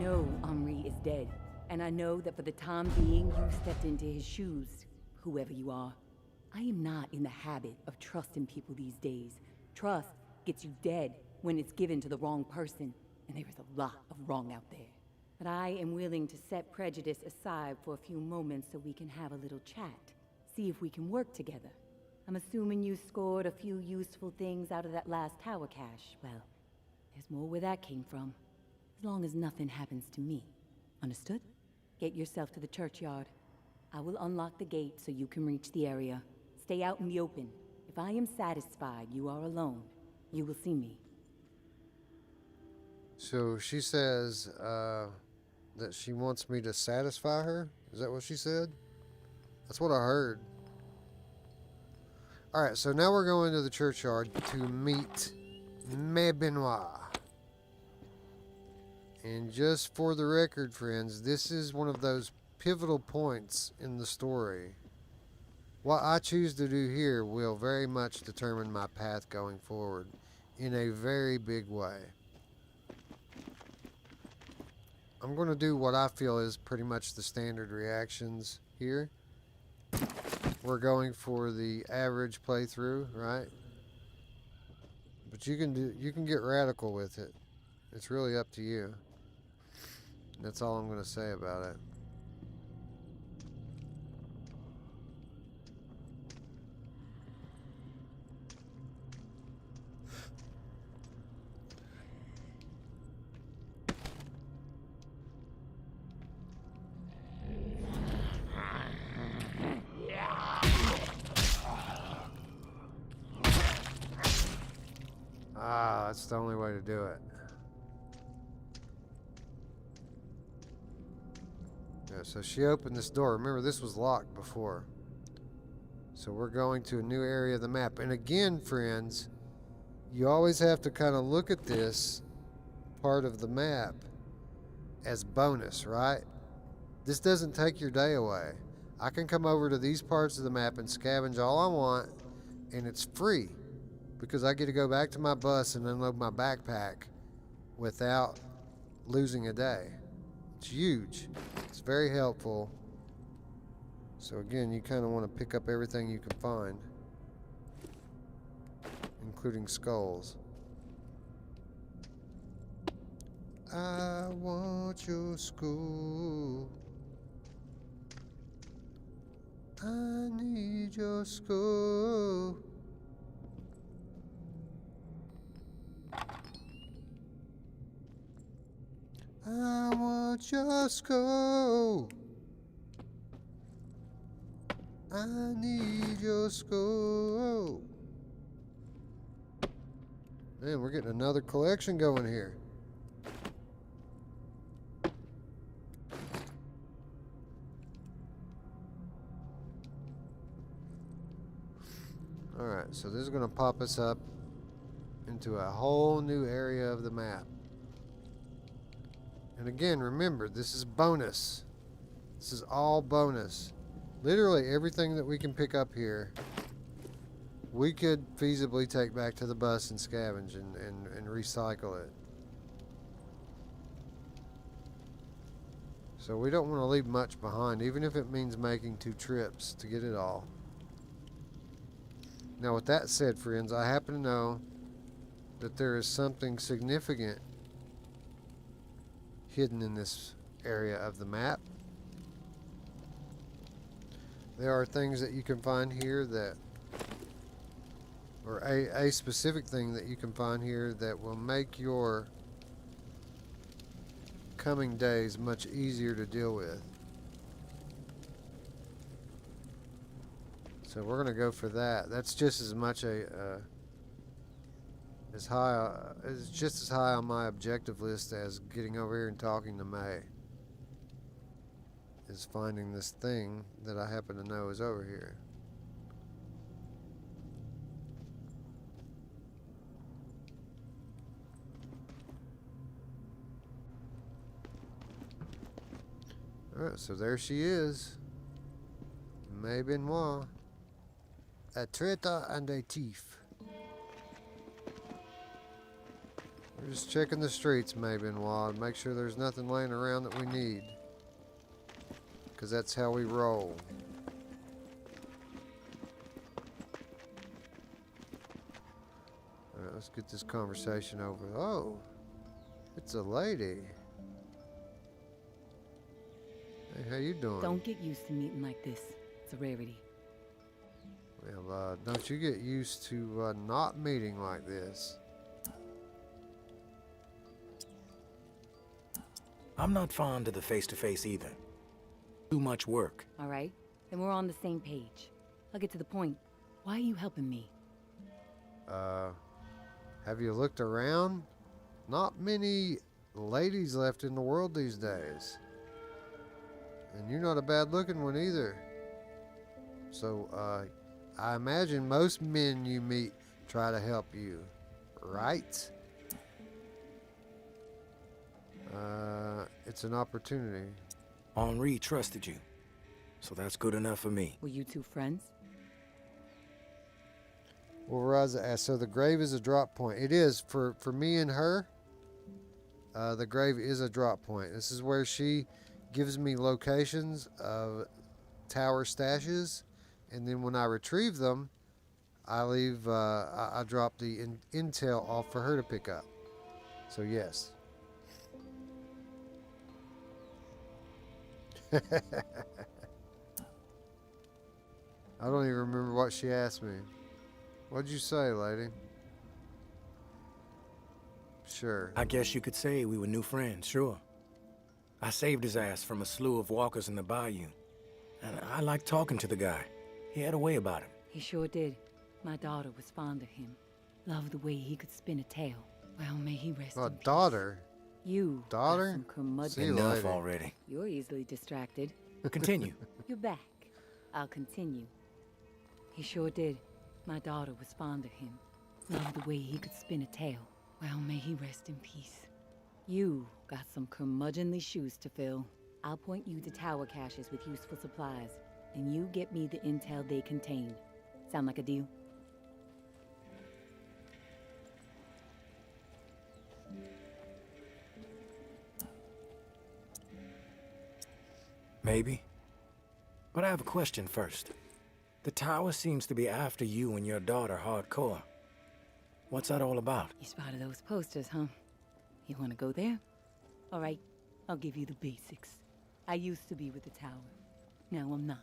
I: know Henri is dead, and I know that for the time being you stepped into his shoes, whoever you are. I am not in the habit of trusting people these days. Trust gets you dead when it's given to the wrong person, and there is a lot of wrong out there. But I am willing to set prejudice aside for a few moments so we can have a little chat. See if we can work together. I'm assuming you scored a few useful things out of that last tower cache. Well, there's more where that came from. As long as nothing happens to me. Understood? Get yourself to the churchyard. I will unlock the gate so you can reach the area. Stay out in the open. If I am satisfied you are alone, you will see me.
A: So she says that she wants me to satisfy her? Is that what she said? That's what I heard. Alright, so now we're going to the churchyard to meet Benoit. And just for the record, friends, this is one of those pivotal points in the story. What I choose to do here will very much determine my path going forward in a very big way. I'm going to do what I feel is pretty much the standard reactions here. We're going for the average playthrough, right? But you can get radical with it. It's really up to you. That's all I'm going to say about it. That's the only way to do it. Yeah, so she opened this door. Remember, this was locked before. So we're going to a new area of the map. And again, friends, you always have to kind of look at this part of the map as bonus, right? This doesn't take your day away. I can come over to these parts of the map and scavenge all I want, and it's free. Because I get to go back to my bus and unload my backpack without losing a day. It's huge. It's very helpful. So again, you kind of want to pick up everything you can find, including skulls. I want your skull. I need your skull. I want your skull. I need your skull. Man, we're getting another collection going here. Alright, so this is going to pop us up into a whole new area of the map. And again, remember, this is bonus. This is all bonus. Literally everything that we can pick up here, we could feasibly take back to the bus and scavenge and recycle it. So we don't want to leave much behind, even if it means making 2 trips to get it all. Now with that said, friends, I happen to know that there is something significant hidden in this area of the map. There are things that you can find here that, or a specific thing that you can find here that will make your coming days much easier to deal with. So we're going to go for that. That's just as much it's just as high on my objective list as getting over here and talking to May. Is finding this thing that I happen to know is over here. Alright, so there she is. May Benoit. A traitor and a thief. We're just checking the streets, maybe, and Wad. Make sure there's nothing laying around that we need. Because that's how we roll. Alright, let's get this conversation over. Oh, it's a lady. Hey, how you doing?
I: Don't get used to meeting like this. It's a rarity.
A: Well, don't you get used to not meeting like this.
E: I'm not fond of the face-to-face either. Too much work.
I: All right, then we're on the same page. I'll get to the point. Why are you helping me?
A: Have you looked around? Not many ladies left in the world these days. And you're not a bad looking one either. So, I imagine most men you meet try to help you, right? It's an opportunity.
E: Henri trusted you, so that's good enough for me.
I: Were you two friends?
A: Well, Raza asked, so the grave is a drop point. It is, for me and her, the grave is a drop point. This is where she gives me locations of tower stashes, and then when I retrieve them, I leave, I drop the intel off for her to pick up. So yes. I don't even remember what she asked me. What'd you say, lady? Sure.
E: I guess you could say we were new friends, sure. I saved his ass from a slew of walkers in the bayou. And I liked talking to the guy. He had a way about him.
I: He sure did. My daughter was fond of him. Loved the way he could spin a tale. Well, may he rest in peace.
A: Daughter?
I: You
A: daughter?
I: Some curmudgeon.
E: Enough already.
I: You're easily distracted.
E: Continue.
I: You're back. I'll continue. He sure did. My daughter was fond of him. Loved the way he could spin a tale. Well, may he rest in peace. You got some curmudgeonly shoes to fill. I'll point you to tower caches with useful supplies, and you get me the intel they contain. Sound like a deal?
E: Maybe. But I have a question first. The tower seems to be after you and your daughter hardcore. What's that all about?
I: You spotted those posters, huh? You want to go there? All right, I'll give you the basics. I used to be with the tower. Now I'm not.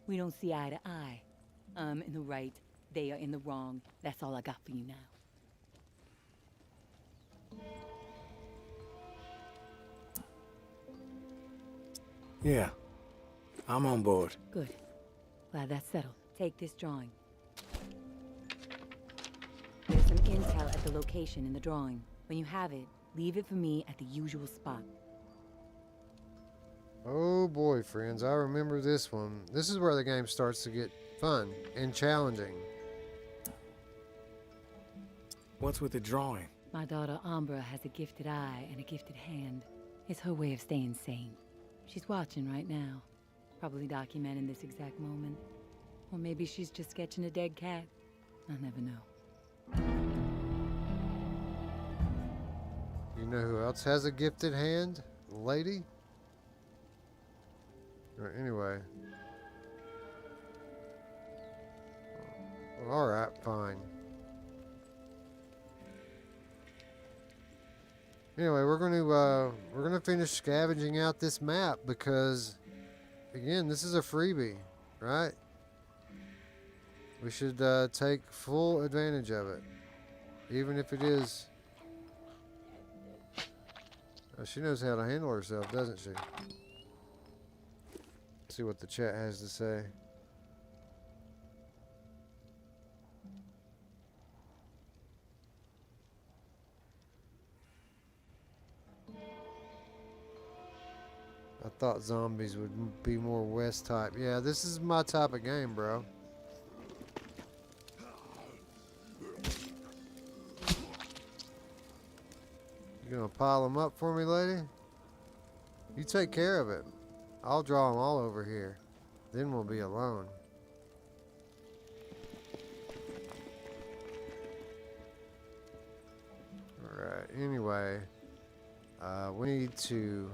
I: We don't see eye to eye. I'm in the right, they are in the wrong. That's all I got for you now.
E: Yeah, I'm on board.
I: Good. Glad that's settled. Take this drawing. There's some intel at the location in the drawing. When you have it, leave it for me at the usual spot.
A: Oh boy, friends, I remember this one. This is where the game starts to get fun and challenging.
E: What's with the drawing?
I: My daughter Umbra has a gifted eye and a gifted hand. It's her way of staying sane. She's watching right now. Probably documenting this exact moment. Or maybe she's just sketching a dead cat. I'll never know.
A: You know who else has a gifted hand? Lady? Anyway. Alright, fine. Anyway, we're gonna finish scavenging out this map because, again, this is a freebie, right? We should take full advantage of it, even if it is. She knows how to handle herself, doesn't she? Let's see what the chat has to say. I thought zombies would be more West type. Yeah, this is my type of game, bro. You gonna pile them up for me, lady? You take care of it. I'll draw them all over here. Then we'll be alone. Alright, anyway. We need to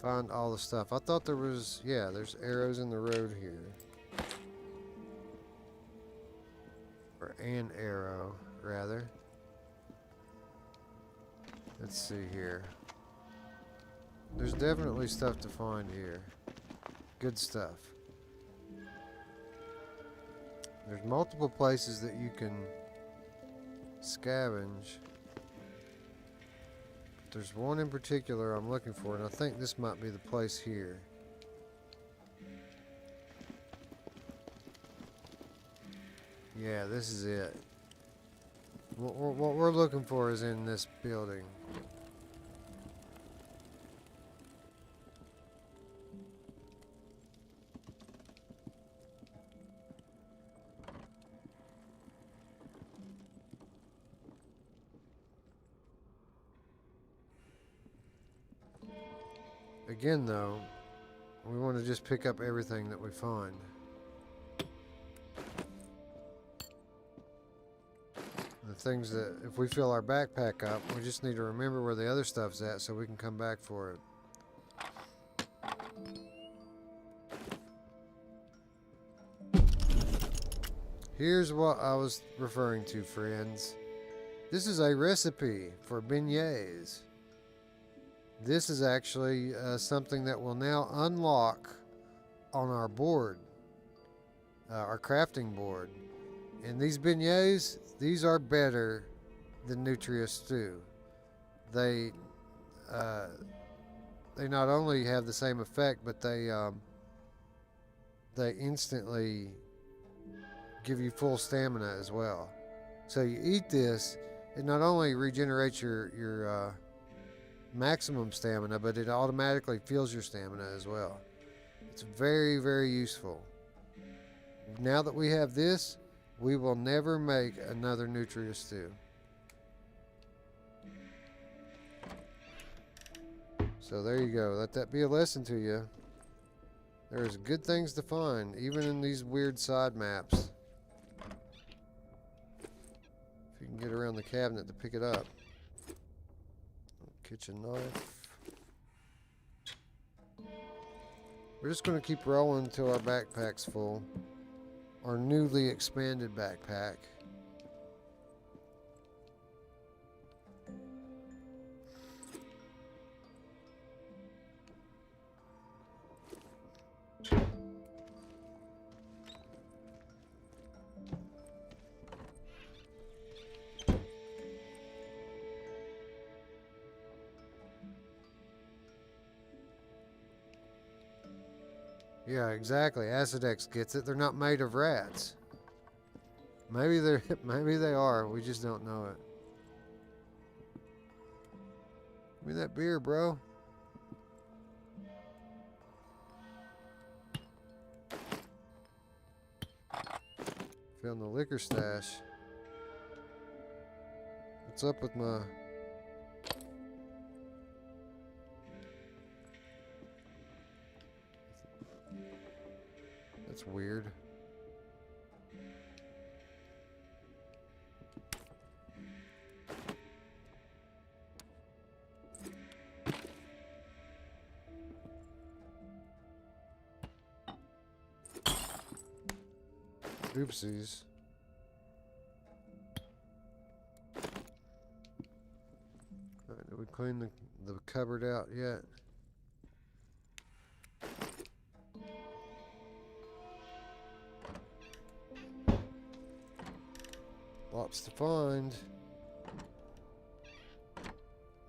A: find all the stuff. I thought there was, yeah, there's arrows in the road here. Or an arrow, rather. Let's see here. There's definitely stuff to find here. Good stuff. There's multiple places that you can scavenge. But there's one in particular I'm looking for, and I think this might be the place here. Yeah, this is it. What we're looking for is in this building. Again, though, we want to just pick up everything that we find. The things that, if we fill our backpack up, we just need to remember where the other stuff's at so we can come back for it. Here's what I was referring to, friends. This is a recipe for beignets. This is actually something that will now unlock on our board, our crafting board. And these beignets, these are better than Nutria stew. They not only have the same effect, but they instantly give you full stamina as well. So you eat this, it not only regenerates your maximum stamina, but it automatically fills your stamina as well. It's very, very useful. Now that we have this, we will never make another Nutria stew. So there you go. Let that be a lesson to you. There's good things to find, even in these weird side maps. If you can get around the cabinet to pick it up. Kitchen knife. We're just going to keep rolling until our backpack's full. Our newly expanded backpack. Yeah, exactly. Acidex gets it. They're not made of rats. Maybe they are. We just don't know it. Give me that beer, bro. Found the liquor stash. What's up with my... That's weird. Oopsies. Alright, did we clean the cupboard out yet? Lots to find.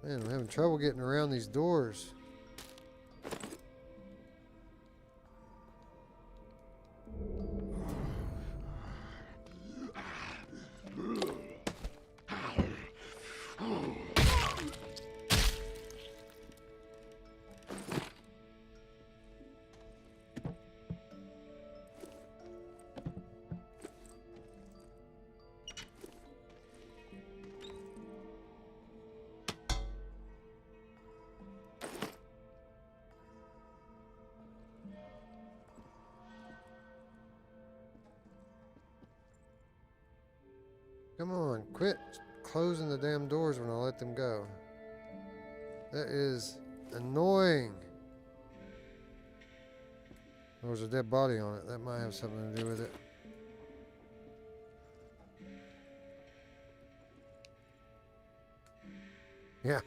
A: Man, I'm having trouble getting around these doors. Come on, quit closing the damn doors when I let them go. That is annoying. There was a dead body on it. That might have something to do with it. Yeah,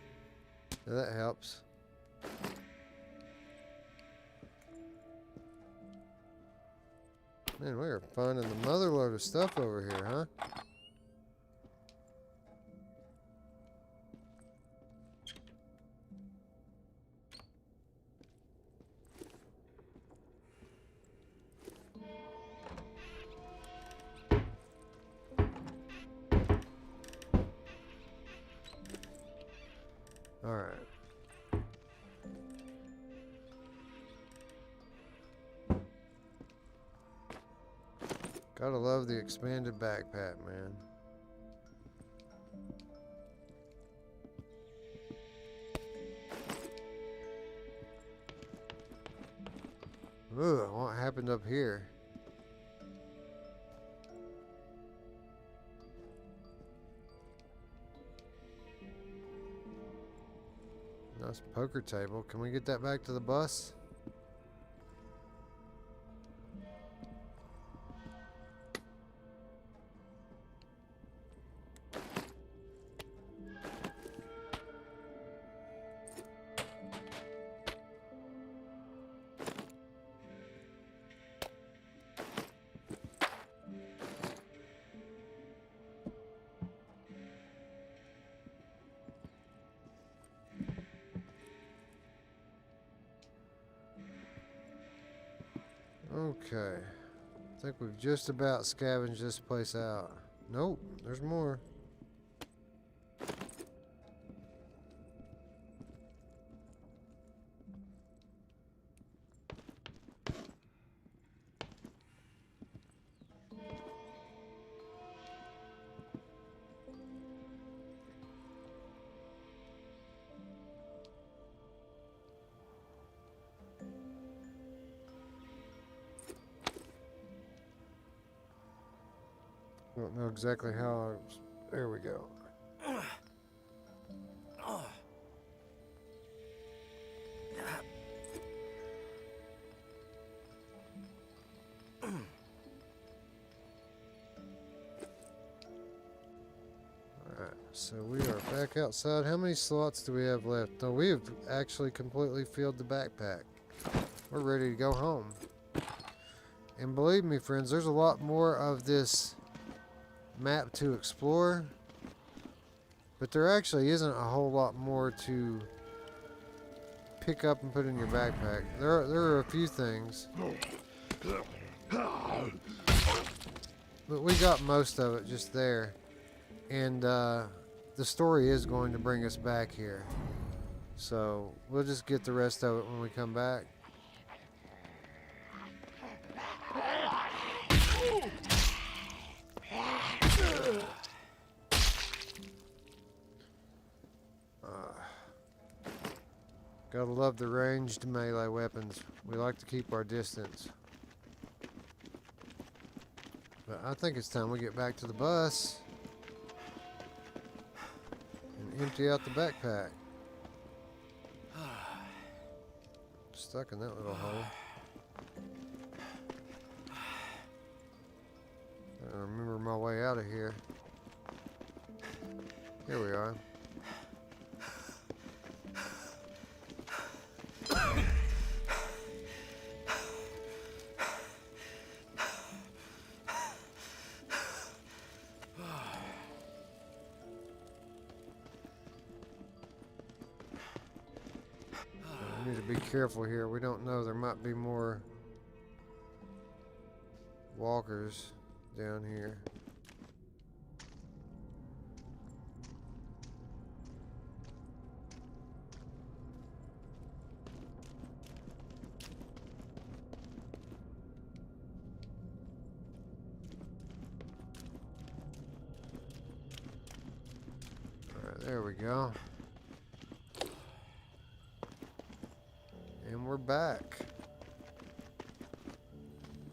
A: that helps. Man, we are finding the mother load of stuff over here, huh? All right. Gotta love the expanded backpack, man. Ugh, what happened up here? Nice poker table. Can we get that back to the bus? Okay. I think we've just about scavenged this place out. Nope, there's more. I don't know exactly how there we go. Alright, so we are back outside. How many slots do we have left? No, we have actually completely filled the backpack. We're ready to go home. And believe me, friends, there's a lot more of this map to explore, but there actually isn't a whole lot more to pick up and put in your backpack. There are a few things, but we got most of it just there, and the story is going to bring us back here, so we'll just get the rest of it when we come back. Gotta love the ranged melee weapons. We like to keep our distance. But I think it's time we get back to the bus and empty out the backpack. Stuck in that little hole. I remember my way out of here. Here we are. We need to be careful here. We don't know. There might be more walkers down here. There we go. And we're back.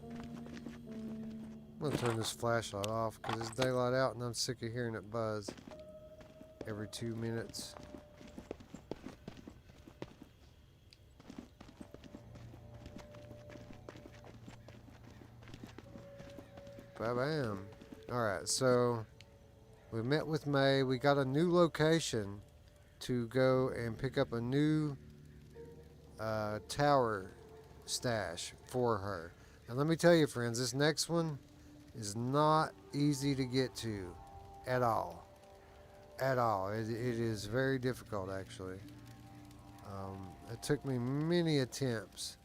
A: I'm gonna turn this flashlight off because it's daylight out and I'm sick of hearing it buzz. every 2 minutes. Ba-bam. Alright, so we met with May. We got a new location to go and pick up a new tower stash for her. And let me tell you, friends, this next one is not easy to get to at all. At all. It is very difficult, actually. It took me many attempts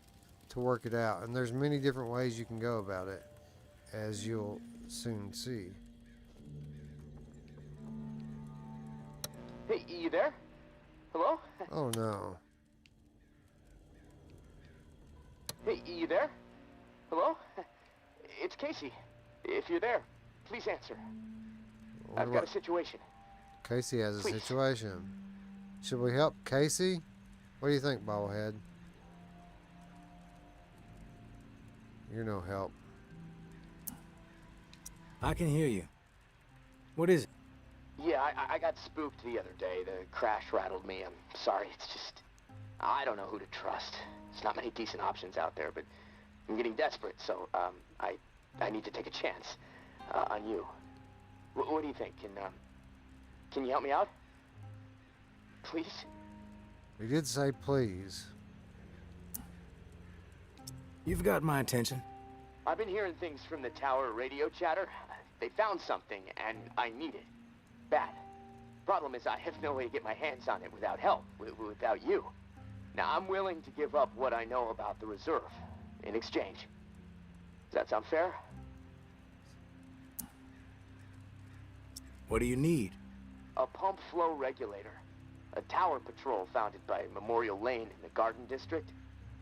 A: to work it out, and there's many different ways you can go about it, as you'll soon see.
H: Hey, you there? Hello?
A: Oh no.
H: Hey, you there? Hello? It's Casey. If you're there, please answer. I've got a situation.
A: Casey has a
H: Please.
A: situation. Should we help Casey? What do you think, Bobblehead? You're no help.
E: I can hear you. What is it?
H: Yeah, I got spooked the other day. The crash rattled me. I'm sorry. It's just... I don't know who to trust. There's not many decent options out there, but I'm getting desperate, so I need to take a chance on you. What do you think? Can you help me out? Please?
A: We did say please.
E: You've got my attention.
H: I've been hearing things from the tower radio chatter. They found something, and I need it. Bad. Problem is, I have no way to get my hands on it without help, without you. Now, I'm willing to give up what I know about the reserve in exchange. Does that sound fair?
E: What do you need?
H: A pump flow regulator. A tower patrol founded by Memorial Lane in the Garden District.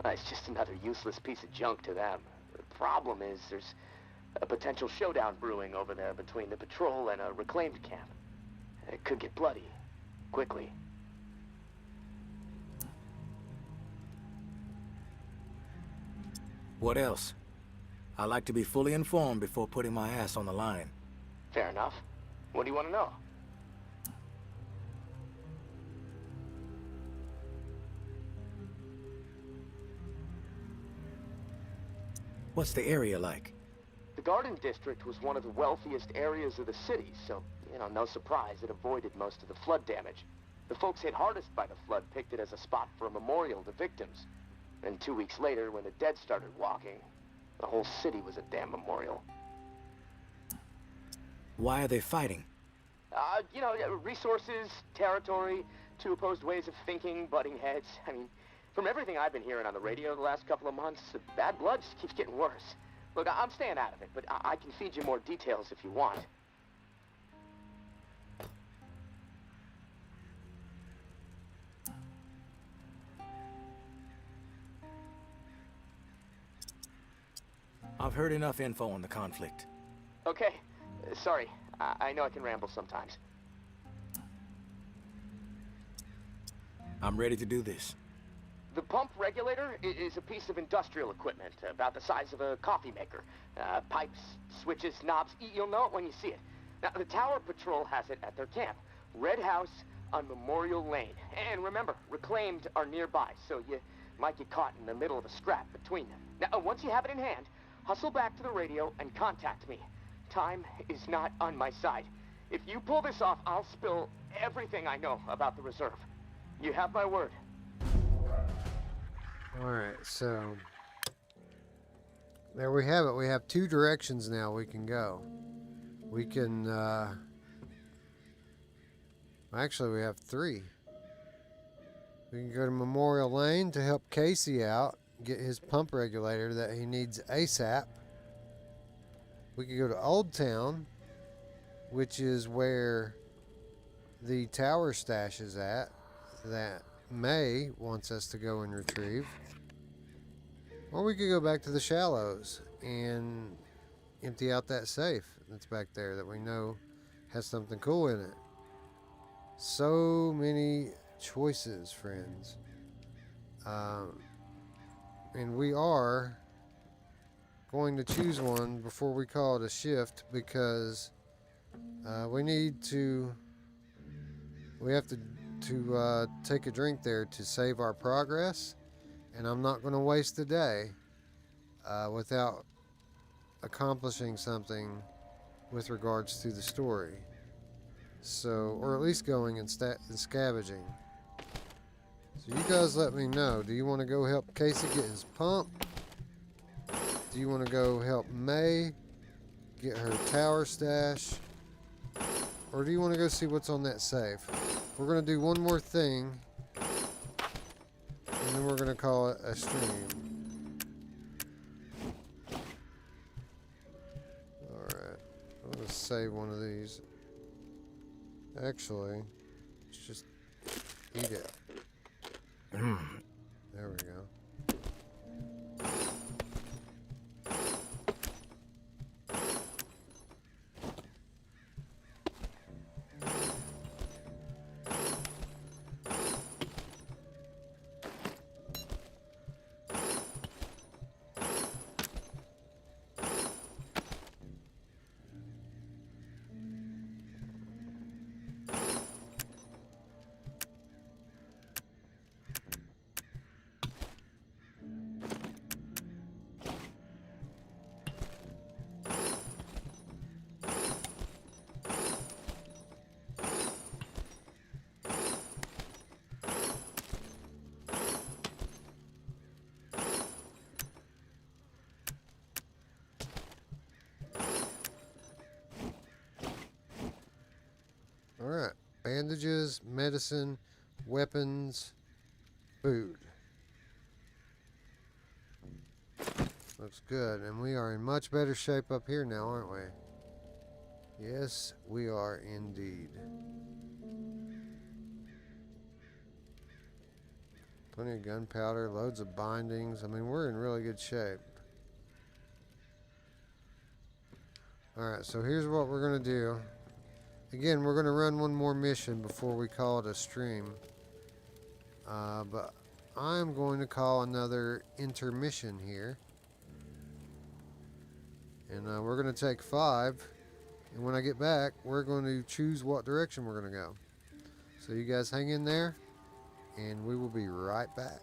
H: It's just another useless piece of junk to them. The problem is there's a potential showdown brewing over there between the patrol and a reclaimed camp. It could get bloody, quickly.
E: What else? I like to be fully informed before putting my ass on the line.
H: Fair enough. What do you want to know?
E: What's the area like?
H: The Garden District was one of the wealthiest areas of the city, so, no surprise it avoided most of the flood damage. The folks hit hardest by the flood picked it as a spot for a memorial to victims. And 2 weeks later, when the dead started walking, the whole city was a damn memorial.
E: Why are they fighting?
H: Resources, territory, two opposed ways of thinking, butting heads. I mean, from everything I've been hearing on the radio the last couple of months, the bad blood just keeps getting worse. Look, I'm staying out of it, but I can feed you more details if you want.
E: I've heard enough info on the conflict.
H: Okay. Sorry. I know I can ramble sometimes.
E: I'm ready to do this.
H: The pump regulator is a piece of industrial equipment about the size of a coffee maker. Pipes, switches, knobs. You'll know it when you see it. Now, the Tower Patrol has it at their camp. Red House on Memorial Lane. And remember, reclaimed are nearby, so you might get caught in the middle of a scrap between them. Now, once you have it in hand, hustle back to the radio and contact me. Time is not on my side. If you pull this off, I'll spill everything I know about the reserve. You have my word.
A: Alright, so there we have it. We have two directions now we can go. We can, actually we have three. We can go to Memorial Lane to help Casey out, get his pump regulator that he needs ASAP. We could go to Old Town, which is where the tower stash is at, that May wants us to go and retrieve. Or we could go back to the Shallows and empty out that safe that's back there that we know has something cool in it. So many choices, friends. And we are going to choose one before we call it a shift because we need to We have to take a drink there to save our progress, and I'm not going to waste a day without accomplishing something with regards to the story. So, or at least going and scavenging. So you guys let me know. Do you want to go help Casey get his pump? Do you want to go help May get her tower stash? Or do you want to go see what's on that safe? We're going to do one more thing, and then we're going to call it a stream. Alright, I'm going to save one of these. Actually, let's just eat it. There we go. Alright, bandages, medicine, weapons, food. Looks good, and we are in much better shape up here now, aren't we? Yes, we are indeed. Plenty of gunpowder, loads of bindings. I mean, we're in really good shape. Alright, so here's what we're going to do. Again, we're going to run one more mission before we call it a stream. But I'm going to call another intermission here. And we're going to take 5. And when I get back, we're going to choose what direction we're going to go. So you guys hang in there, and we will be right back.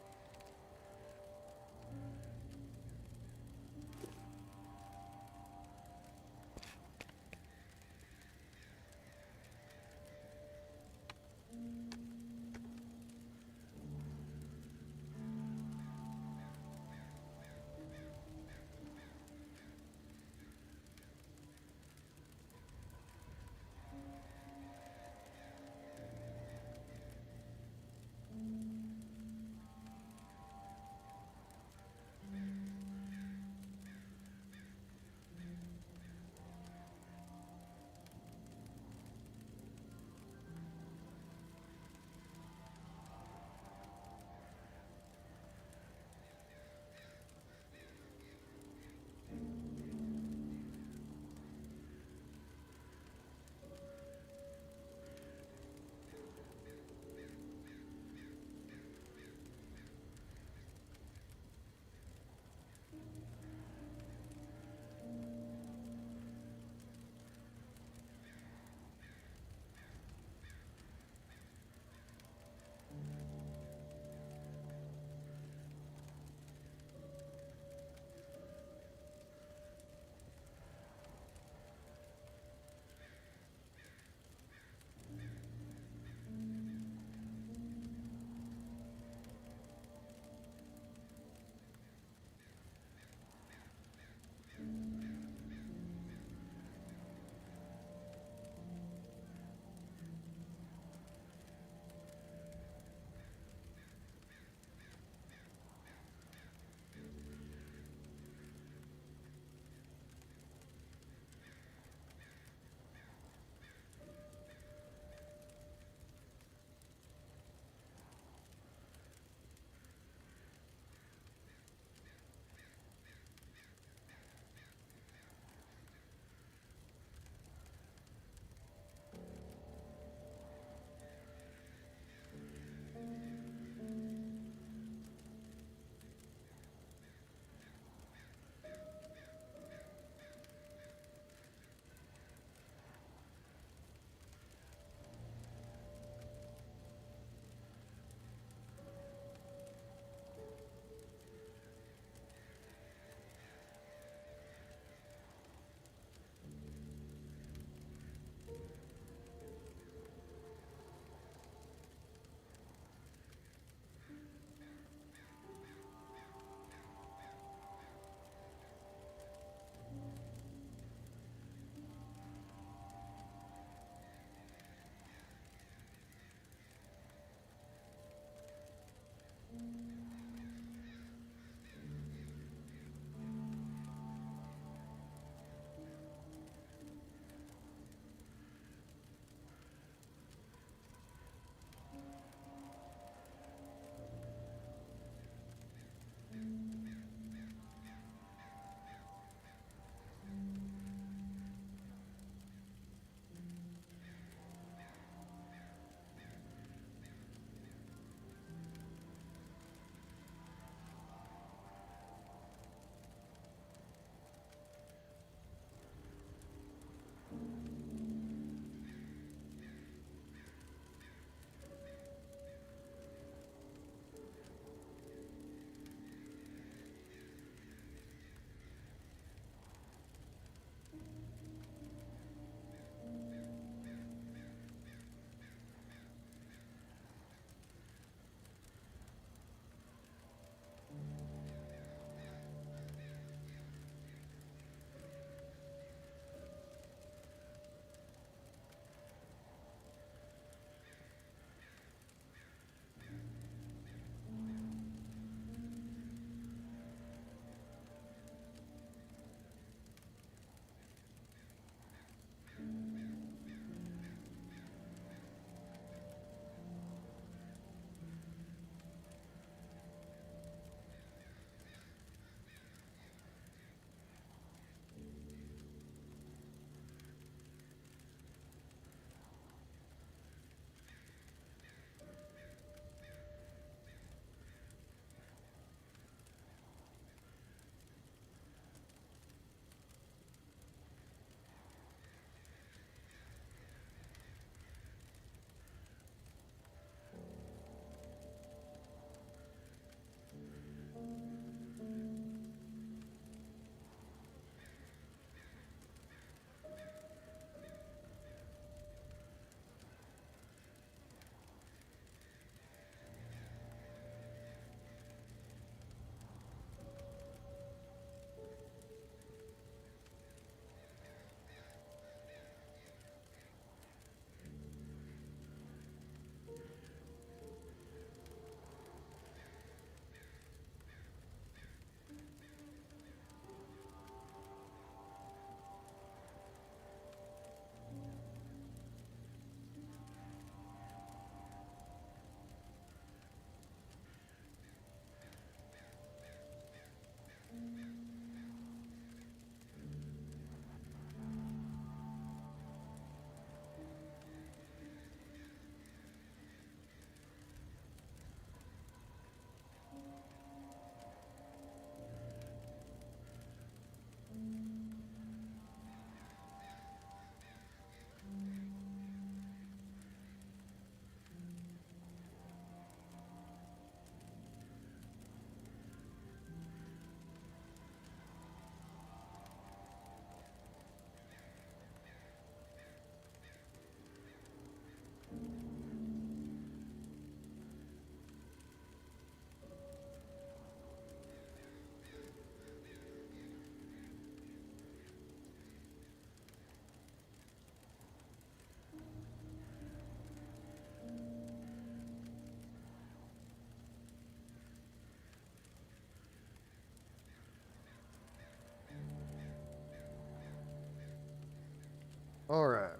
A: Alright,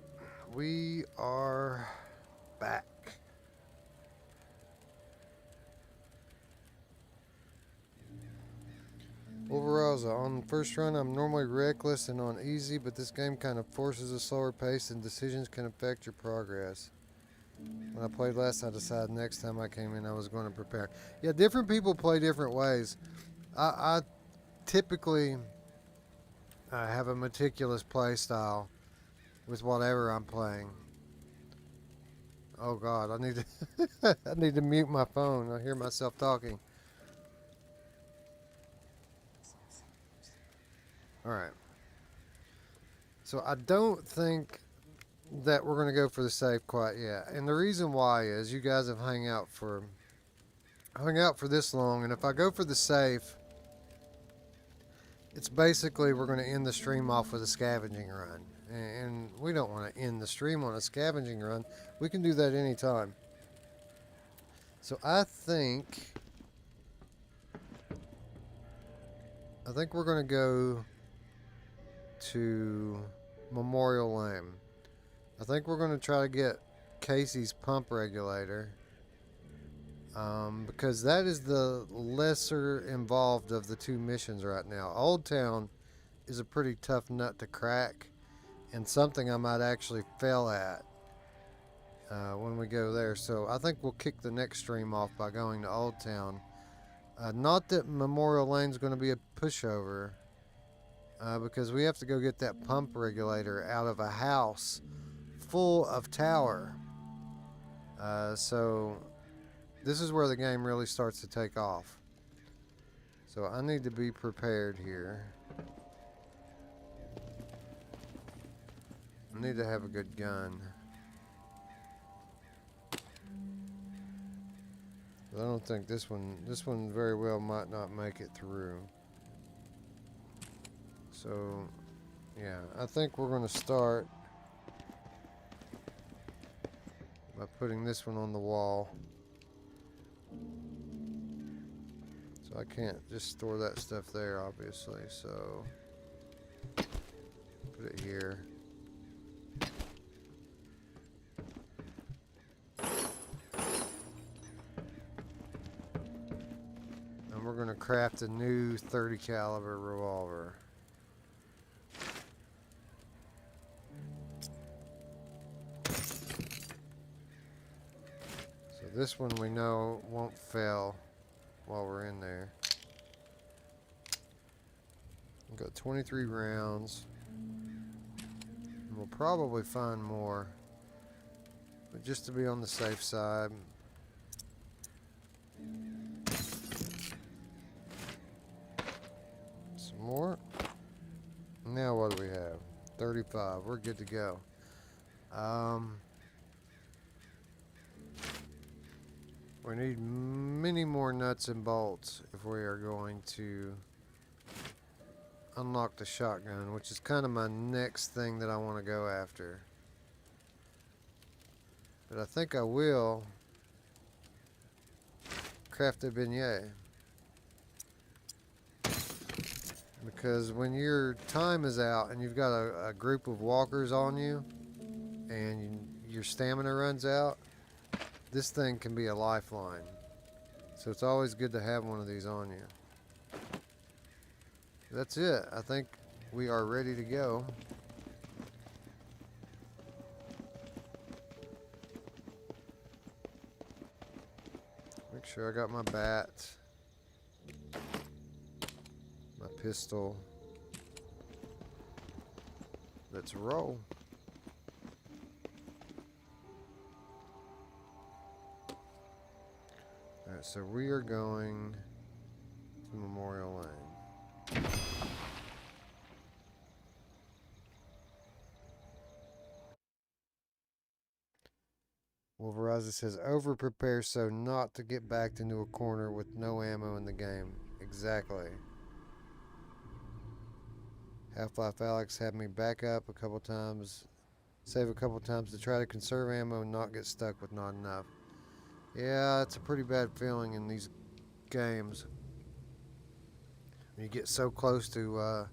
A: we are back. Overall, on the first run, I'm normally reckless and on easy, but this game kind of forces a slower pace and decisions can affect your progress. When I played last, I decided next time I came in I was going to prepare. Yeah, different people play different ways. I typically have a meticulous play style with whatever I'm playing. Oh God, I need to I need to mute my phone. I hear myself talking. All right. So I don't think that we're going to go for the safe quite yet. And the reason why is you guys have hung out for this long, and if I go for the safe, it's basically we're going to end the stream off with a scavenging run. And we don't want to end the stream on a scavenging run. We can do that anytime. So I think we're going to go to Memorial Lane. I think we're going to try to get Casey's pump regulator. Because that is the lesser involved of the two missions right now. Old Town is a pretty tough nut to crack, and something I might actually fail at when we go there. So I think we'll kick the next stream off by going to Old Town. Not that Memorial Lane's going to be a pushover, because we have to go get that pump regulator out of a house full of tower. So this is where the game really starts to take off. So I need to be prepared here. I need to have a good gun. But I don't think this one very well might not make it through. So yeah, I think we're going to start by putting this one on the wall. So I can't just store that stuff there, obviously, so put it here. And we're going to craft a new 30 caliber revolver. So this one we know won't fail while we're in there. We've got 23 rounds. And we'll probably find more. But just to be on the safe side. Some more. Now what do we have? 35. We're good to go. We need many more nuts and bolts if we are going to unlock the shotgun, which is kind of my next thing that I want to go after. But I think I will craft a beignet. Because when your time is out and you've got a group of walkers on you and your stamina runs out, this thing can be a lifeline. So it's always good to have one of these on you. That's it. I think we are ready to go. Make sure I got my bat, my pistol. Let's roll. Alright, so we are going to Memorial Lane. Wolverizer says, over prepare so not to get backed into a corner with no ammo in the game. Exactly. Half-Life Alex had me back up a couple times, save a couple times to try to conserve ammo and not get stuck with not enough. Yeah, it's a pretty bad feeling in these games. You get so close to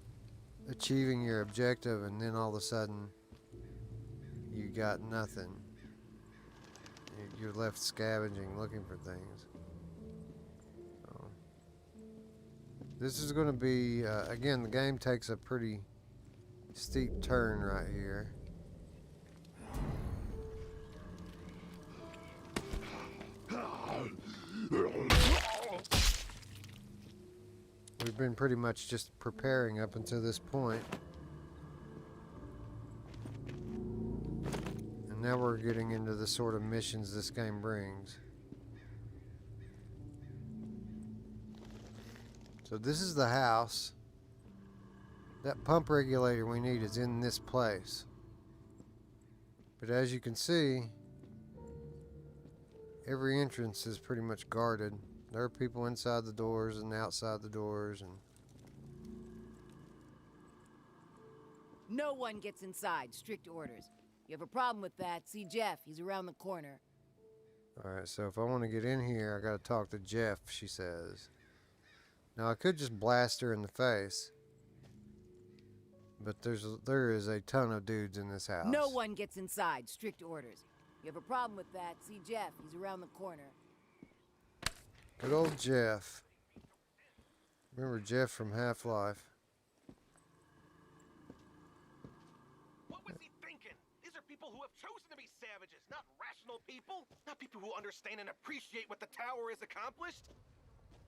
A: achieving your objective and then all of a sudden you got nothing. You're left scavenging, looking for things. So, this is going to be, again, the game takes a pretty steep turn right here. We've been pretty much just preparing up until this point. And now we're getting into the sort of missions this game brings. So this is the house. That pump regulator we need is in this place. But as you can see, every entrance is pretty much guarded. There are people inside the doors and outside the doors, and
K: No one gets inside. Strict orders. You have a problem with that, see Jeff. He's around the corner.
A: alright, so if I want to get in here, I gotta talk to Jeff, she says. Now I could just blast her in the face, but there is a ton of dudes in this house.
K: No one gets inside. Strict orders. You have a problem with that, see Jeff. He's around the corner.
A: Good old Jeff. Remember Jeff from Half-Life?
M: What was he thinking? These are people who have chosen to be savages, not rational people. Not people who understand and appreciate what the tower has accomplished.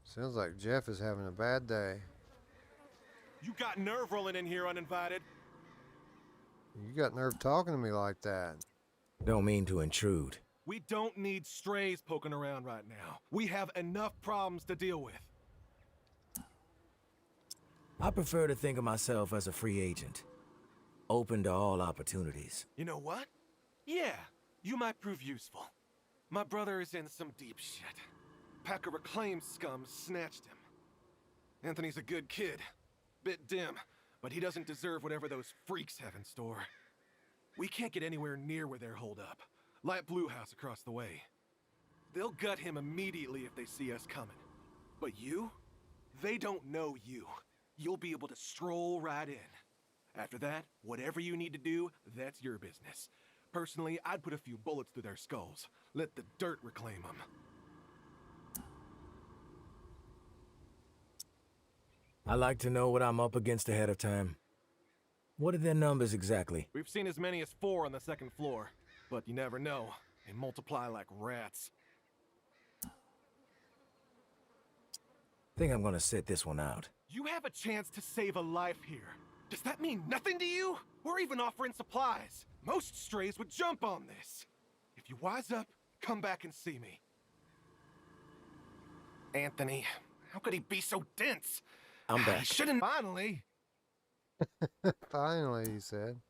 A: Sounds like Jeff is having a bad day.
M: You got nerve rolling in here uninvited.
A: You got nerve talking to me like that.
E: Don't mean to intrude.
M: We don't need strays poking around right now. We have enough problems to deal with.
E: I prefer to think of myself as a free agent, open to all opportunities.
M: You know what? Yeah, you might prove useful. My brother is in some deep shit. Pack of reclaimed scum snatched him. Anthony's a good kid. Bit dim, but he doesn't deserve whatever those freaks have in store. We can't get anywhere near where they're holed up. Light Blue House across the way. They'll gut him immediately if they see us coming. But you? They don't know you. You'll be able to stroll right in. After that, whatever you need to do, that's your business. Personally, I'd put a few bullets through their skulls. Let the dirt reclaim them.
E: I like to know what I'm up against ahead of time. What are their numbers exactly?
M: We've seen as many as 4 on the 2nd floor. But you never know. They multiply like rats.
E: Think I'm gonna sit this one out.
M: You have a chance to save a life here. Does that mean nothing to you? We're even offering supplies. Most strays would jump on this. If you wise up, come back and see me. Anthony, how could he be so dense?
E: I'm back.
M: He shouldn't. Finally.
A: Finally, he said.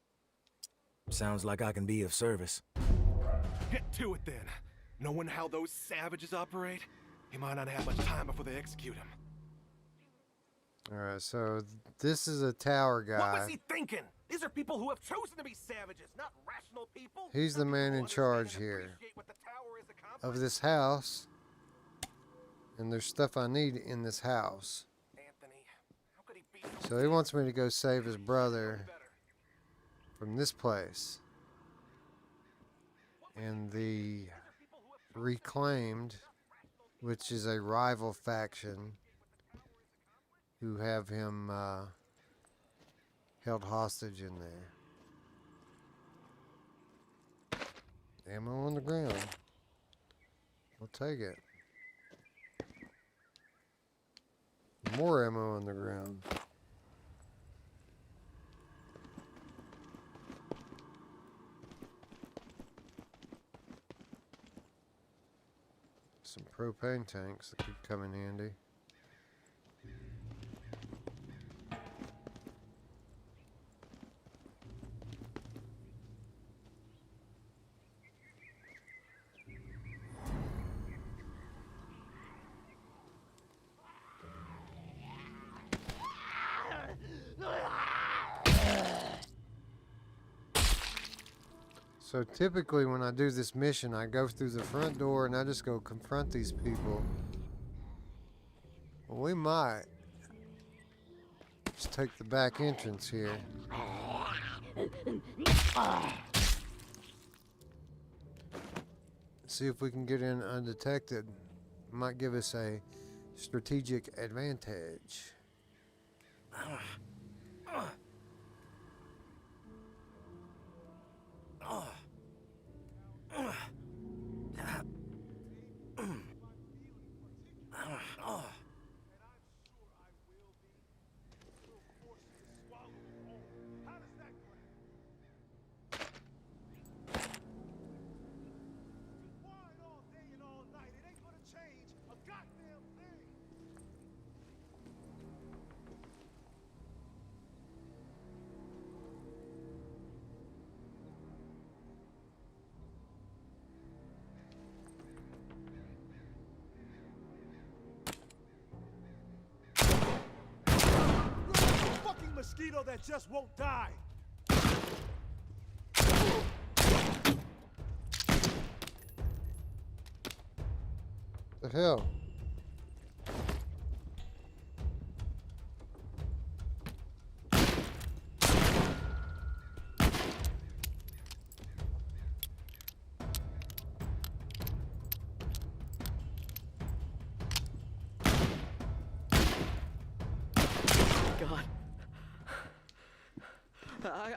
E: Sounds like I can be of service.
M: Get to it then. Knowing how those savages operate, he might not have much time before they execute him.
A: Alright, so this is a tower guy.
M: What was he thinking? These are people who have chosen to be savages, not rational people.
A: He's the man in charge here of this house. And there's stuff I need in this house. So he wants me to go save his brother from this place. And the Reclaimed, which is a rival faction, who have him held hostage in there. Ammo on the ground. I'll take it. More ammo on the ground. Some propane tanks that could come in handy. So typically when I do this mission, I go through the front door and I just go confront these people. Well, we might just take the back entrance here. see if we can get in undetected. Might give us a strategic advantage.
L: Mosquito that just won't die.
A: The hell?
N: God.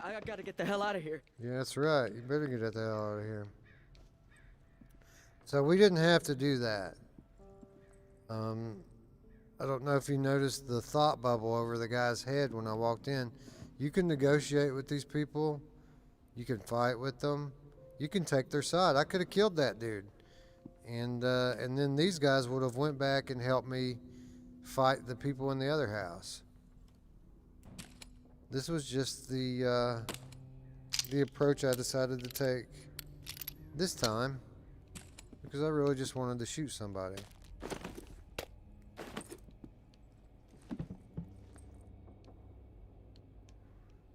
N: I gotta get the hell out of here.
A: Yeah, that's right. You better get the hell out of here. So we didn't have to do that. I don't know if you noticed the thought bubble over the guy's head when I walked in. You can negotiate with these people. You can fight with them. You can take their side. I could have killed that dude. And then these guys would have went back and helped me fight the people in the other house. This was just the approach I decided to take this time because I really just wanted to shoot somebody.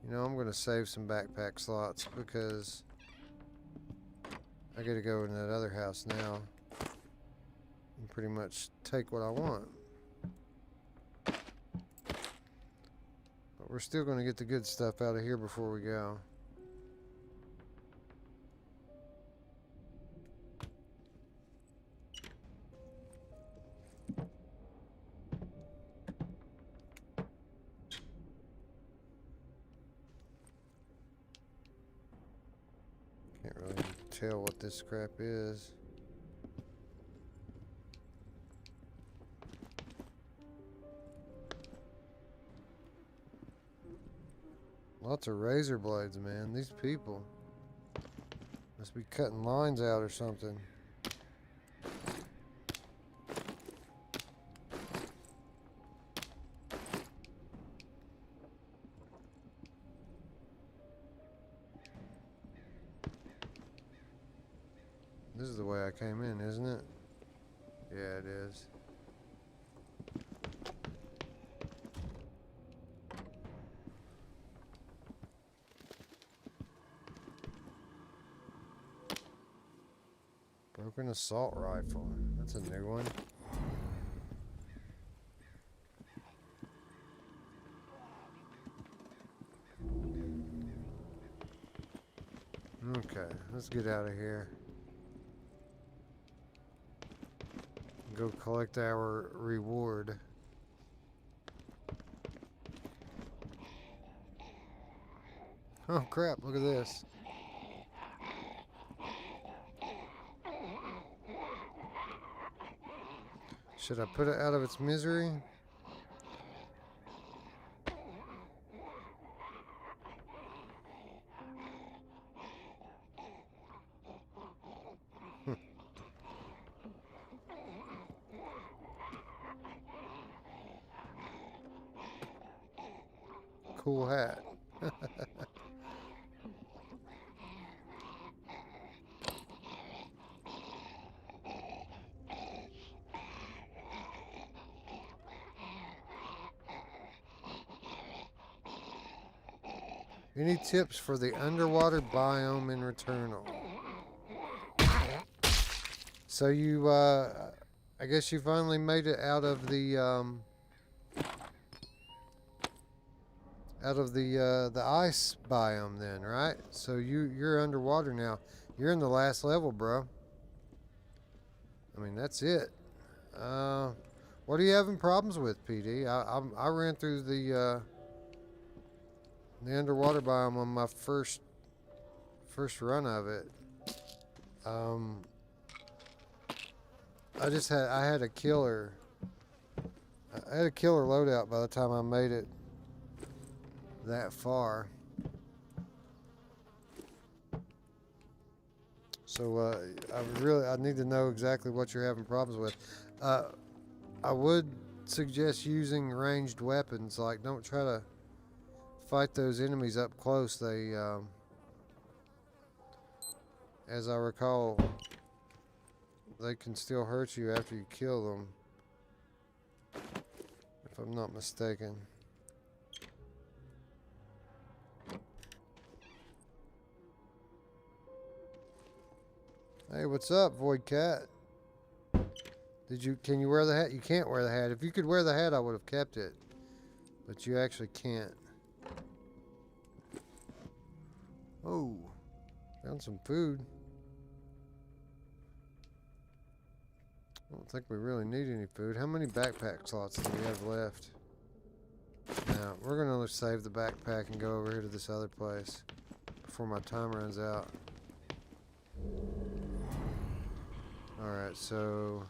A: You know, I'm going to save some backpack slots because I got to go in that other house now and pretty much take what I want. But we're still going to get the good stuff out of here before we go. Can't really tell what this crap is. Lots of razor blades, man. These people must be cutting lines out or something. This is the way I came in, isn't it? Yeah, it is. Broken assault rifle. That's a new one. Okay, let's get out of here. Go collect our reward. Oh crap, look at this. Should I put it out of its misery? Cool hat. Any tips for the underwater biome in Returnal? So you, I guess you finally made it out of the ice biome then, right? So you're underwater now. You're in the last level, bro. I mean, that's it. What are you having problems with, PD? I ran through the underwater biome on my first run of it. I had a killer. I had a killer loadout by the time I made it that far. So I need to know exactly what you're having problems with. I would suggest using ranged weapons. Like, don't try to fight those enemies up close. They, as I recall, they can still hurt you after you kill them, if I'm not mistaken. Hey, what's up, Void Cat? Can you wear the hat? You can't wear the hat. If you could wear the hat, I would have kept it. But you actually can't. Oh, found some food. I don't think we really need any food. How many backpack slots do we have left? Now, we're gonna save the backpack and go over here to this other place before my time runs out. Alright, so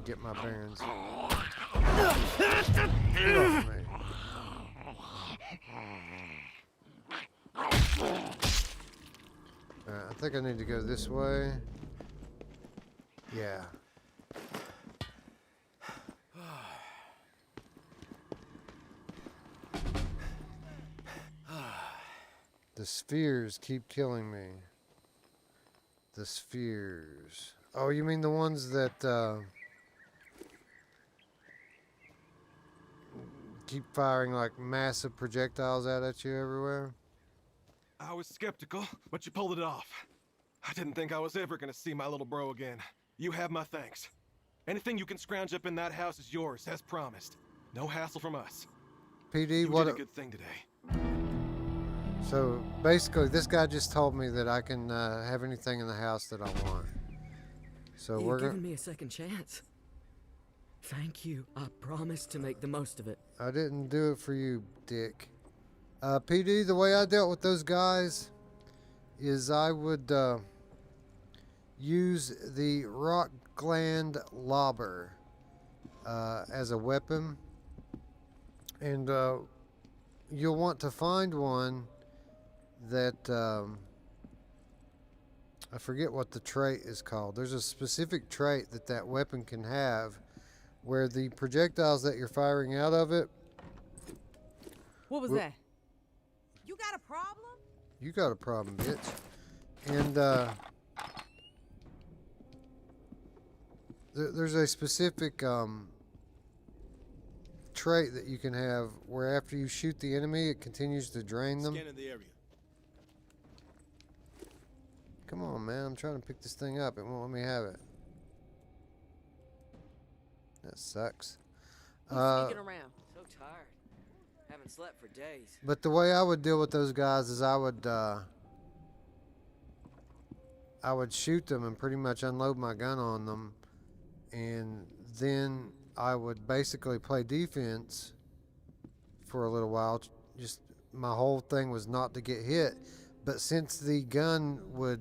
A: get my bearings. Get off me. Alright, I think I need to go this way. Yeah. The spheres keep killing me. The spheres. Oh, you mean the ones that keep firing like massive projectiles out at you everywhere?
M: I was skeptical, but you pulled it off. I didn't think I was ever gonna see my little bro again. You have my thanks. Anything you can scrounge up in that house is yours, as promised. No hassle from us.
A: PD,
M: you did a good thing today.
A: So basically, this guy just told me that I can have anything in the house that I want. So
N: You're giving me a second chance. Thank you. I promise to make the most of it.
A: I didn't do it for you, dick. PD, the way I dealt with those guys is I would use the rock gland lobber as a weapon, and you'll want to find one that I forget what the trait is called. There's a specific trait that weapon can have where the projectiles that you're firing out of it.
D: What was that? You got a problem?
A: You got a problem, bitch. And there's a specific trait that you can have where after you shoot the enemy, it continues to drain them.
L: Scanning the area.
A: Come on, man. I'm trying to pick this thing up. It won't let me have it. That sucks.
N: Sneaking around. So tired. Haven't slept for days.
A: But the way I would deal with those guys is I would shoot them and pretty much unload my gun on them, and then I would basically play defense for a little while. Just my whole thing was not to get hit. But since the gun would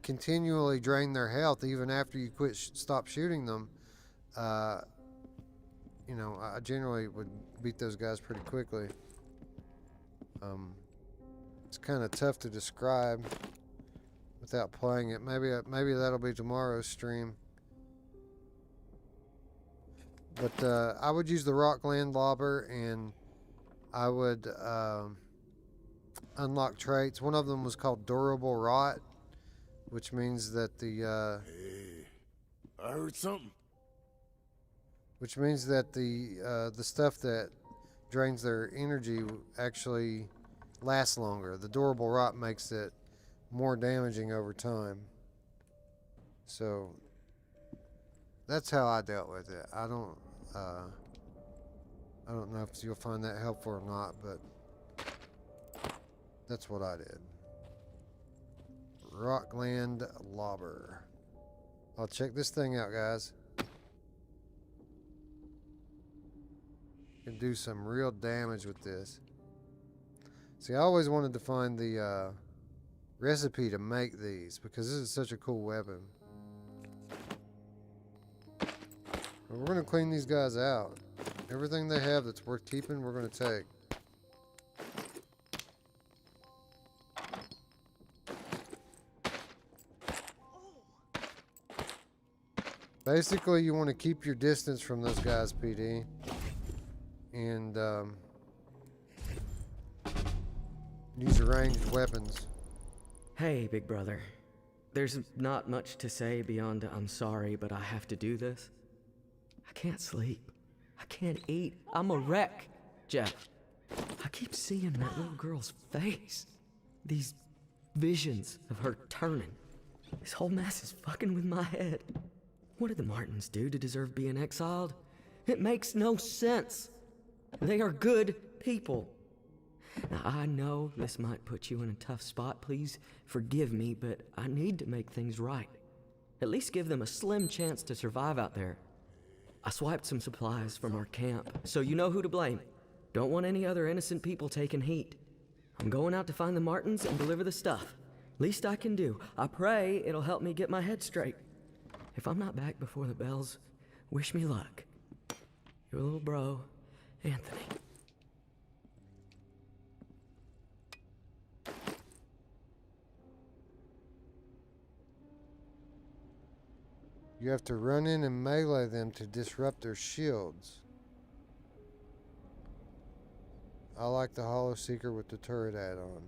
A: continually drain their health even after you stop shooting them, you know, I generally would beat those guys pretty quickly. It's kind of tough to describe without playing it. Maybe that'll be tomorrow's stream. But I would use the rock land lobber, and I would unlock traits. One of them was called durable rot, which means that the
L: Hey, I heard something.
A: which means that the stuff that drains their energy actually lasts longer. The durable rot makes it more damaging over time. So that's how I dealt with it. I don't know if you'll find that helpful or not, but that's what I did. Rockland Lobber. I'll check this thing out, guys. Can do some real damage with this. See, I always wanted to find the recipe to make these because this is such a cool weapon. But we're going to clean these guys out. Everything they have that's worth keeping, we're going to take. Basically, you want to keep your distance from those guys, PD. And use ranged weapons.
N: Hey, big brother. There's not much to say beyond I'm sorry, but I have to do this. I can't sleep. I can't eat. I'm a wreck, Jeff. I keep seeing that little girl's face. These visions of her turning. This whole mess is fucking with my head. What did the Martins do to deserve being exiled? It makes no sense. They are good people. Now, I know this might put you in a tough spot. Please forgive me, but I need to make things right. At least give them a slim chance to survive out there. I swiped some supplies from our camp, so you know who to blame. Don't want any other innocent people taking heat. I'm going out to find the Martins and deliver the stuff. Least I can do. I pray it'll help me get my head straight. If I'm not back before the bells, wish me luck. Your little bro, Anthony.
A: You have to run in and melee them to disrupt their shields. I like the Hollow Seeker with the turret add-on.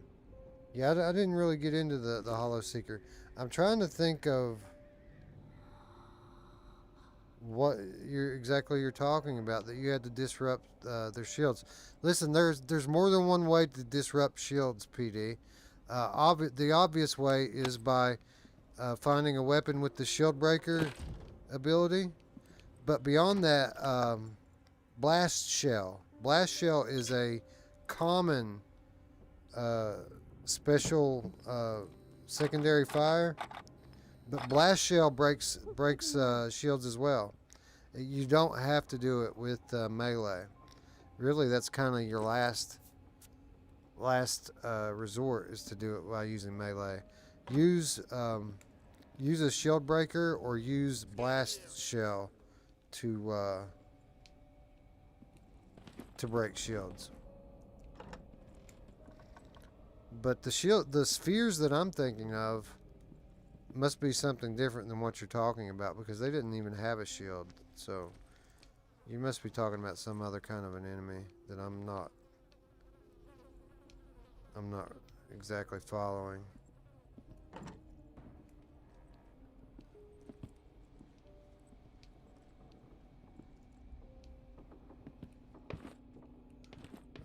A: Yeah, I didn't really get into the Hollow Seeker. I'm trying to think of what you're talking about, that you had to disrupt their shields. Listen, there's more than one way to disrupt shields, PD. The obvious way is by finding a weapon with the shield breaker ability, but beyond that, blast shell. Blast shell is a common special secondary fire. But blast shell breaks shields as well. You don't have to do it with melee. Really, that's kind of your last resort, is to do it by using melee. Use a shield breaker or use blast shell to break shields. But the spheres that I'm thinking of must be something different than what you're talking about, because they didn't even have a shield. So you must be talking about some other kind of an enemy that I'm not exactly following.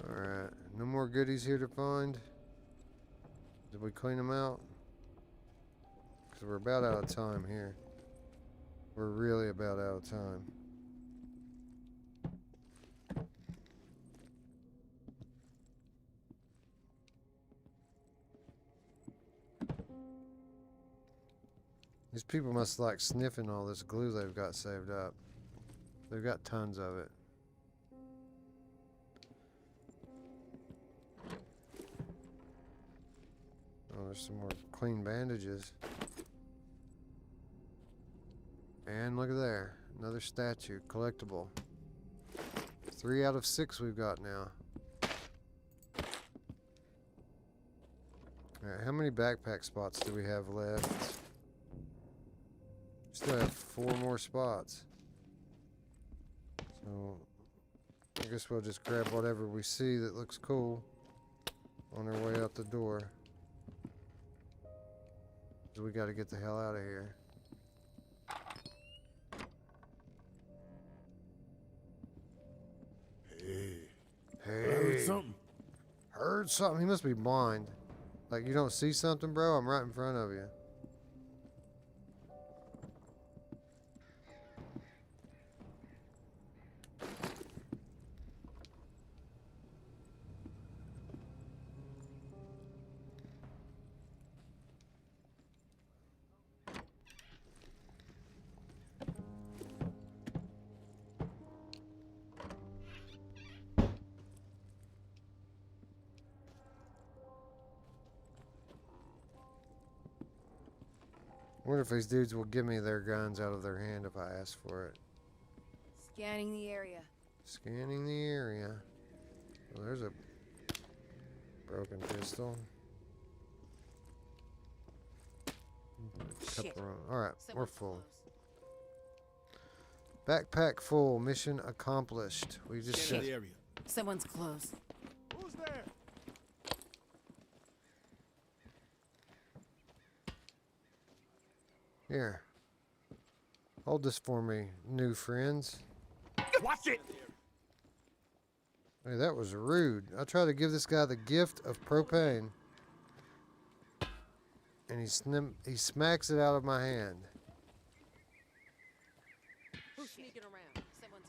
A: Alright, no more goodies here to find. Did we clean them out? Because we're about out of time here. We're really about out of time. These people must like sniffing all this glue they've got saved up. They've got tons of it. Oh, there's some more clean bandages. And look at there. Another statue. Collectible. 3 out of 6 we've got now. Alright, how many backpack spots do we have left? Still have 4 more spots. So I guess we'll just grab whatever we see that looks cool on our way out the door. 'Cause we gotta get the hell out of here. Hey.
L: Heard something.
A: Heard something? He must be blind. Like, you don't see something, bro? I'm right in front of you. wonder if these dudes will give me their guns out of their hand if I ask for it.
J: Scanning the area.
A: Scanning the area. Well, there's a broken pistol.
J: Shit.
A: Alright, we're
J: Someone's
A: full.
J: close.
A: Backpack full. Mission accomplished. We just
L: Scanning
A: said.
L: the area.
J: Someone's close.
L: Who's there?
A: Here. Hold this for me, new friends.
L: Watch it!
A: Hey, that was rude. I tried to give this guy the gift of propane. And he smacks it out of my hand.
J: Who's sneaking around? Someone's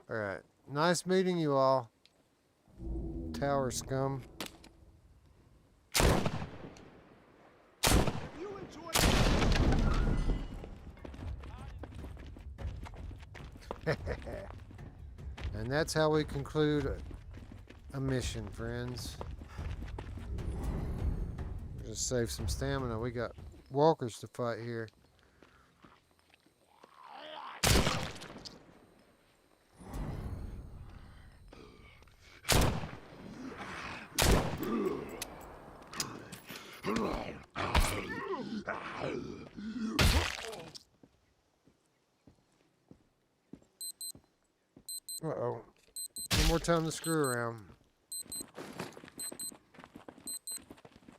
J: close.
A: Alright. Nice meeting you all. Tower scum.
L: You enjoy
A: And that's how we conclude a mission, friends. Just save some stamina. We got walkers to fight here. Uh-oh. One more time to screw around.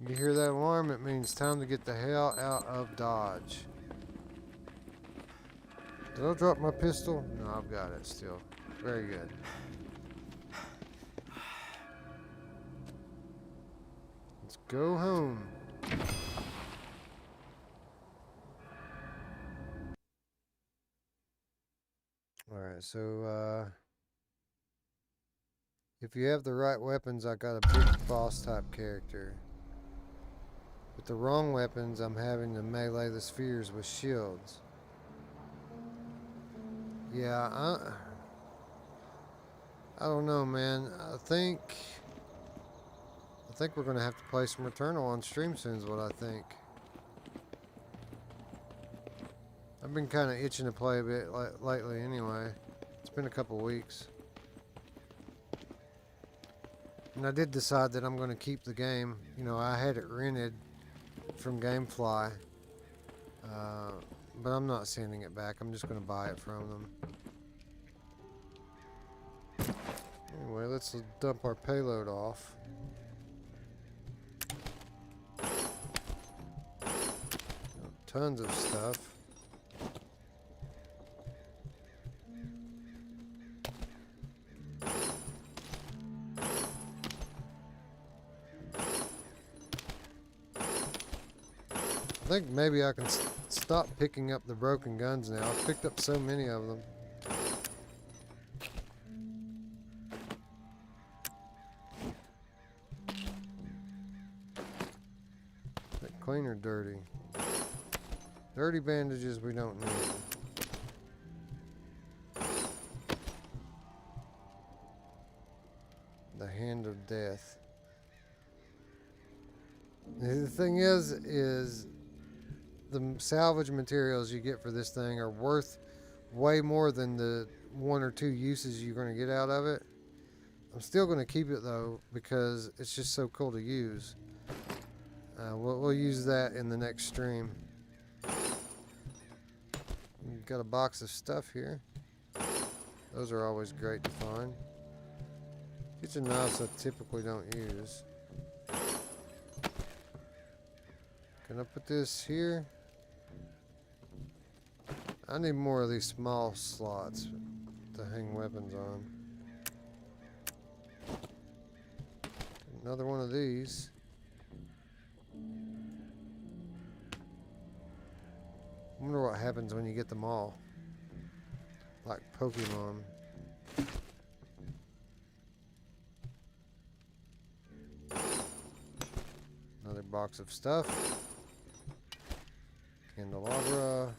A: You hear that alarm? It means time to get the hell out of Dodge. Did I drop my pistol? No, I've got it still. Very good. Let's go home. Alright, so if you have the right weapons, I got a big boss type character. With the wrong weapons, I'm having to melee the spheres with shields. Yeah, I don't know, man. I think we're gonna have to play some Returnal on stream soon is what I think. I've been kind of itching to play a bit lately anyway. It's been a couple weeks. And I did decide that I'm going to keep the game. You know, I had it rented from Gamefly. But I'm not sending it back. I'm just going to buy it from them. Anyway, let's dump our payload off. Tons of stuff. I think maybe I can stop picking up the broken guns now. I've picked up so many of them. That clean or dirty? Dirty bandages we don't need. The hand of death. The thing is the salvage materials you get for this thing are worth way more than the 1 or 2 uses you're going to get out of it. I'm still going to keep it though because it's just so cool to use. We'll use that in the next stream. We've got a box of stuff here. Those are always great to find. Kitchen knives I typically don't use. Can I put this here? I need more of these small slots to hang weapons on. Another one of these. I wonder what happens when you get them all. Like Pokemon. Another box of stuff. Candelabra.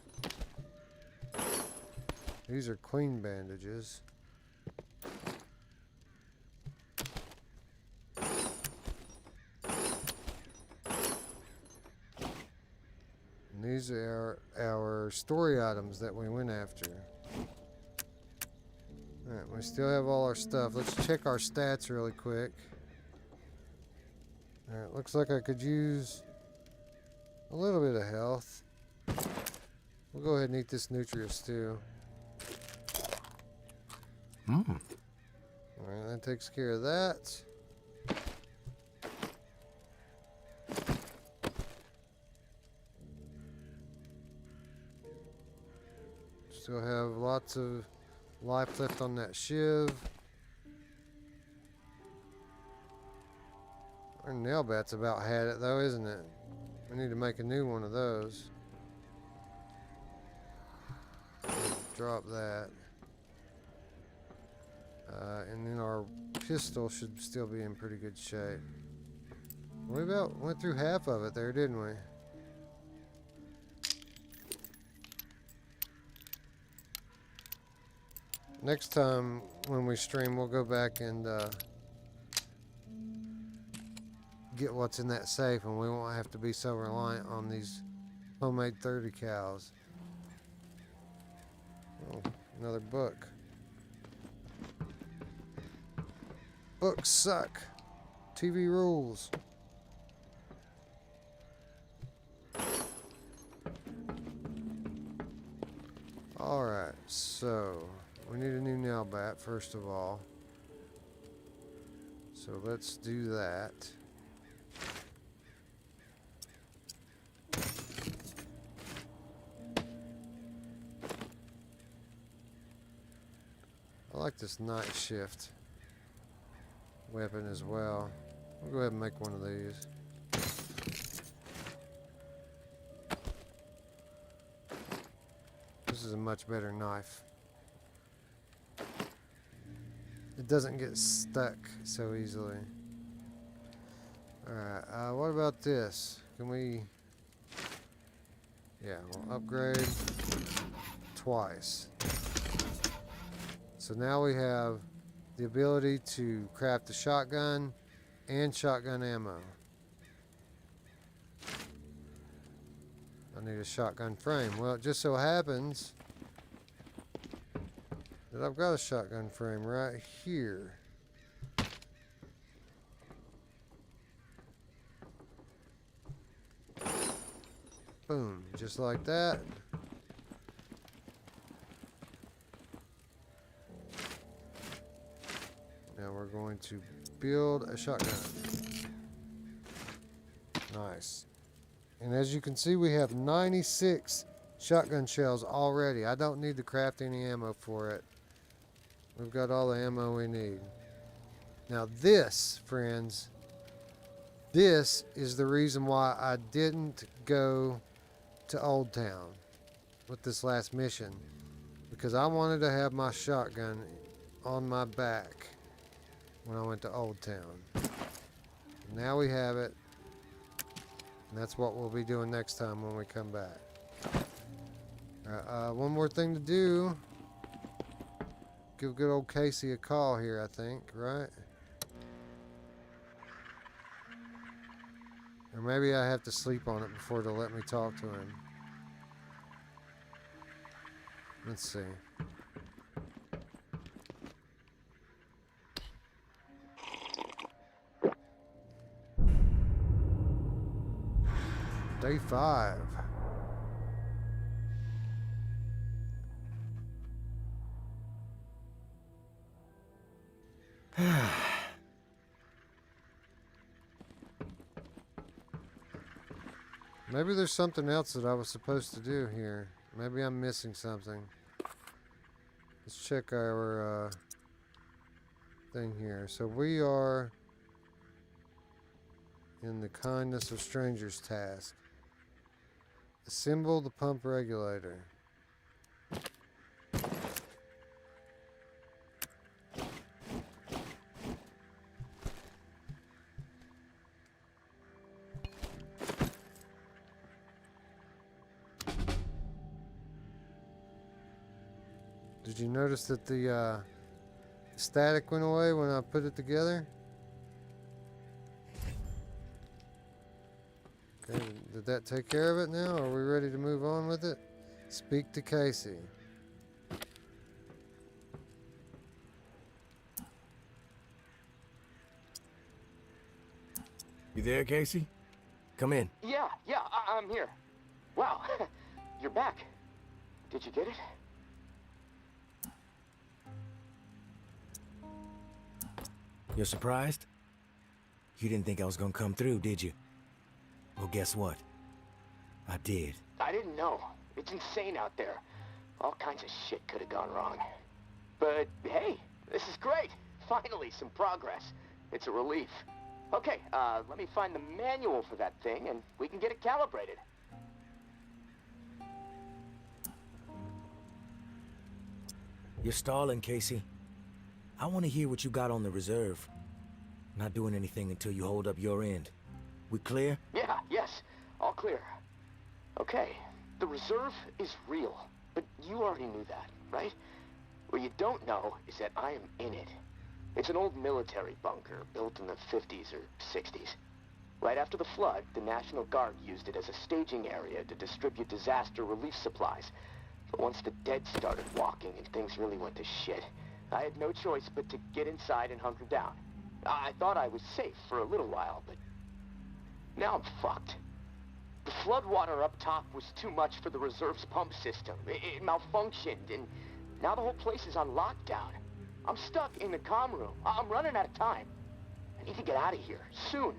A: These are clean bandages. these are our story items that we went after. Alright, we still have all our stuff. Let's check our stats really quick. Alright, looks like I could use a little bit of health. We'll go ahead and eat this nutria stew. Alright, that takes care of that. Still have lots of life left on that shiv. Our nail bat's about had it though, isn't it? We need to make a new one of those. Drop that. And then our pistol should still be in pretty good shape. We about went through half of it there, didn't we? Next time when we stream, we'll go back and get what's in that safe, and we won't have to be so reliant on these homemade 30 cows. Oh, another book. Books suck. TV rules. Alright, so we need a new nail bat first of all. So let's do that. I like this night shift weapon as well. We'll go ahead and make one of these. This is a much better knife. It doesn't get stuck so easily. Alright, what about this? Can we... Yeah, we'll upgrade twice. So now we have the ability to craft a shotgun and shotgun ammo. I need a shotgun frame. Well, it just so happens that I've got a shotgun frame right here. Boom, just like that. Now we're going to build a shotgun. Nice. And as you can see, we have 96 shotgun shells already. I don't need to craft any ammo for it. We've got all the ammo we need. Now this, friends, this is the reason why I didn't go to Old Town with this last mission. Because I wanted to have my shotgun on my back when I went to Old Town. Now we have it. And that's what we'll be doing next time when we come back. One more thing to do. Give good old Casey a call here, I think, right? Or maybe I have to sleep on it before they'll let me talk to him. Let's see. Day 5. Maybe there's something else that I was supposed to do here. Maybe I'm missing something. Let's check our thing here. So we are in the kindness of strangers task. Assemble the pump regulator. Did you notice that the static went away when I put it together? Okay, Did that take care of it now? Are we ready to move on with it? Speak to Casey.
E: You there, Casey? Come in.
H: Yeah, I'm here. Wow, you're back. Did you get it?
E: You're surprised? You didn't think I was gonna come through, did you? Well, guess what? I did.
H: I didn't know. It's insane out there. All kinds of shit could have gone wrong. But hey, this is great. Finally, some progress. It's a relief. Okay, let me find the manual for that thing and we can get it calibrated.
E: You're stalling, Casey. I want to hear what you got on the reserve. Not doing anything until you hold up your end. We clear?
H: Yeah, yes, all clear. Okay, the reserve is real, but you already knew that, right? What you don't know is that I am in it. It's an old military bunker built in the 50s or 60s. Right after the flood, the National Guard used it as a staging area to distribute disaster relief supplies. But once the dead started walking and things really went to shit, I had no choice but to get inside and hunker down. I thought I was safe for a little while, but now I'm fucked. The floodwater up top was too much for the reserve's pump system. It malfunctioned, and now the whole place is on lockdown. I'm stuck in the comm room. I'm running out of time. I need to get out of here, soon.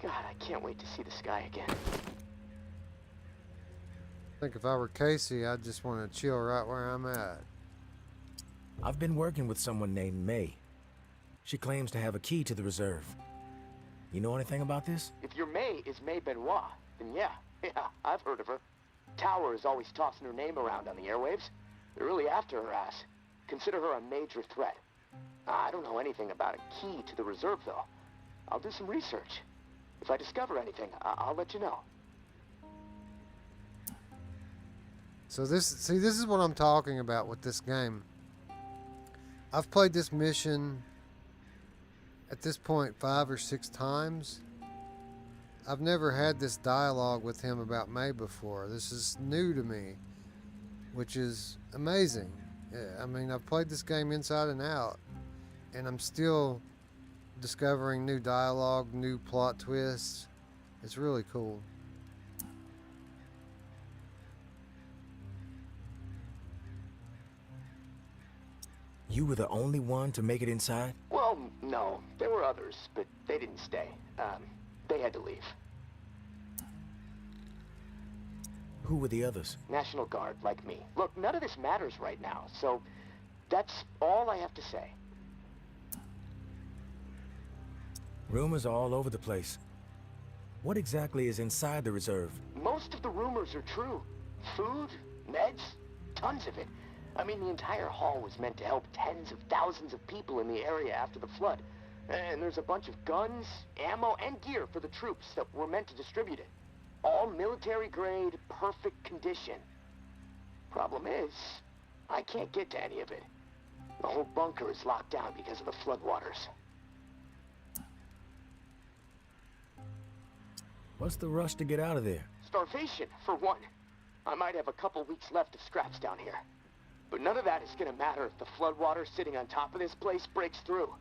H: God, I can't wait to see the sky again.
A: I think if I were Casey, I'd just want to chill right where I'm at.
E: I've been working with someone named May. She claims to have a key to the reserve. You know anything about this?
H: If your May is May Benoit, then yeah, I've heard of her. Tower is always tossing her name around on the airwaves. They're really after her ass. Consider her a major threat. I don't know anything about a key to the reserve, though. I'll do some research. If I discover anything, I'll let you know.
A: So this is what I'm talking about with this game. I've played this mission at this point 5 or 6 times. I've never had this dialogue with him about May before. This is new to me, which is amazing. I mean, I've played this game inside and out, and I'm still discovering new dialogue, new plot twists. It's really cool.
E: You were the only one to make it inside?
H: Well, no. There were others, but they didn't stay. They had to leave.
E: Who were the others?
H: National Guard, like me. Look, none of this matters right now, so that's all I have to say.
E: Rumors are all over the place. What exactly is inside the reserve?
H: Most of the rumors are true. Food, meds, tons of it. I mean, the entire hall was meant to help tens of thousands of people in the area after the flood. And there's a bunch of guns, ammo, and gear for the troops that were meant to distribute it. All military-grade, perfect condition. Problem is, I can't get to any of it. The whole bunker is locked down because of the floodwaters.
E: What's the rush to get out of there?
H: Starvation, for one. I might have a couple weeks left of scraps down here. But none of that is gonna matter if the floodwater sitting on top of this place breaks through.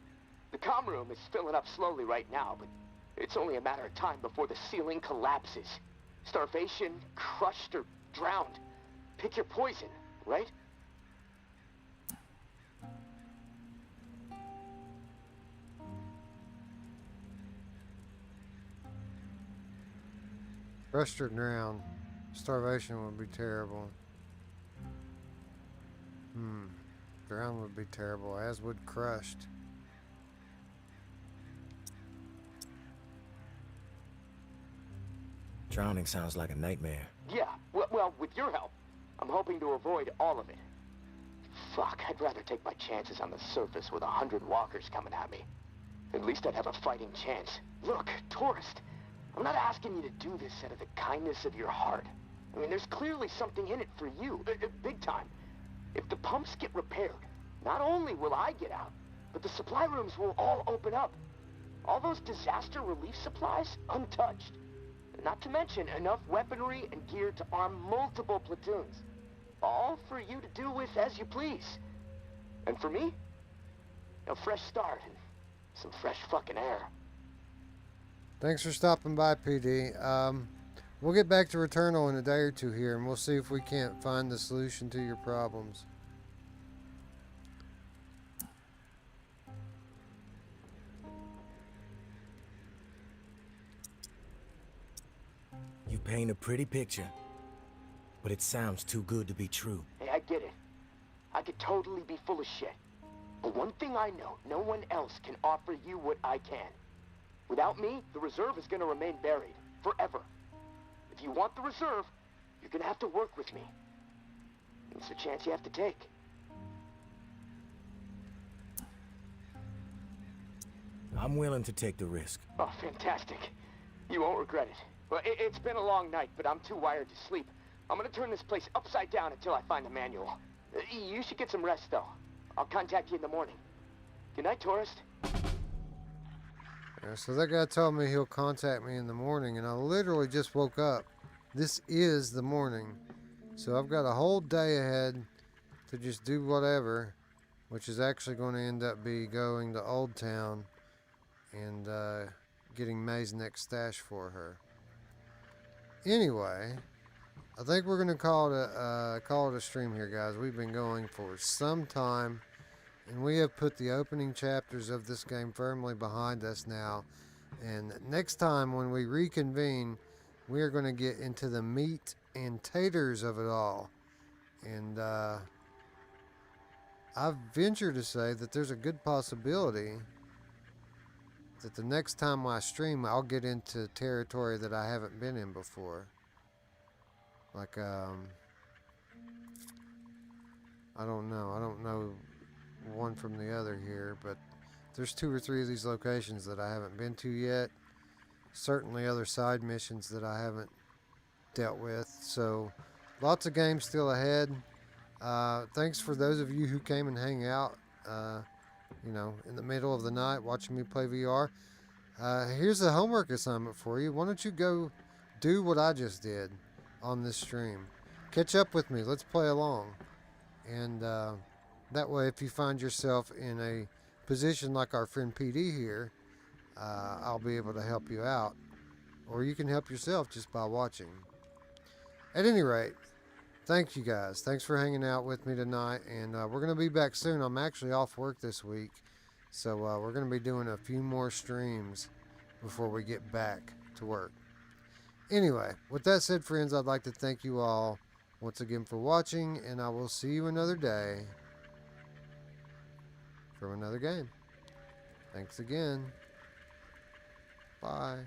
H: The comm room is filling up slowly right now, but it's only a matter of time before the ceiling collapses. Starvation, crushed, or drowned. Pick your poison, right?
A: Crushed or drowned. Starvation would be terrible. Drown would be terrible, as would crushed.
E: Drowning sounds like a nightmare.
H: Yeah, well, with your help, I'm hoping to avoid all of it. Fuck, I'd rather take my chances on the surface with 100 walkers coming at me. At least I'd have a fighting chance. Look, tourist, I'm not asking you to do this out of the kindness of your heart. I mean, there's clearly something in it for you, big time. If the pumps get repaired, not only will I get out, but the supply rooms will all open up. All those disaster relief supplies, untouched. Not to mention enough weaponry and gear to arm multiple platoons. All for you to do with as you please. And for me, a fresh start and some fresh fucking air.
A: Thanks for stopping by, PD. We'll get back to Returnal in a day or two here, and we'll see if we can't find the solution to your problems.
E: You paint a pretty picture, but it sounds too good to be true.
H: Hey, I get it. I could totally be full of shit. But one thing I know, no one else can offer you what I can. Without me, the reserve is gonna remain buried. Forever. If you want the reserve, you're gonna have to work with me. It's a chance you have to take.
E: I'm willing to take the risk.
H: Oh, fantastic. You won't regret it. Well, it's been a long night, but I'm too wired to sleep. I'm gonna turn this place upside down until I find the manual. You should get some rest, though. I'll contact you in the morning. Good night, tourist.
A: Yeah, so that guy told me he'll contact me in the morning, and I literally just woke up. This is the morning. So I've got a whole day ahead to just do whatever, which is actually going to end up be going to Old Town and getting May's next stash for her. Anyway, I think we're going to call it a stream here, guys. We've been going for some time, and we have put the opening chapters of this game firmly behind us now. And next time when we reconvene, we are going to get into the meat and taters of it all. And I venture to say that there's a good possibility that the next time I stream, I'll get into territory that I haven't been in before. Like, I don't know one from the other here, but there's 2 or 3 of these locations that I haven't been to yet. Certainly other side missions that I haven't dealt with. So lots of games still ahead. Thanks for those of you who came and hang out, you know, in the middle of the night watching me play VR. Here's a homework assignment for you. Why don't you go do what I just did on this stream? Catch up with me. Let's play along. And that way, if you find yourself in a position like our friend PD here, I'll be able to help you out. Or you can help yourself just by watching. At any rate, thank you guys. Thanks for hanging out with me tonight. And we're going to be back soon. I'm actually off work this week. So we're going to be doing a few more streams before we get back to work. Anyway, with that said, friends, I'd like to thank you all once again for watching. And I will see you another day from another game. Thanks again. Bye.